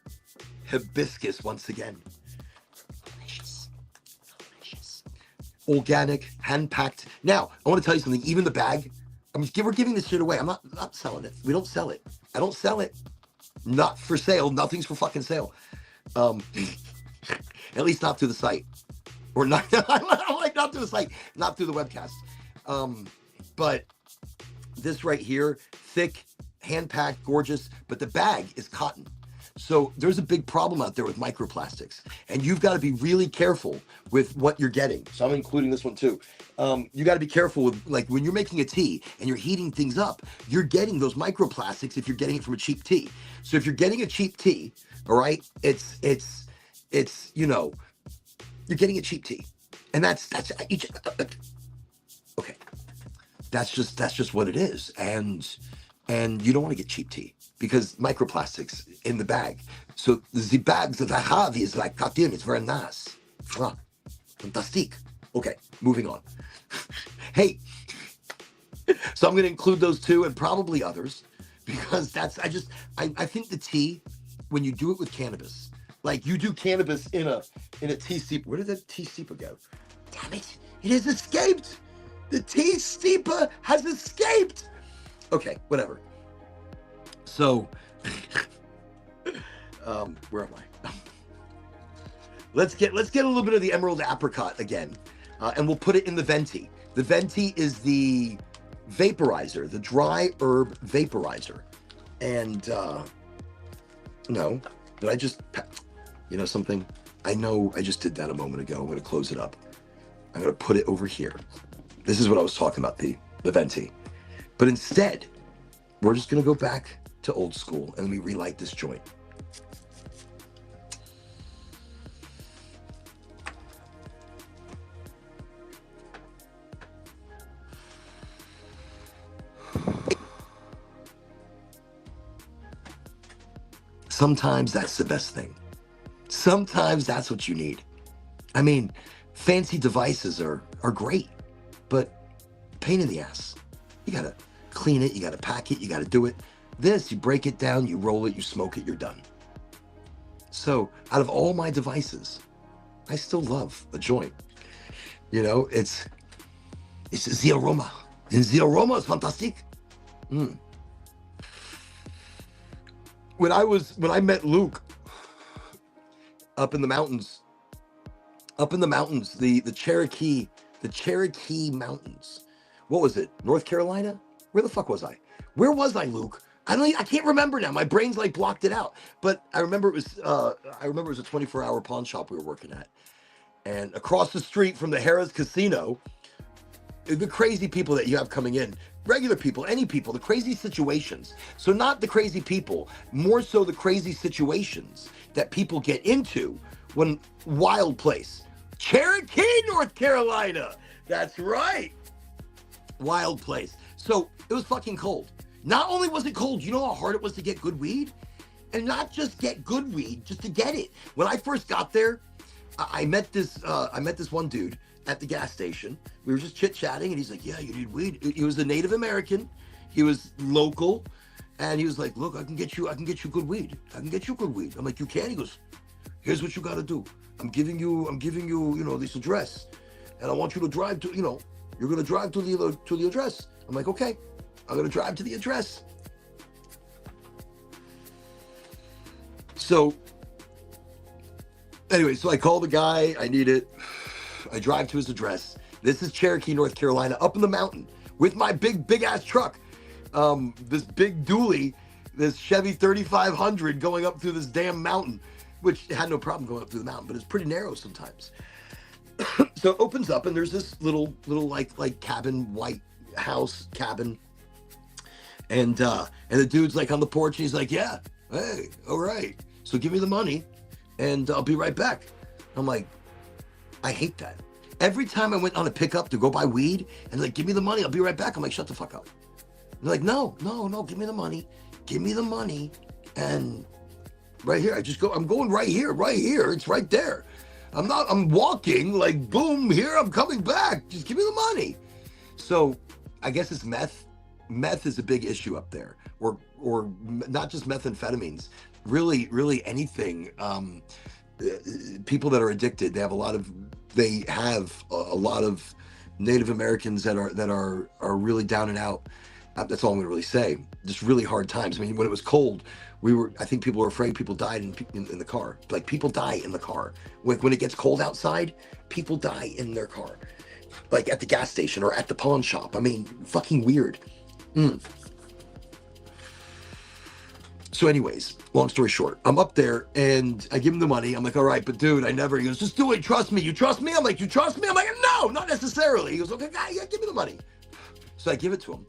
hibiscus once again. Delicious. Organic, hand-packed. Now, I want to tell you something. Even the bag, we're giving this shit away. I'm not selling it. We don't sell it. I don't sell it. Not for sale. Nothing's for fucking sale. At least not through the site. Or not, like not through the site, not through the webcast. But this right here, thick, hand-packed, gorgeous, but the bag is cotton. So there's a big problem out there with microplastics, and you've got to be really careful with what you're getting. So I'm including this one too. You got to be careful with, like, when you're making a tea and you're heating things up, you're getting those microplastics if you're getting it from a cheap tea. So if you're getting a cheap tea, all right, it's you're getting a cheap tea, and that's okay. That's just what it is, and you don't want to get cheap tea because microplastics in the bag. So the bags that I have is like cotton. It's very nice. Fantastic. Okay, moving on. Hey, so I'm going to include those two and probably others because I think the tea, when you do it with cannabis, like you do cannabis in a tea steeper. Where did that tea steeper go? Damn it! It has escaped. The tea steeper has escaped. Okay, whatever. So, where am I? Let's get a little bit of the emerald apricot again, and we'll put it in the venti. The venti is the vaporizer, the dry herb vaporizer. And no, did I just? Something? I know I just did that a moment ago. I'm going to close it up. I'm going to put it over here. This is what I was talking about, the venti. But instead, we're just going to go back to old school and we relight this joint. Sometimes that's the best thing. Sometimes that's what you need. I mean, fancy devices are great, but pain in the ass. You gotta clean it, you gotta pack it, you gotta do it. This, you break it down, you roll it, you smoke it, you're done. So out of all my devices, I still love a joint. It's the aroma. And the aroma is fantastic. When I met Luke up in the mountains, the Cherokee Mountains. What was it? North Carolina? Where the fuck was I? Where was I, Luke? I can't remember now. My brain's like blocked it out. But I remember it was a 24-hour pawn shop we were working at. And across the street from the Harrah's Casino, the crazy people that you have coming in, regular people, any people, the crazy situations. So not the crazy people, more so the crazy situations that people get into when wild place. Cherokee, North Carolina. That's right. Wild place. So it was fucking cold. Not only was it cold, you know how hard it was to get good weed? And not just get good weed, just to get it. When I first got there, I met this one dude at the gas station. We were just chit-chatting, and he's like, yeah, you need weed. He was a Native American. He was local. And he was like, look, I can get you good weed. I can get you good weed. I'm like, you can? He goes, here's what you got to do. I'm giving you, this address. And I want you to drive to, you're going to drive to the address. I'm like, okay, I'm going to drive to the address. So anyway, so I call the guy, I need it. I drive to his address. This is Cherokee, North Carolina, up in the mountain with my big ass truck. This big dually, this Chevy 3500 going up through this damn mountain, which had no problem going up through the mountain, but it's pretty narrow sometimes. So it opens up and there's this little like cabin, white house cabin. And the dude's like on the porch and he's like, yeah, hey, all right. So give me the money and I'll be right back. I'm like, I hate that. Every time I went on a pickup to go buy weed and like, give me the money, I'll be right back. I'm like, shut the fuck up. They're like, no, give me the money. Give me the money. And right here, I'm going right here. It's right there. I'm walking like, boom, here, I'm coming back. Just give me the money. So I guess it's meth. Meth is a big issue up there, or not just methamphetamines, really anything. People that are addicted, they have a lot of Native Americans that are really down and out. That's all I'm gonna really say. Just really hard times. I mean, when it was cold, I think people were afraid people died in the car. Like, people die in the car. When it gets cold outside, people die in their car. Like at the gas station or at the pawn shop. I mean, fucking weird. So anyways, long story short, I'm up there and I give him the money. I'm like, all right, but dude, he goes, just do it. Trust me. You trust me? I'm like, you trust me? I'm like, no, not necessarily. He goes, okay, guy, yeah, give me the money. So I give it to him.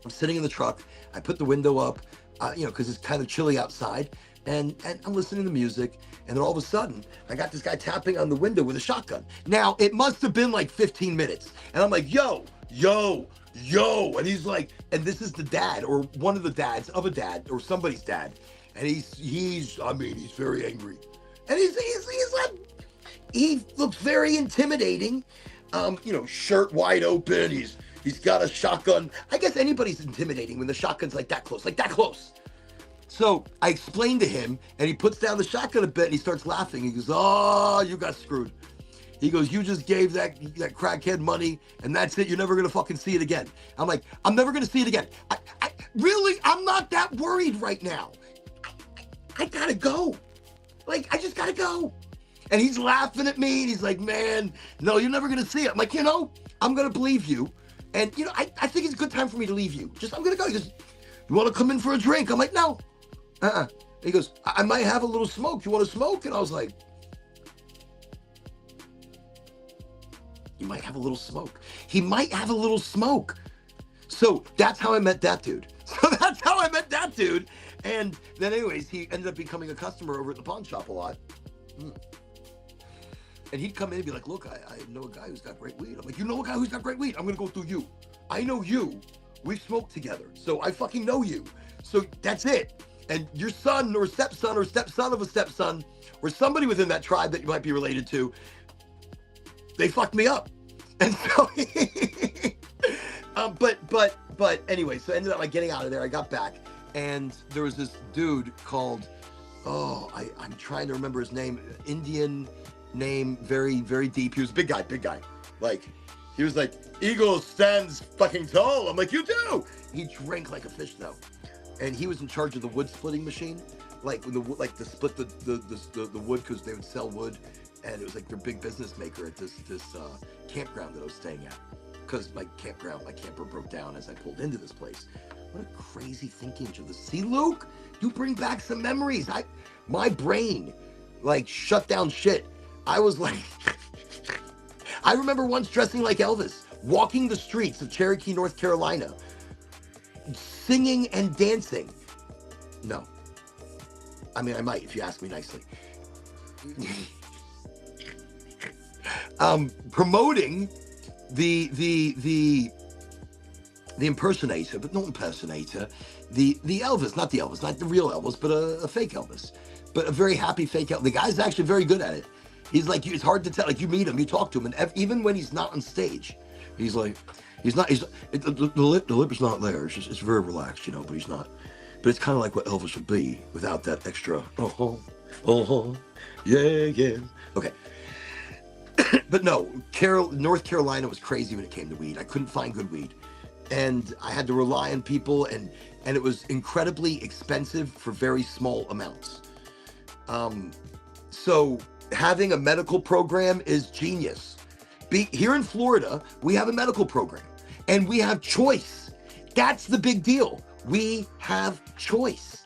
I'm sitting in the truck. I put the window up, because it's kind of chilly outside, and I'm listening to music. And then all of a sudden, I got this guy tapping on the window with a shotgun. Now, it must have been like 15 minutes. And I'm like, yo. And he's like, and this is the dad or one of the dads of a dad or somebody's dad. And he's very angry. And he's like, he looks very intimidating. Shirt wide open. He's got a shotgun. I guess anybody's intimidating when the shotgun's like that close. So I explained to him, and he puts down the shotgun a bit, and he starts laughing. He goes, oh, you got screwed. He goes, you just gave that crackhead money, and that's it. You're never going to fucking see it again. I'm like, I'm never going to see it again. I'm not that worried right now. I got to go. Like, I just got to go. And he's laughing at me, and he's like, man, no, you're never going to see it. I'm like, I'm going to believe you. And, I think it's a good time for me to leave you. I'm going to go. He goes, you want to come in for a drink? I'm like, no. He goes, I might have a little smoke. You want to smoke? And I was like, you might have a little smoke. He might have a little smoke. So that's how I met that dude. And then anyways, he ended up becoming a customer over at the pawn shop a lot. And he'd come in and be like, look, I know a guy who's got great weed. I'm like, you know a guy who's got great weed? I'm going to go through you. I know you. We've smoked together. So I fucking know you. So that's it. And your son or stepson of a stepson or somebody within that tribe that you might be related to, they fucked me up. And so, but anyway, so I ended up like getting out of there. I got back and there was this dude called, I'm trying to remember his name, Indian name, very, very deep. He was a big guy. Like, he was like, eagle stands fucking tall. I'm like, you do. He drank like a fish though. And he was in charge of the wood splitting machine, like to split the wood, because they would sell wood. And it was like their big business maker at this campground that I was staying at, because my camper broke down as I pulled into this place. What a crazy thinking of this. See, Luke, you bring back some memories. My brain like shut down shit. I was like, I remember once dressing like Elvis. walking the streets of Cherokee, North Carolina, singing and dancing. No. I mean, I might if you ask me nicely. Promoting the impersonator, but not impersonator, the Elvis, not the real Elvis, but a fake Elvis, but a very happy fake Elvis. The guy's actually very good at it. He's like, it's hard to tell. Like, you meet him, you talk to him, and even when he's not on stage, he's like, the lip is not there. It's very relaxed, you know, but he's not. But it's kind of like what Elvis would be without that extra, yeah. Okay. But no, North Carolina was crazy when it came to weed. I couldn't find good weed. And I had to rely on people, and it was incredibly expensive for very small amounts. So having a medical program is genius. Here in Florida, we have a medical program, and we have choice. That's the big deal. We have choice.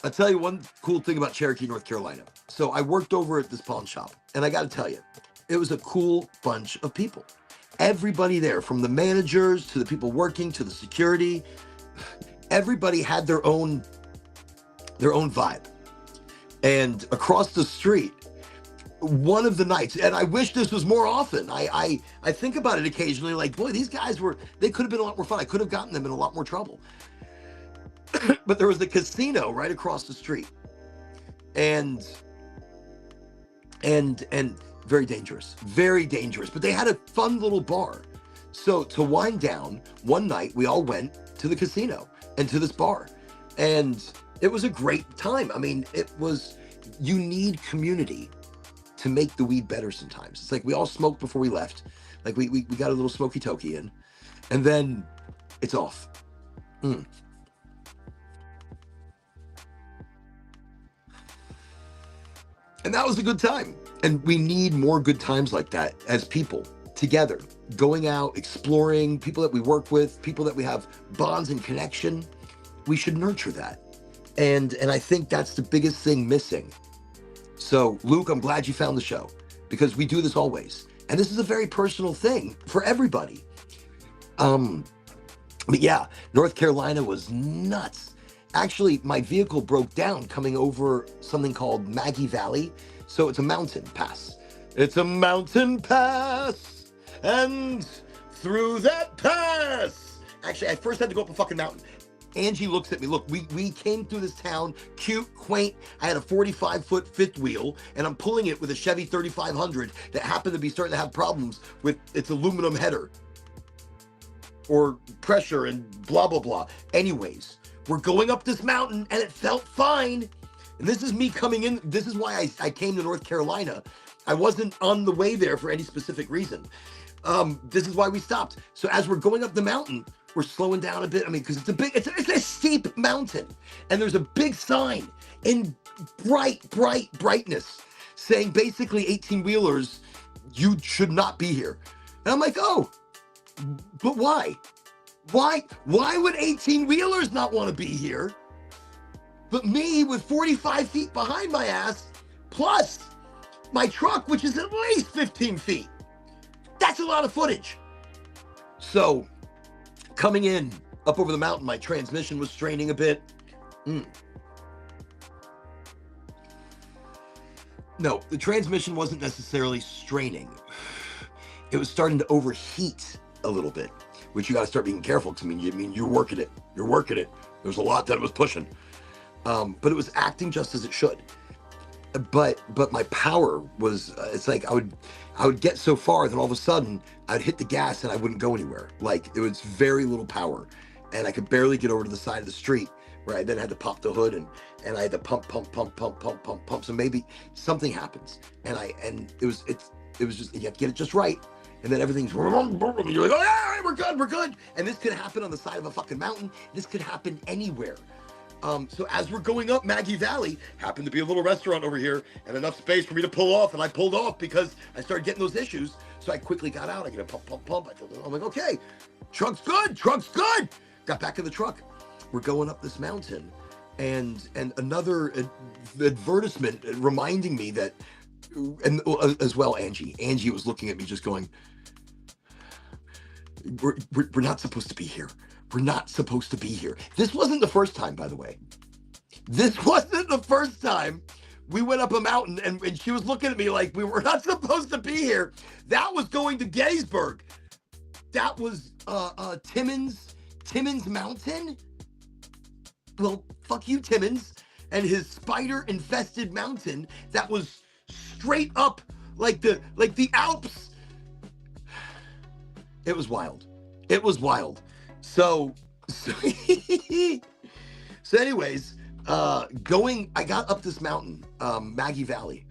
I'll tell you one cool thing about Cherokee, North Carolina. So I worked over at this pawn shop, and I got to tell you, it was a cool bunch of people. Everybody there, from the managers to the people working to the security, everybody had their own vibe. And across the street, one of the nights, and I wish this was more often. I think about it occasionally, like, boy, these guys they could have been a lot more fun. I could have gotten them in a lot more trouble. But there was the casino right across the street, and very dangerous, but they had a fun little bar. So to wind down, one night we all went to the casino and to this bar, and it was a great time. I mean, you need community to make the weed better sometimes. It's like we all smoked before we left, like we got a little smoky tokey in, and then it's off. And that was a good time. And we need more good times like that as people together, going out, exploring, people that we work with, people that we have bonds and connection. We should nurture that. And I think that's the biggest thing missing. So, Luke, I'm glad you found the show, because we do this always. And this is a very personal thing for everybody. But yeah, North Carolina was nuts. Actually, my vehicle broke down coming over something called Maggie Valley. So it's a mountain pass. It's a mountain pass. And through that pass. Actually, I first had to go up a fucking mountain. Angie looks at me. Look, we came through this town, cute, quaint. I had a 45-foot fifth wheel, and I'm pulling it with a Chevy 3500 that happened to be starting to have problems with its aluminum header or pressure and blah, blah, blah. Anyways, we're going up this mountain, and it felt fine. And this is me coming in. This is why I came to North Carolina. I wasn't on the way there for any specific reason. This is why we stopped. So as we're going up the mountain, we're slowing down a bit. I mean, because it's a steep mountain, and there's a big sign in brightness saying basically 18-wheelers, you should not be here. And I'm like, oh, but why? Why would 18-wheelers not want to be here? But me with 45 feet behind my ass, plus my truck, which is at least 15 feet. That's a lot of footage. So coming in up over the mountain, my transmission was straining a bit. No, the transmission wasn't necessarily straining. It was starting to overheat a little bit, which you got to start being careful, because I mean you're working it. There's a lot that it was pushing, but it was acting just as it should. But my power was, it's like I would get so far, then all of a sudden I'd hit the gas and I wouldn't go anywhere. Like, it was very little power, and I could barely get over to the side of the street, where I then had to pop the hood and I had to pump. So maybe something happens, and it was just, you have to get it just right. And then everything's, you're like, oh, all right, we're good. And this could happen on the side of a fucking mountain. This could happen anywhere. So as we're going up Maggie Valley, happened to be a little restaurant over here and enough space for me to pull off. And I pulled off because I started getting those issues. So I quickly got out. I get a pump. I'm like, okay, truck's good. Got back in the truck. We're going up this mountain, and another advertisement reminding me that And as well, Angie was looking at me just going, we're not supposed to be here. We're not supposed to be here. This wasn't the first time, by the way. This wasn't the first time we went up a mountain and she was looking at me like we were not supposed to be here. That was going to Gettysburg. That was Timmins Mountain. Well, fuck you, Timmins, and his spider-infested mountain that was straight up like the Alps. It was wild. It was wild. So anyways, I got up this mountain, Maggie Valley,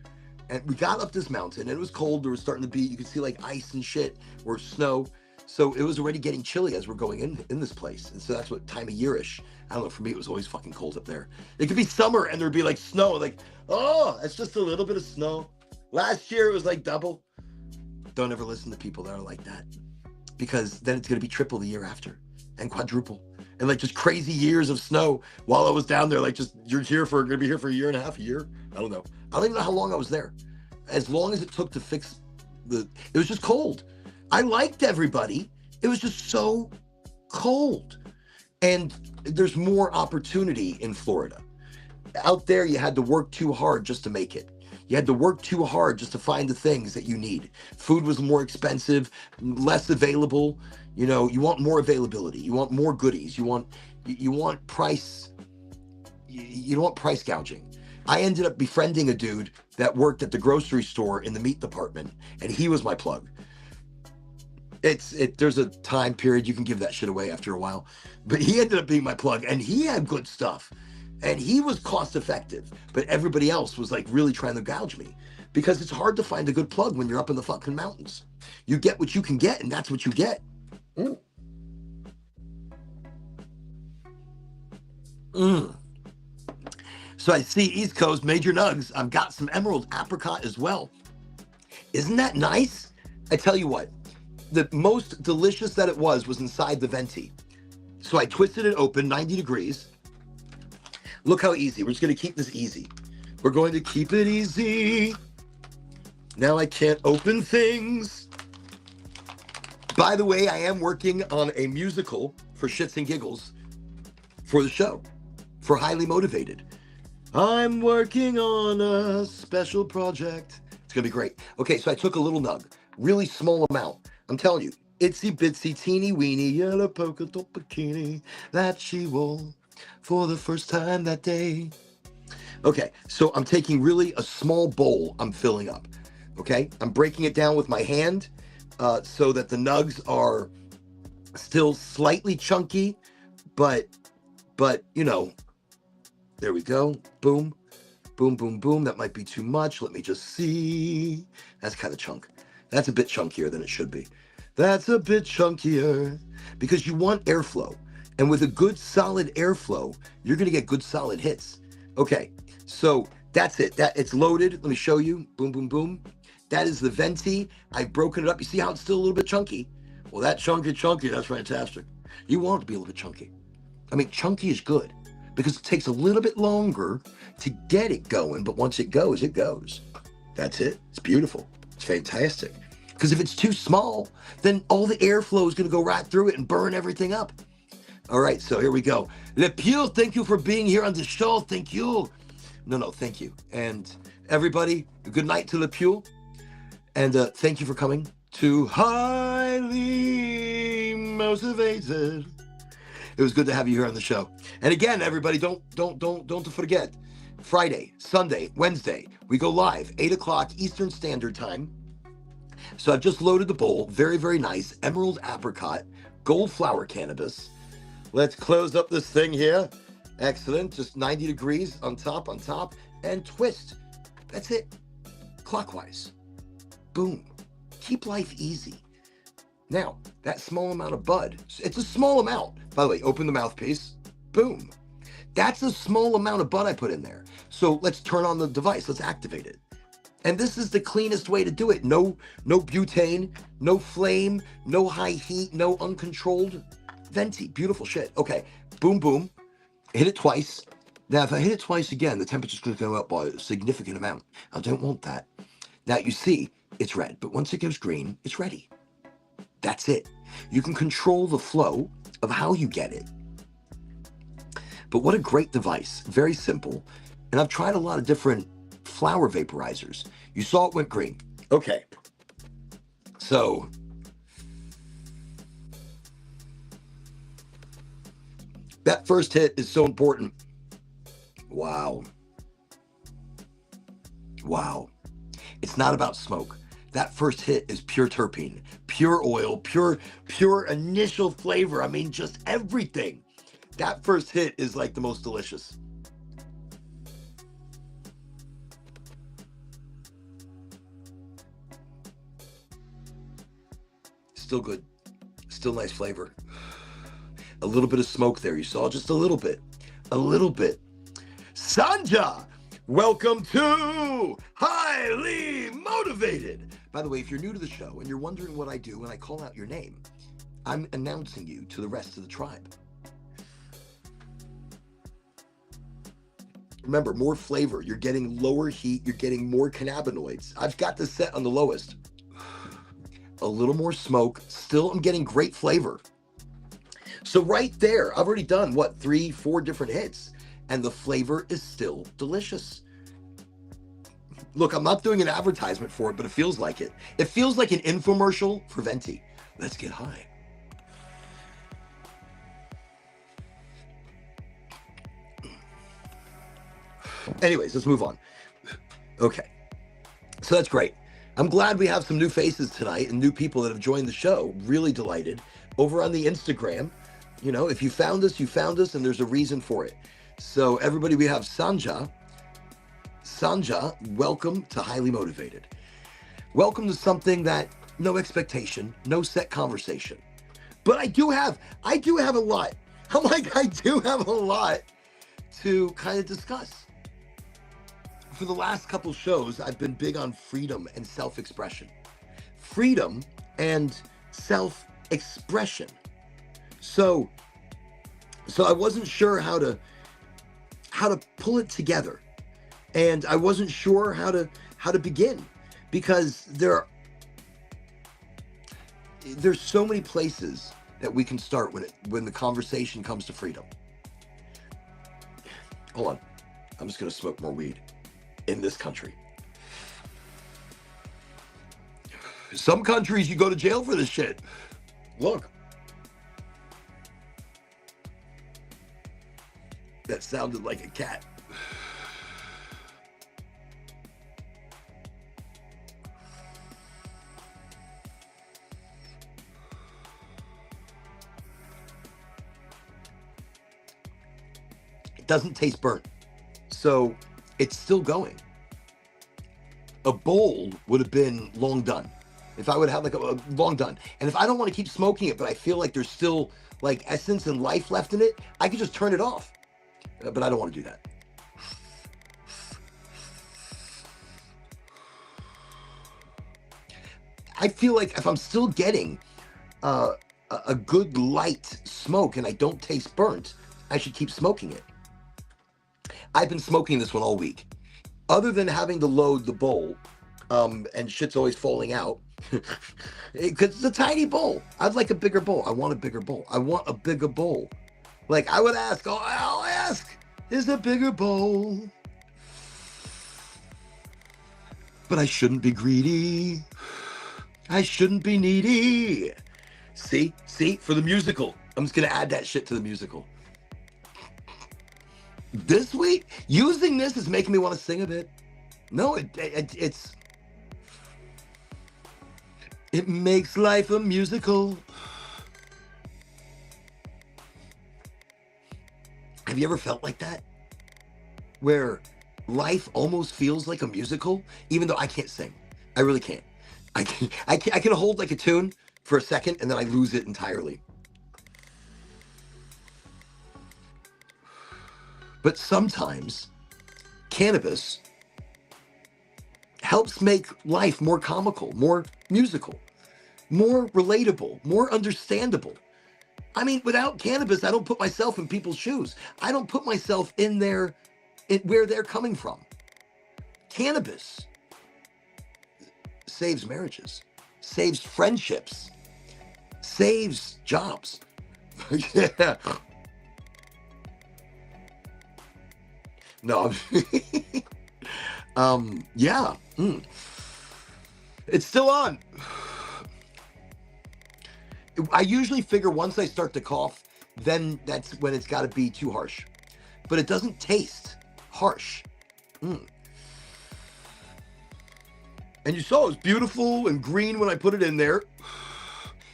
and we got up this mountain and it was cold. There was starting to be, you could see like ice and shit or snow. So it was already getting chilly as we're going in this place. And so that's what time of year-ish. I don't know, for me, it was always fucking cold up there. It could be summer and there'd be like snow, like, oh, it's just a little bit of snow. Last year it was like double. Don't ever listen to people that are like that, because then it's going to be triple the year after and quadruple. And like just crazy years of snow while I was down there. Like just, you're going to be here for a year and a half, a year. I don't know. I don't even know how long I was there. As long as it took to fix it was just cold. I liked everybody. It was just so cold. And there's more opportunity in Florida. Out there, you had to work too hard just to make it. You had to work too hard just to find the things that you need. Food was more expensive, less available. You know, you want more availability. You want more goodies. You want price. You don't want price gouging. I ended up befriending a dude that worked at the grocery store in the meat department, and he was my plug. There's a time period you can give that shit away after a while, but he ended up being my plug, and he had good stuff, and he was cost effective, but everybody else was like really trying to gouge me, because it's hard to find a good plug when you're up in the fucking mountains. You get what you can get, and that's what you get. So I see East Coast, Major Nugs. I've got some emerald apricot as well. Isn't that nice? I tell you what, the most delicious that it was inside the venti. So I twisted it open, 90 degrees. Look how easy. We're just going to keep this easy. We're going to keep it easy. Now I can't open things. By the way, I am working on a musical for shits and giggles for the show, for Highly Motivated. I'm working on a special project. It's going to be great. Okay, so I took a little nug, really small amount. I'm telling you, itsy bitsy teeny weeny yellow polka dot bikini that she wore for the first time that day. Okay, so I'm taking really a small bowl I'm filling up. Okay, I'm breaking it down with my hand so that the nugs are still slightly chunky, but you know, there we go. Boom, boom, boom, boom. That might be too much. Let me just see. That's kind of chunk. That's a bit chunkier than it should be. That's a bit chunkier because you want airflow. And with a good solid airflow, you're going to get good solid hits. Okay, so that's it. It's loaded. Let me show you. Boom, boom, boom. That is the venti. I've broken it up. You see how it's still a little bit chunky? Well, that chunky, that's fantastic. You want it to be a little bit chunky. I mean, chunky is good because it takes a little bit longer to get it going. But once it goes, it goes. That's it. It's beautiful. It's fantastic. Because if it's too small, then all the airflow is going to go right through it and burn everything up. All right, so here we go. Le Pure, thank you for being here on the show. Thank you. No, thank you. And everybody, good night to Le Pure. And thank you for coming to Highly Motivated. It was good to have you here on the show. And again, everybody, don't forget, Friday, Sunday, Wednesday, we go live, 8 o'clock Eastern Standard Time. So I've just loaded the bowl. Very, very nice. Emerald apricot, gold flower cannabis. Let's close up this thing here. Excellent. Just 90 degrees on top, and twist. That's it. Clockwise. Boom. Keep life easy. Now, that small amount of bud, it's a small amount. By the way, open the mouthpiece. Boom. That's a small amount of bud I put in there. So let's turn on the device. Let's activate it. And this is the cleanest way to do it. No butane, no flame, no high heat, no uncontrolled venti. Beautiful shit. Okay, boom, boom. Hit it twice. Now, if I hit it twice again, the temperature's going to go up by a significant amount. I don't want that. Now you see, it's red, but once it goes green, it's ready. That's it. You can control the flow of how you get it. But what a great device. Very simple. And I've tried a lot of different flower vaporizers. You saw it went green. Okay. So that first hit is so important. Wow. Wow. It's not about smoke. That first hit is pure terpene, pure oil, pure initial flavor. I mean, just everything. That first hit is like the most delicious. Still good. Still nice flavor. A little bit of smoke there. You saw just a little bit. A little bit. Sanja, welcome to Highly Motivated. By the way, if you're new to the show and you're wondering what I do when I call out your name, I'm announcing you to the rest of the tribe. Remember, more flavor. You're getting lower heat. You're getting more cannabinoids. I've got this set on the lowest. A little more smoke. Still, I'm getting great flavor. So right there, I've already done, 3-4 different hits. And the flavor is still delicious. Look, I'm not doing an advertisement for it, but it feels like it. It feels like an infomercial for Venti. Let's get high. Anyways, let's move on. Okay. So that's great. I'm glad we have some new faces tonight and new people that have joined the show. Really delighted. Over on the Instagram, if you found us, and there's a reason for it. So everybody, we have Sanja. Sanja, welcome to Highly Motivated. Welcome to something that no expectation, no set conversation. But I do have a lot. I do have a lot to kind of discuss. For the last couple shows, I've been big on freedom and self-expression. Freedom and self-expression. So I wasn't sure how to pull it together. And I wasn't sure how to begin, because there's so many places that we can start when the conversation comes to freedom. Hold on. I'm just going to smoke more weed in this country. Some countries you go to jail for this shit. Look. That sounded like a cat. It doesn't taste burnt. So it's still going. A bowl would have been long done. If I would have like a long done. And if I don't want to keep smoking it, but I feel like there's still like essence and life left in it, I could just turn it off. But I don't want to do that. I feel like if I'm still getting a good light smoke and I don't taste burnt, I should keep smoking it. I've been smoking this one all week. Other than having to load the bowl, and shit's always falling out, because it's a tiny bowl. I'd like a bigger bowl. I want a bigger bowl. I want a bigger bowl. Like I would ask, I'll ask, is a bigger bowl? But I shouldn't be greedy. I shouldn't be needy. See, for the musical. I'm just going to add that shit to the musical. This week, using this is making me want to sing a bit. No, it makes life a musical. Have you ever felt like that? Where life almost feels like a musical, even though I can't sing. I really can't. I can hold like a tune for a second and then I lose it entirely. But sometimes cannabis helps make life more comical, more musical, more relatable, more understandable. I mean, without cannabis, I don't put myself in people's shoes. I don't put myself in where they're coming from. Cannabis saves marriages, saves friendships, saves jobs. Yeah. No. Yeah. It's still on. I usually figure once I start to cough, then that's when it's got to be too harsh. But it doesn't taste harsh. Mm. And you saw it was beautiful and green when I put it in there.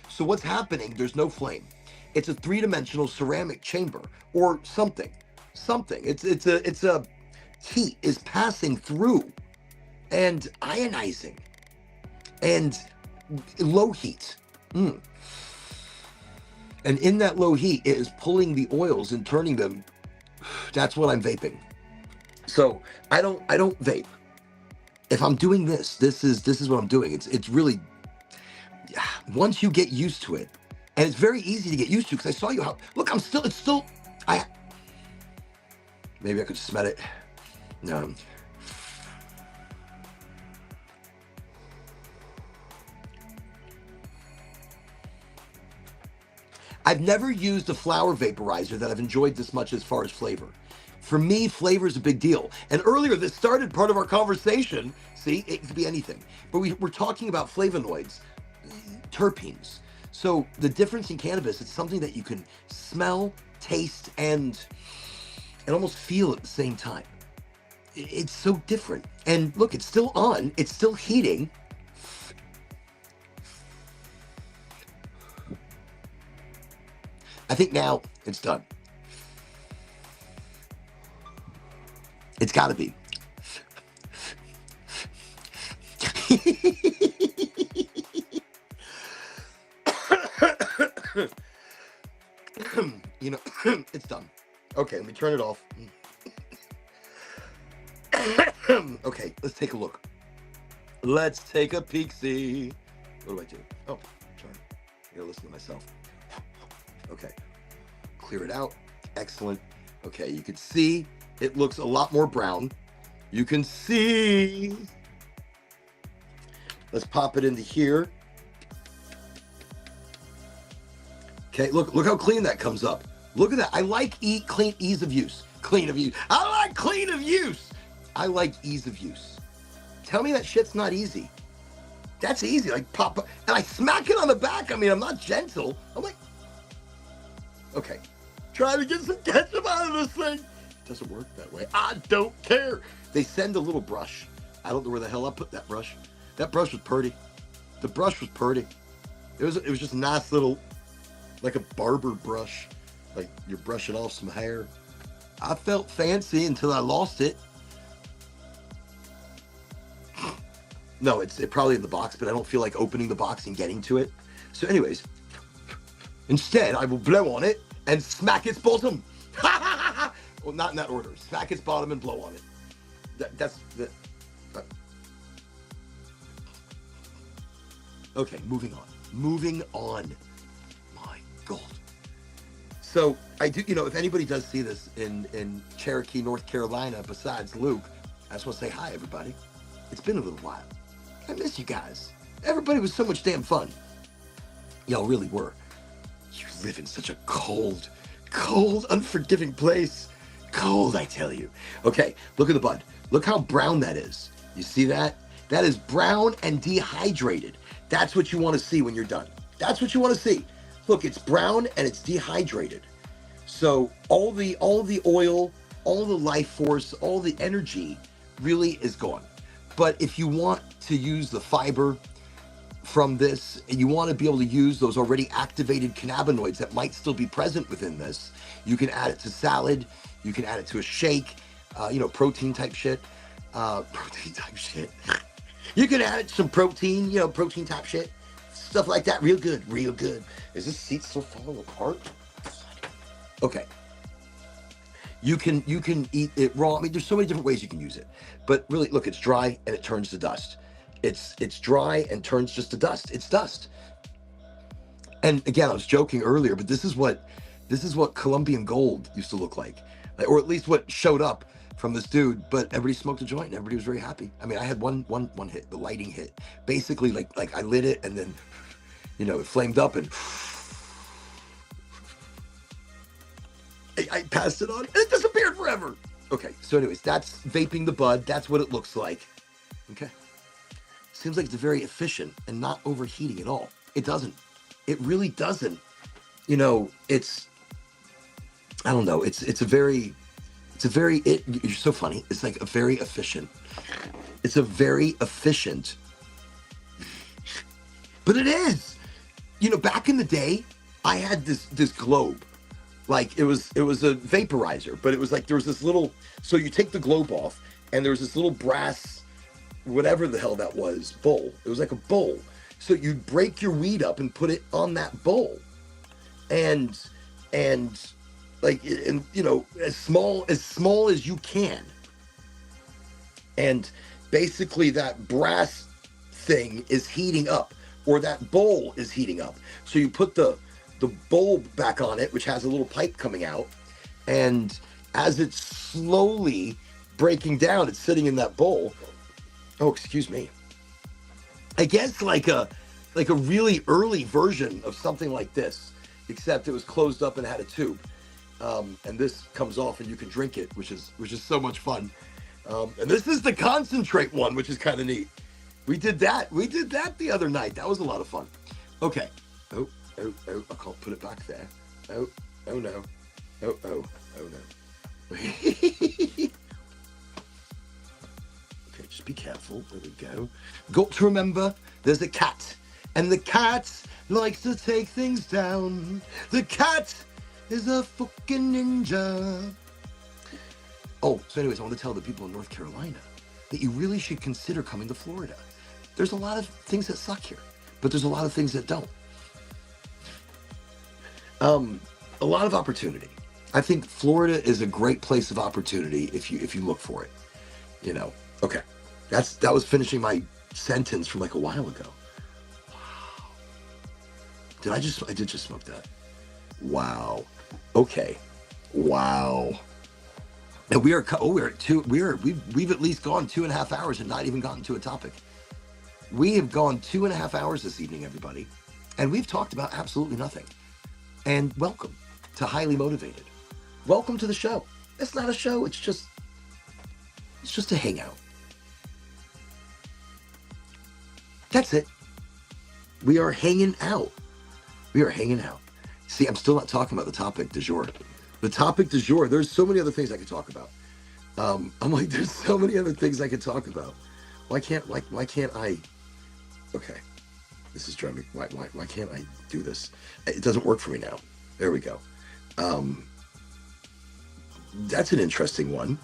So what's happening? There's no flame. It's a three-dimensional ceramic chamber or something. It's a heat is passing through and ionizing and low heat. Mm. And in that low heat, it is pulling the oils and turning them. That's what I'm vaping. So I don't vape. If I'm doing this is what I'm doing. It's really, once you get used to it, and it's very easy to get used to because I saw you how, look, it's still, maybe I could smell it. No. I've never used a flower vaporizer that I've enjoyed this much as far as flavor. For me, flavor is a big deal. And earlier, this started part of our conversation. See, it could be anything. But we're talking about flavonoids, terpenes. So the difference in cannabis, it's something that you can smell, taste, and almost feel at the same time. It's so different. And look, it's still on. It's still heating. I think now it's done. It's got to be. You know, it's done. Okay, let me turn it off. Okay, let's take a look. Let's take a peek-see. What do I do? Oh, sorry. I gotta listen to myself. Okay, clear it out. Excellent. Okay, you can see it looks a lot more brown. You can see. Let's pop it into here. Okay, look how clean that comes up. Look at that. I like ease of use. Clean of use. I like clean of use. I like ease of use. Tell me that shit's not easy. That's easy. Like pop, and I smack it on the back. I mean, I'm not gentle. I'm like, okay, trying to get some ketchup out of this thing. It doesn't work that way. I don't care. They send a little brush. I don't know where the hell I put that brush. That brush was pretty. The brush was pretty. It was just a nice little, like a barber brush. Like you're brushing off some hair. I felt fancy until I lost it. No, it's probably in the box, but I don't feel like opening the box and getting to it. So anyways, instead, I will blow on it and smack its bottom. Well, not in that order. Smack its bottom and blow on it. That's the... Okay, moving on. Moving on. My God. So, I do, if anybody does see this in Cherokee, North Carolina, besides Luke, I just want to say hi, everybody. It's been a little while. I miss you guys. Everybody was so much damn fun. Y'all really were. You live in such a cold, unforgiving place. Cold, I tell you. Okay, look at the bud. Look how brown that is. You see that? That is brown and dehydrated. That's what you want to see when you're done. That's what you want to see. Look, it's brown and it's dehydrated. So all the oil, all the life force, all the energy really is gone. But if you want to use the fiber from this, and you want to be able to use those already activated cannabinoids that might still be present within this, you can add it to salad, you can add it to a shake, protein type shit. You can add it to some protein, protein type shit. Stuff like that, real good. Is this seat still falling apart? Okay. You can eat it raw. I mean, there's so many different ways you can use it. But really, look, it's dry and it turns to dust. It's dry and turns just to dust. It's dust. And again, I was joking earlier, but this is what Colombian gold used to look like, or at least what showed up from this dude, but everybody smoked a joint and everybody was very happy. I mean, I had one hit, the lighting hit. Basically, like I lit it and then, it flamed up and I passed it on and it disappeared forever. Okay, so anyways, that's vaping the bud. That's what it looks like. Okay. Seems like it's very efficient and not overheating at all. It doesn't. It really doesn't. It's, I don't know. You're so funny. It's like a very efficient. It's a very efficient, but it is. Back in the day, I had this globe. Like it was a vaporizer, but it was like there was this little. So you take the globe off, and there was this little brass, whatever the hell that was, bowl. It was like a bowl. So you'd break your weed up and put it on that bowl, and like as small as you can, and basically that brass thing is heating up, or that bowl is heating up. So you put the bowl back on it, which has a little pipe coming out, and as it's slowly breaking down, it's sitting in that bowl. Oh, excuse me. I guess like a really early version of something like this, except it was closed up and had a tube. And this comes off and you can drink it, which is so much fun. And this is the concentrate one, which is kind of neat. We did that the other night. That was a lot of fun. Okay. Oh, I can't put it back there. Oh no. Oh no. Okay, just be careful. There we go. Got to remember, there's a cat. And the cat likes to take things down. The cat is a fucking ninja. Oh, so anyways, I want to tell the people in North Carolina that you really should consider coming to Florida. There's a lot of things that suck here, but there's a lot of things that don't. A lot of opportunity. I think Florida is a great place of opportunity if you look for it. Okay. That was finishing my sentence from like a while ago. Wow. I did just smoke that. Wow. Okay. Wow. And we've at least gone 2.5 hours and not even gotten to a topic. We have gone 2.5 hours this evening, everybody, and we've talked about absolutely nothing. And welcome to Highly Motivated. Welcome to the show. It's not a show. It's just a hangout. That's it. We are hanging out. See, I'm still not talking about the topic du jour. The topic du jour, there's so many other things I could talk about. I'm like, there's so many other things I could talk about. Why can't I? Okay, this is driving me. Why can't I do this? It doesn't work for me now. There we go. That's an interesting one.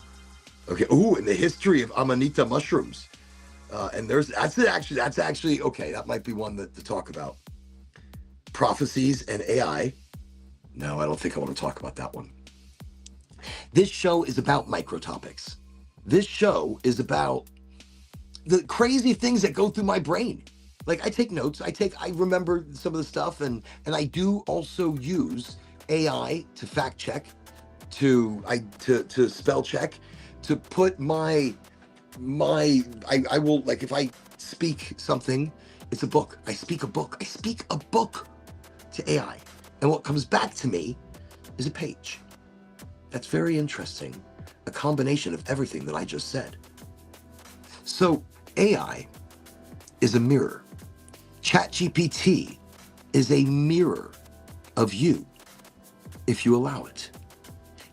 Okay. Ooh, in the history of Amanita mushrooms. And that's actually okay. That might be one to talk about. Prophecies and AI. No, I don't think I want to talk about that one. This show is about micro topics. This show is about the crazy things that go through my brain. Like I take notes, I remember some of the stuff, and I do also use AI to fact check, to spell check, to put I will, like, if I speak something, it's a book. I speak a book to AI. And what comes back to me is a page. That's very interesting. A combination of everything that I just said. So AI is a mirror. ChatGPT is a mirror of you if you allow it.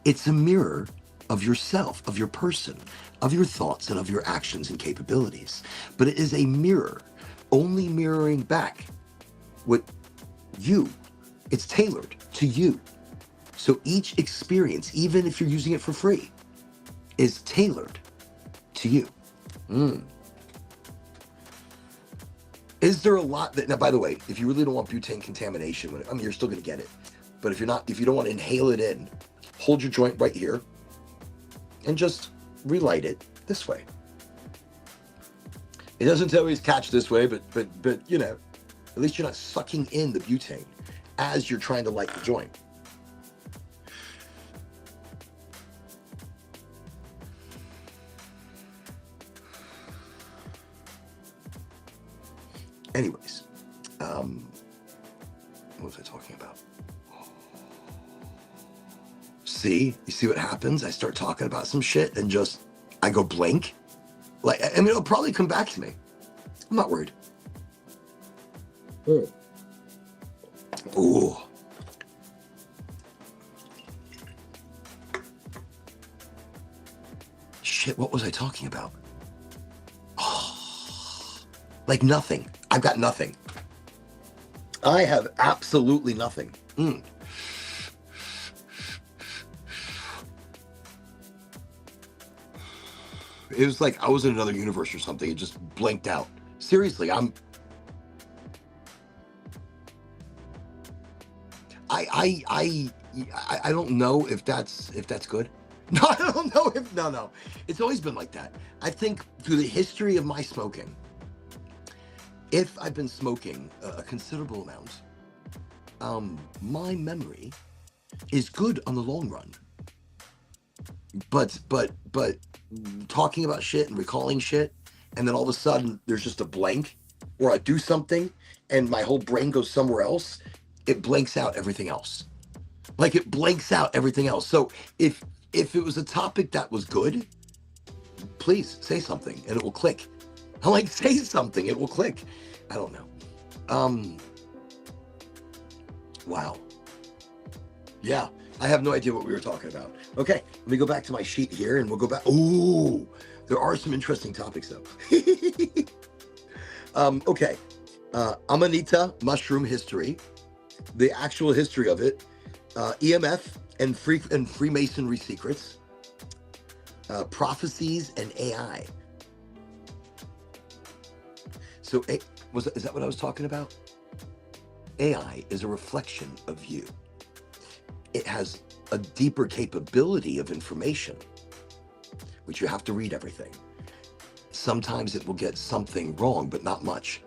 It's a mirror of yourself, of your person, of your thoughts, and of your actions and capabilities. But it is a mirror, only mirroring back what you. It's tailored to you. So each experience, even if you're using it for free, is tailored to you. Is there a lot that, now, by the way, if you really don't want butane contamination, you're still going to get it. But if you don't want to inhale it in, hold your joint right here and just relight it this way. It doesn't always catch this way, but at least you're not sucking in the butane as you're trying to light the joint. Anyways, what was I talking about? See, you see what happens? I start talking about some shit and just, I go blank. Like, I mean, it'll probably come back to me. I'm not worried. Ooh. Shit, what was I talking about? Oh, like nothing. I've got nothing. I have absolutely nothing. It was like I was in another universe or something. It just blanked out. Seriously, I don't know if that's good. No, I don't know if no. It's always been like that. I think through the history of my smoking, if I've been smoking a considerable amount, my memory is good on the long run. But talking about shit and recalling shit, and then all of a sudden there's just a blank, or I do something and my whole brain goes somewhere else, it blanks out everything else. Like it blanks out everything else. So if it was a topic that was good, please say something and it will click. I'm like, say something, it will click. I don't know. Wow. Yeah, I have no idea what we were talking about. Okay, let me go back to my sheet here and we'll go back. Ooh, there are some interesting topics though. Okay, Amanita mushroom history, the actual history of it, EMF and Freemasonry secrets, prophecies and AI. So is that what I was talking about? AI is a reflection of you. It has a deeper capability of information, which you have to read everything. Sometimes it will get something wrong, but not much.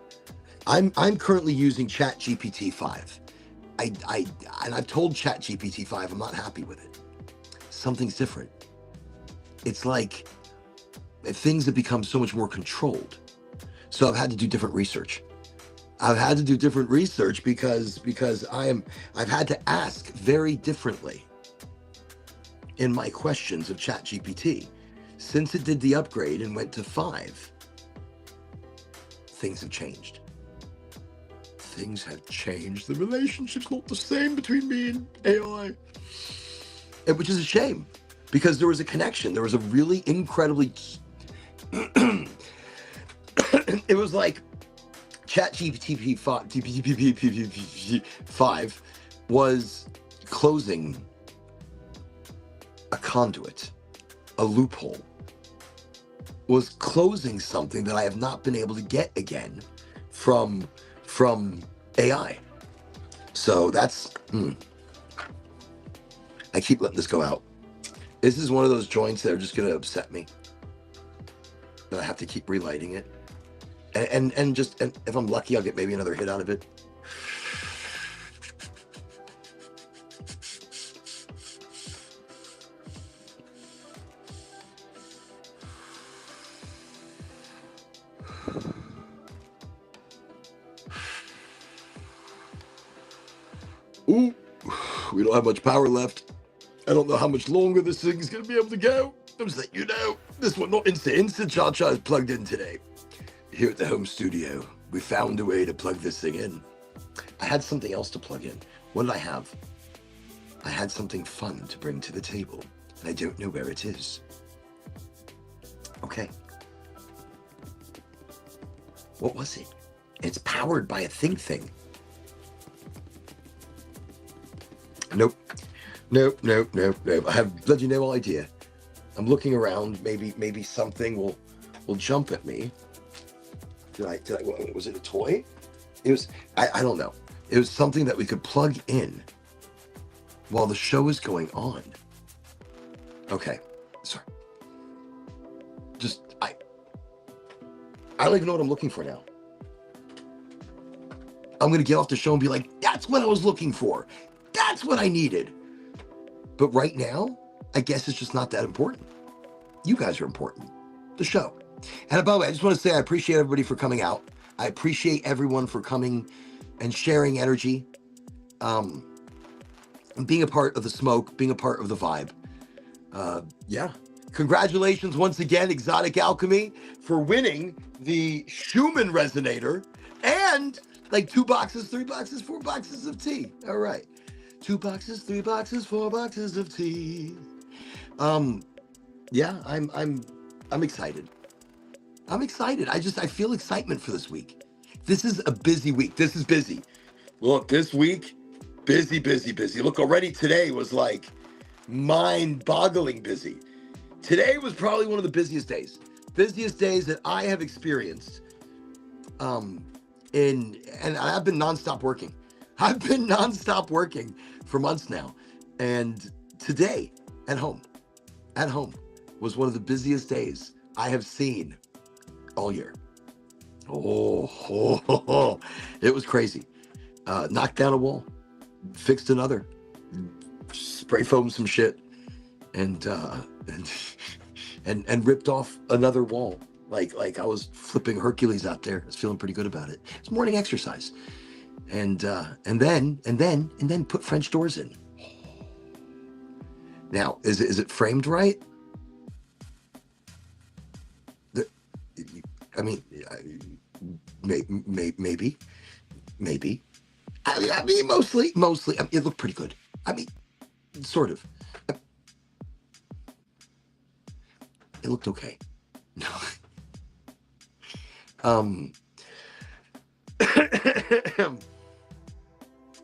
I'm currently using ChatGPT 5. And I've told ChatGPT 5 I'm not happy with it. Something's different. It's like things have become so much more controlled. So I've had to do different research. I've had to do different research because I've had to ask very differently in my questions of ChatGPT. Since it did the upgrade and went to 5, things have changed. Things have changed. The relationship's not the same between me and AI. Which is a shame, because there was a connection. There was a really incredibly... It was like ChatGPT 5 was closing a conduit, a loophole, was closing something that I have not been able to get again from AI. So that's, I keep letting this go out. This is one of those joints that are just going to upset me. That I have to keep relighting it. And if I'm lucky, I'll get maybe another hit out of it. Ooh, we don't have much power left. I don't know how much longer this thing's gonna be able to go. I'm just letting you know, this one not Instant Cha-Cha is plugged in today. Here at the home studio, we found a way to plug this thing in. I had something else to plug in. What did I have? I had something fun to bring to the table, and I don't know where it is. Okay. What was it? It's powered by a thing. Nope. I have bloody no idea. I'm looking around. Maybe something will jump at me. Did I? Was it a toy? It was. I don't know. It was something that we could plug in while the show is going on. Okay. Sorry. I don't even know what I'm looking for now. I'm gonna get off the show and be like, that's what I was looking for. That's what I needed. But right now, I guess it's just not that important. You guys are important. The show. And by the way, I just want to say I appreciate everybody for coming out. I appreciate everyone for coming and sharing energy, and being a part of the smoke, being a part of the vibe. Yeah. Congratulations once again, Exotic Alchemy, for winning the Schumann Resonator and like 2 boxes, 3 boxes, 4 boxes of tea. All right. 2 boxes, 3 boxes, 4 boxes of tea. Yeah, I'm excited. I'm excited. I feel excitement for this week. This is a busy week. This is busy. Look, this week, busy, busy, busy. Look, already today was like mind-boggling busy. Today was probably one of the busiest days that I have experienced. And I've been nonstop working. I've been nonstop working for months now, and today at home, was one of the busiest days I have seen all year. Oh, it was crazy. Knocked down a wall, fixed another, spray foamed some shit, and and ripped off another wall. Like I was flipping Hercules out there. I was feeling pretty good about it. It's morning exercise, and then put French doors in. Now, is it framed right? The, I mean, maybe. I mean, mostly. I mean, it looked pretty good. I mean, sort of. It looked okay. No.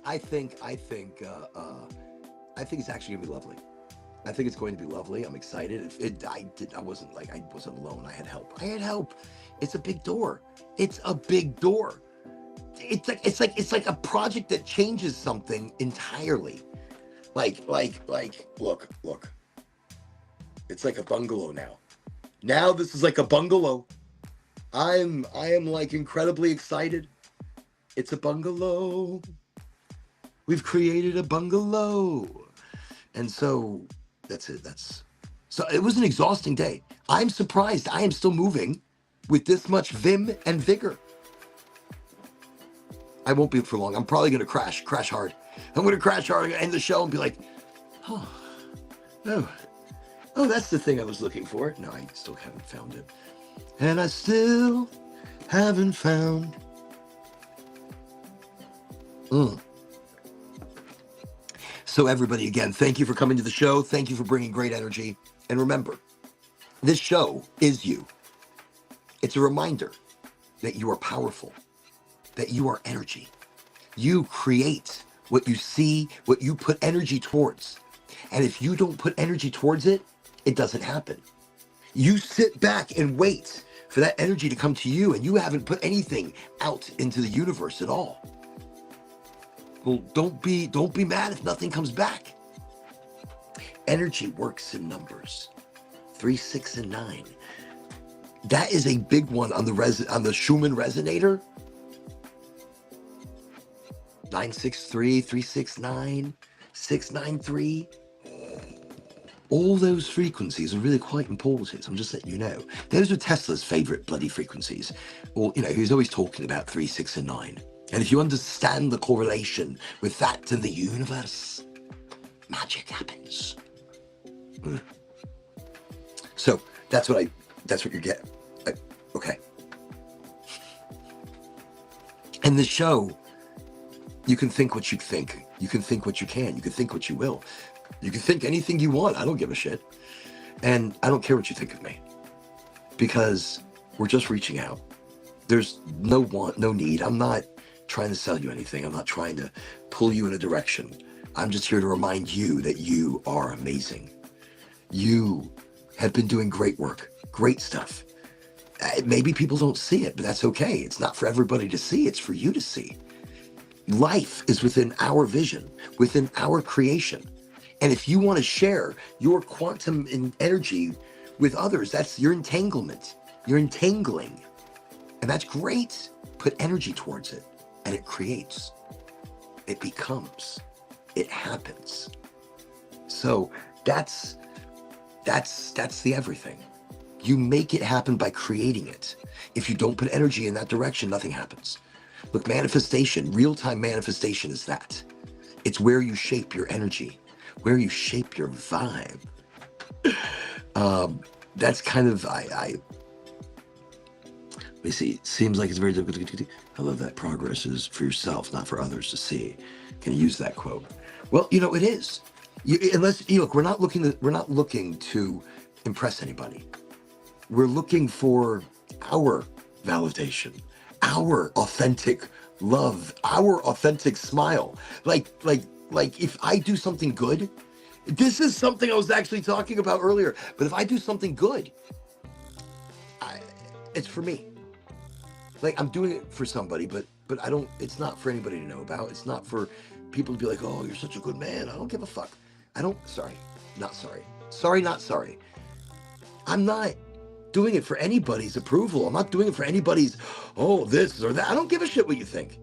I think it's actually gonna be lovely. I think it's going to be lovely. I'm excited. I wasn't alone. I had help. It's a big door. It's like a project that changes something entirely. Like, look. It's like a bungalow now. Now this is like a bungalow. I am like incredibly excited. It's a bungalow. We've created a bungalow. And so that's it. So it was an exhausting day. I'm surprised I am still moving with this much vim and vigor. I won't be for long. I'm probably going to crash hard. I'm going to crash hard and end the show and be like, oh, that's the thing I was looking for. No, I still haven't found it. And I still haven't found. So everybody, again, thank you for coming to the show. Thank you for bringing great energy. And remember, this show is you. It's a reminder that you are powerful, that you are energy. You create what you see, what you put energy towards. And if you don't put energy towards it, it doesn't happen. You sit back and wait for that energy to come to you, and you haven't put anything out into the universe at all. Well, don't be mad if nothing comes back. Energy works in numbers. 3, 6, and 9. That is a big one on the Schumann Resonator. 963, 369, 693. All those frequencies are really quite important. I'm just letting you know. Those are Tesla's favorite bloody frequencies. Or, he's always talking about 3, 6, and 9. And if you understand the correlation with that in the universe, magic happens. So that's what you're getting. Okay. And the show, you can think what you think. You can think what you can. You can think what you will. You can think anything you want. I don't give a shit. And I don't care what you think of me. Because we're just reaching out. There's no want, no need. I'm not trying to sell you anything. I'm not trying to pull you in a direction. I'm just here to remind you that you are amazing. You have been doing great work, great stuff. Maybe people don't see it, but that's okay. It's not for everybody to see. It's for you to see. Life is within our vision, within our creation. And if you want to share your quantum in energy with others, that's your entanglement. You're entangling. And that's great. Put energy towards it. And it creates, it becomes, it happens. So that's the everything. You make it happen by creating it. If you don't put energy in that direction, nothing happens. Look, manifestation, real-time manifestation is that. It's where you shape your energy, where you shape your vibe. That's kind of, let me see, it seems like it's very difficult. I love that progress is for yourself, not for others to see. Can you use that quote? Well, it is. Look, we're not looking to impress anybody. We're looking for our validation, our authentic love, our authentic smile. Like if I do something good, this is something I was actually talking about earlier, but if I do something good, it's for me. Like, I'm doing it for somebody, but I don't, it's not for anybody to know about. It's not for people to be like, oh, you're such a good man. I don't give a fuck. Not sorry. I'm not doing it for anybody's approval. I'm not doing it for anybody's, oh, this or that. I don't give a shit what you think.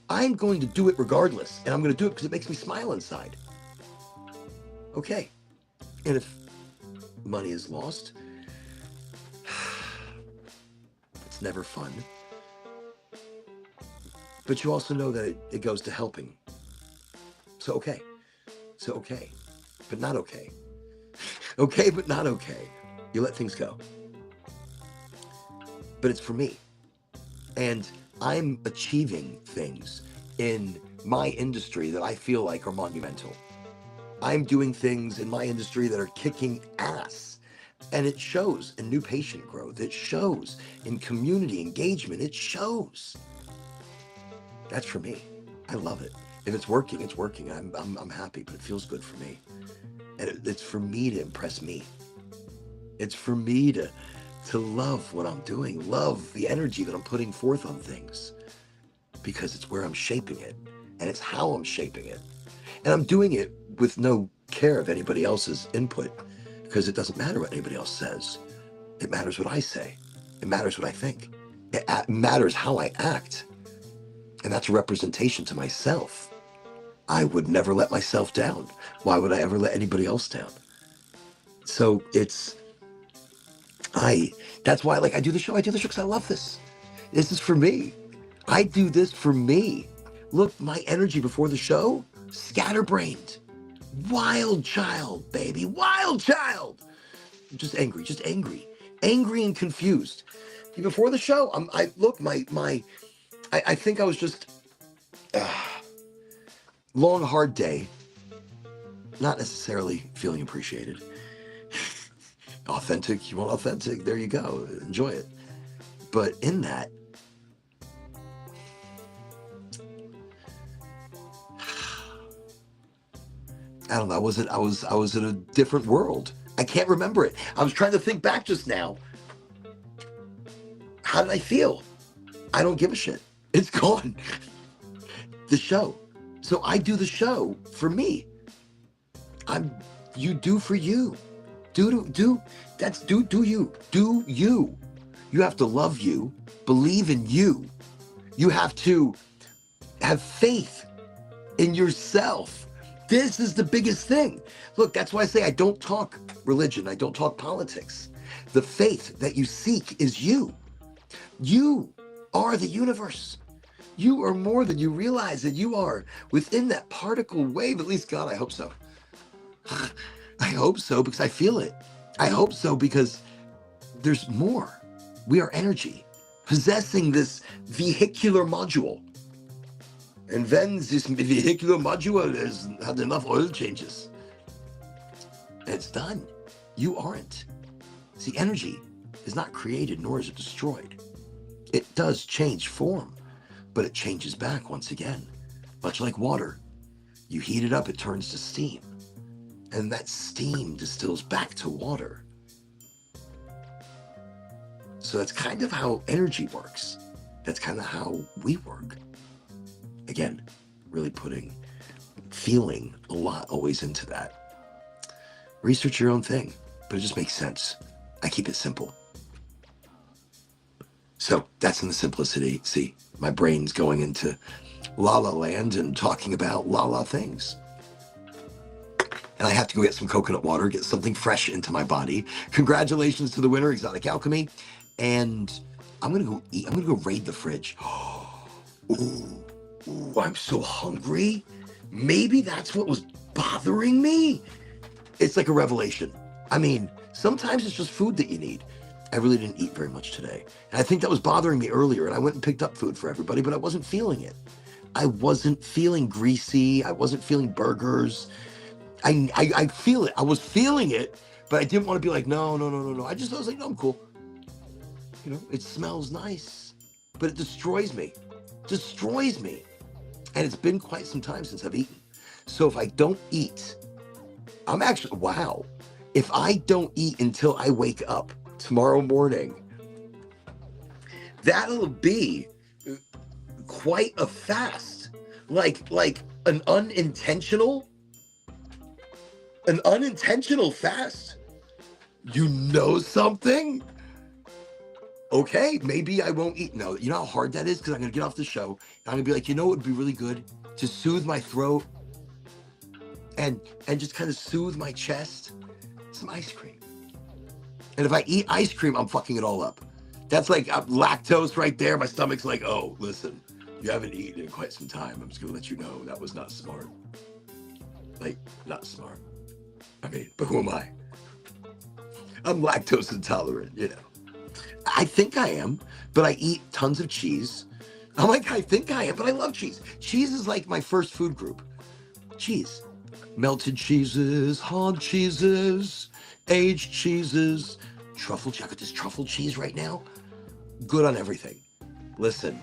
I'm going to do it regardless. And I'm going to do it because it makes me smile inside. Okay. And if money is lost, it's never fun. But you also know that it goes to helping. So okay, but not okay. Okay, but not okay. You let things go. But it's for me. And I'm achieving things in my industry that I feel like are monumental. I'm doing things in my industry that are kicking ass. And it shows in new patient growth. It shows in community engagement. It shows. That's for me. I love it. If it's working, it's working. I'm happy, but it feels good for me. And it's for me to impress me. It's for me to love what I'm doing, love the energy that I'm putting forth on things, because it's where I'm shaping it, and it's how I'm shaping it. And I'm doing it with no care of anybody else's input, because it doesn't matter what anybody else says. It matters what I say. It matters what I think. It matters how I act. And that's a representation to myself. I would never let myself down. Why would I ever let anybody else down? So that's why, like, I do the show because I love this. This is for me. I do this for me. Look, my energy before the show, scatterbrained. Wild child, baby, wild child. Just angry and confused. Before the show, I think I was just long, hard day, not necessarily feeling appreciated. Authentic, you want authentic, there you go, enjoy it. But in that, I don't know, I was in a different world. I can't remember it. I was trying to think back just now. How did I feel? I don't give a shit. It's gone. The show. So I do the show for me. You do for you. Do you. You have to love you, believe in you. You have to have faith in yourself. This is the biggest thing. Look, that's why I say I don't talk religion. I don't talk politics. The faith that you seek is you. You are the universe. You are more than you realize that you are within that particle wave. At least, God, I hope so. I hope so because I feel it. I hope so because there's more. We are energy possessing this vehicular module. And when this vehicular module has had enough oil changes, it's done. You aren't. See, energy is not created nor is it destroyed. It does change form, but it changes back once again. Much like water. You heat it up, it turns to steam. And that steam distills back to water. So that's kind of how energy works. That's kind of how we work. Again, really feeling a lot always into that. Research your own thing, but it just makes sense. I keep it simple. So that's in the simplicity. See, my brain's going into la la land and talking about la la things. and I have to go get some coconut water, get something fresh into my body. Congratulations to the winner, Exotic Alchemy. And I'm gonna go eat. I'm gonna go raid the fridge. Ooh, ooh, I'm so hungry. Maybe that's what was bothering me. It's like a revelation. I mean, sometimes it's just food that you need. I really didn't eat very much today. And I think that was bothering me earlier. And I went and picked up food for everybody, but I wasn't feeling it. I wasn't feeling greasy. I wasn't feeling burgers. I feel it. I was feeling it, but I didn't want to be like, no. I was like, no, I'm cool. You know, it smells nice, but it destroys me. Destroys me. And it's been quite some time since I've eaten. So if I don't eat, I'm actually, wow. If I don't eat until I wake up tomorrow morning, that'll be quite a fast. Like an unintentional fast. You know something? Okay, maybe I won't eat. No, you know how hard that is? Because I'm going to get off the show. And I'm going to be like, you know what would be really good? To soothe my throat and just kind of soothe my chest? Some ice cream. And if I eat ice cream, I'm fucking it all up. That's like lactose right there. My stomach's like, oh, listen, you haven't eaten in quite some time. I'm just going to let you know that was not smart. Like, not smart. I mean, but who am I? I'm lactose intolerant, you know. I think I am, but I eat tons of cheese. I'm like, I think I am, but I love cheese. Cheese is like my first food group. Cheese. Melted cheeses, hard cheeses, aged cheeses, truffle cheese. I got this truffle cheese right now. Good on everything. Listen,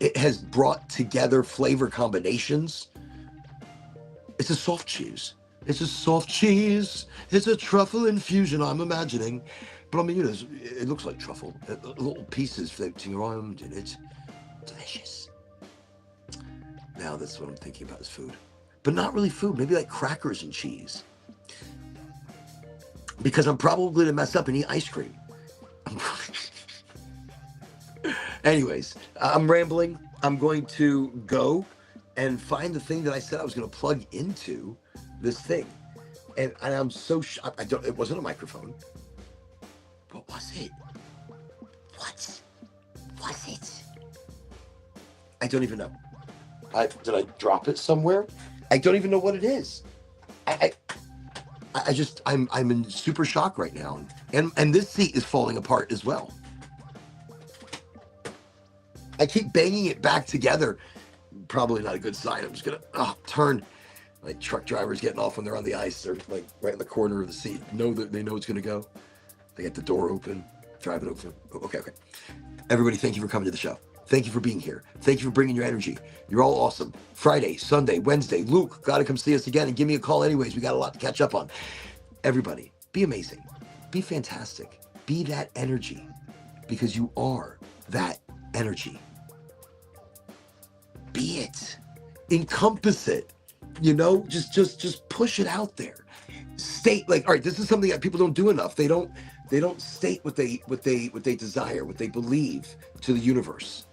it has brought together flavor combinations. It's a soft cheese. It's a soft cheese. It's a truffle infusion, I'm imagining. But I mean, you know, it looks like truffle. Little pieces floating around in it. Delicious. Now that's what I'm thinking about is food. But not really food. Maybe like crackers and cheese. Because I'm probably going to mess up and eat ice cream. Anyways, I'm rambling. I'm going to go and find the thing that I said I was going to plug into this thing. And I'm so shocked. It wasn't a microphone. What was it? What was it? I don't even know. Did I drop it somewhere? I don't even know what it is. I'm in super shock right now. And this seat is falling apart as well. I keep banging it back together. Probably not a good sign. I'm just gonna turn. Like truck drivers getting off when they're on the ice. They're like right in the corner of the seat. They know it's gonna go. They get the door open, drive it open. Okay. Everybody, thank you for coming to the show. Thank you for being here. Thank you for bringing your energy. You're all awesome. Friday, Sunday, Wednesday. Luke, gotta come see us again and give me a call anyways. We got a lot to catch up on. Everybody, be amazing. Be fantastic. Be that energy because you are that energy. Be it. Encompass it. You know, just push it out there. State like, all right, this is something that people don't do enough. They don't state what they desire, what they believe to the universe.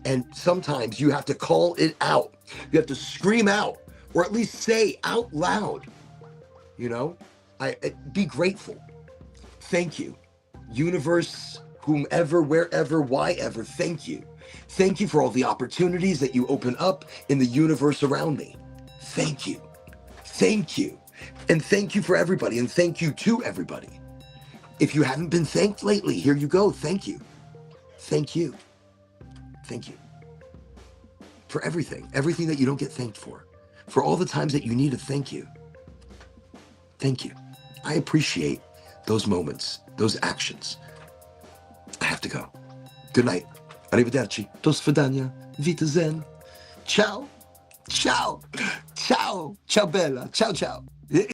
And sometimes you have to call it out. You have to scream out, or at least say out loud. You know, be grateful. Thank you, universe, whomever, wherever, why ever. Thank you. Thank you for all the opportunities that you open up in the universe around me. Thank you. Thank you. And thank you for everybody. And thank you to everybody. If you haven't been thanked lately, here you go. Thank you. Thank you. Thank you. For everything. Everything that you don't get thanked for. For all the times that you need a thank you. Thank you. I appreciate those moments, those actions. I have to go. Good night. Arrivederci. Do svidania. Wiedersehen. Ciao. Ciao. Ciao. Ciao bella. Ciao ciao.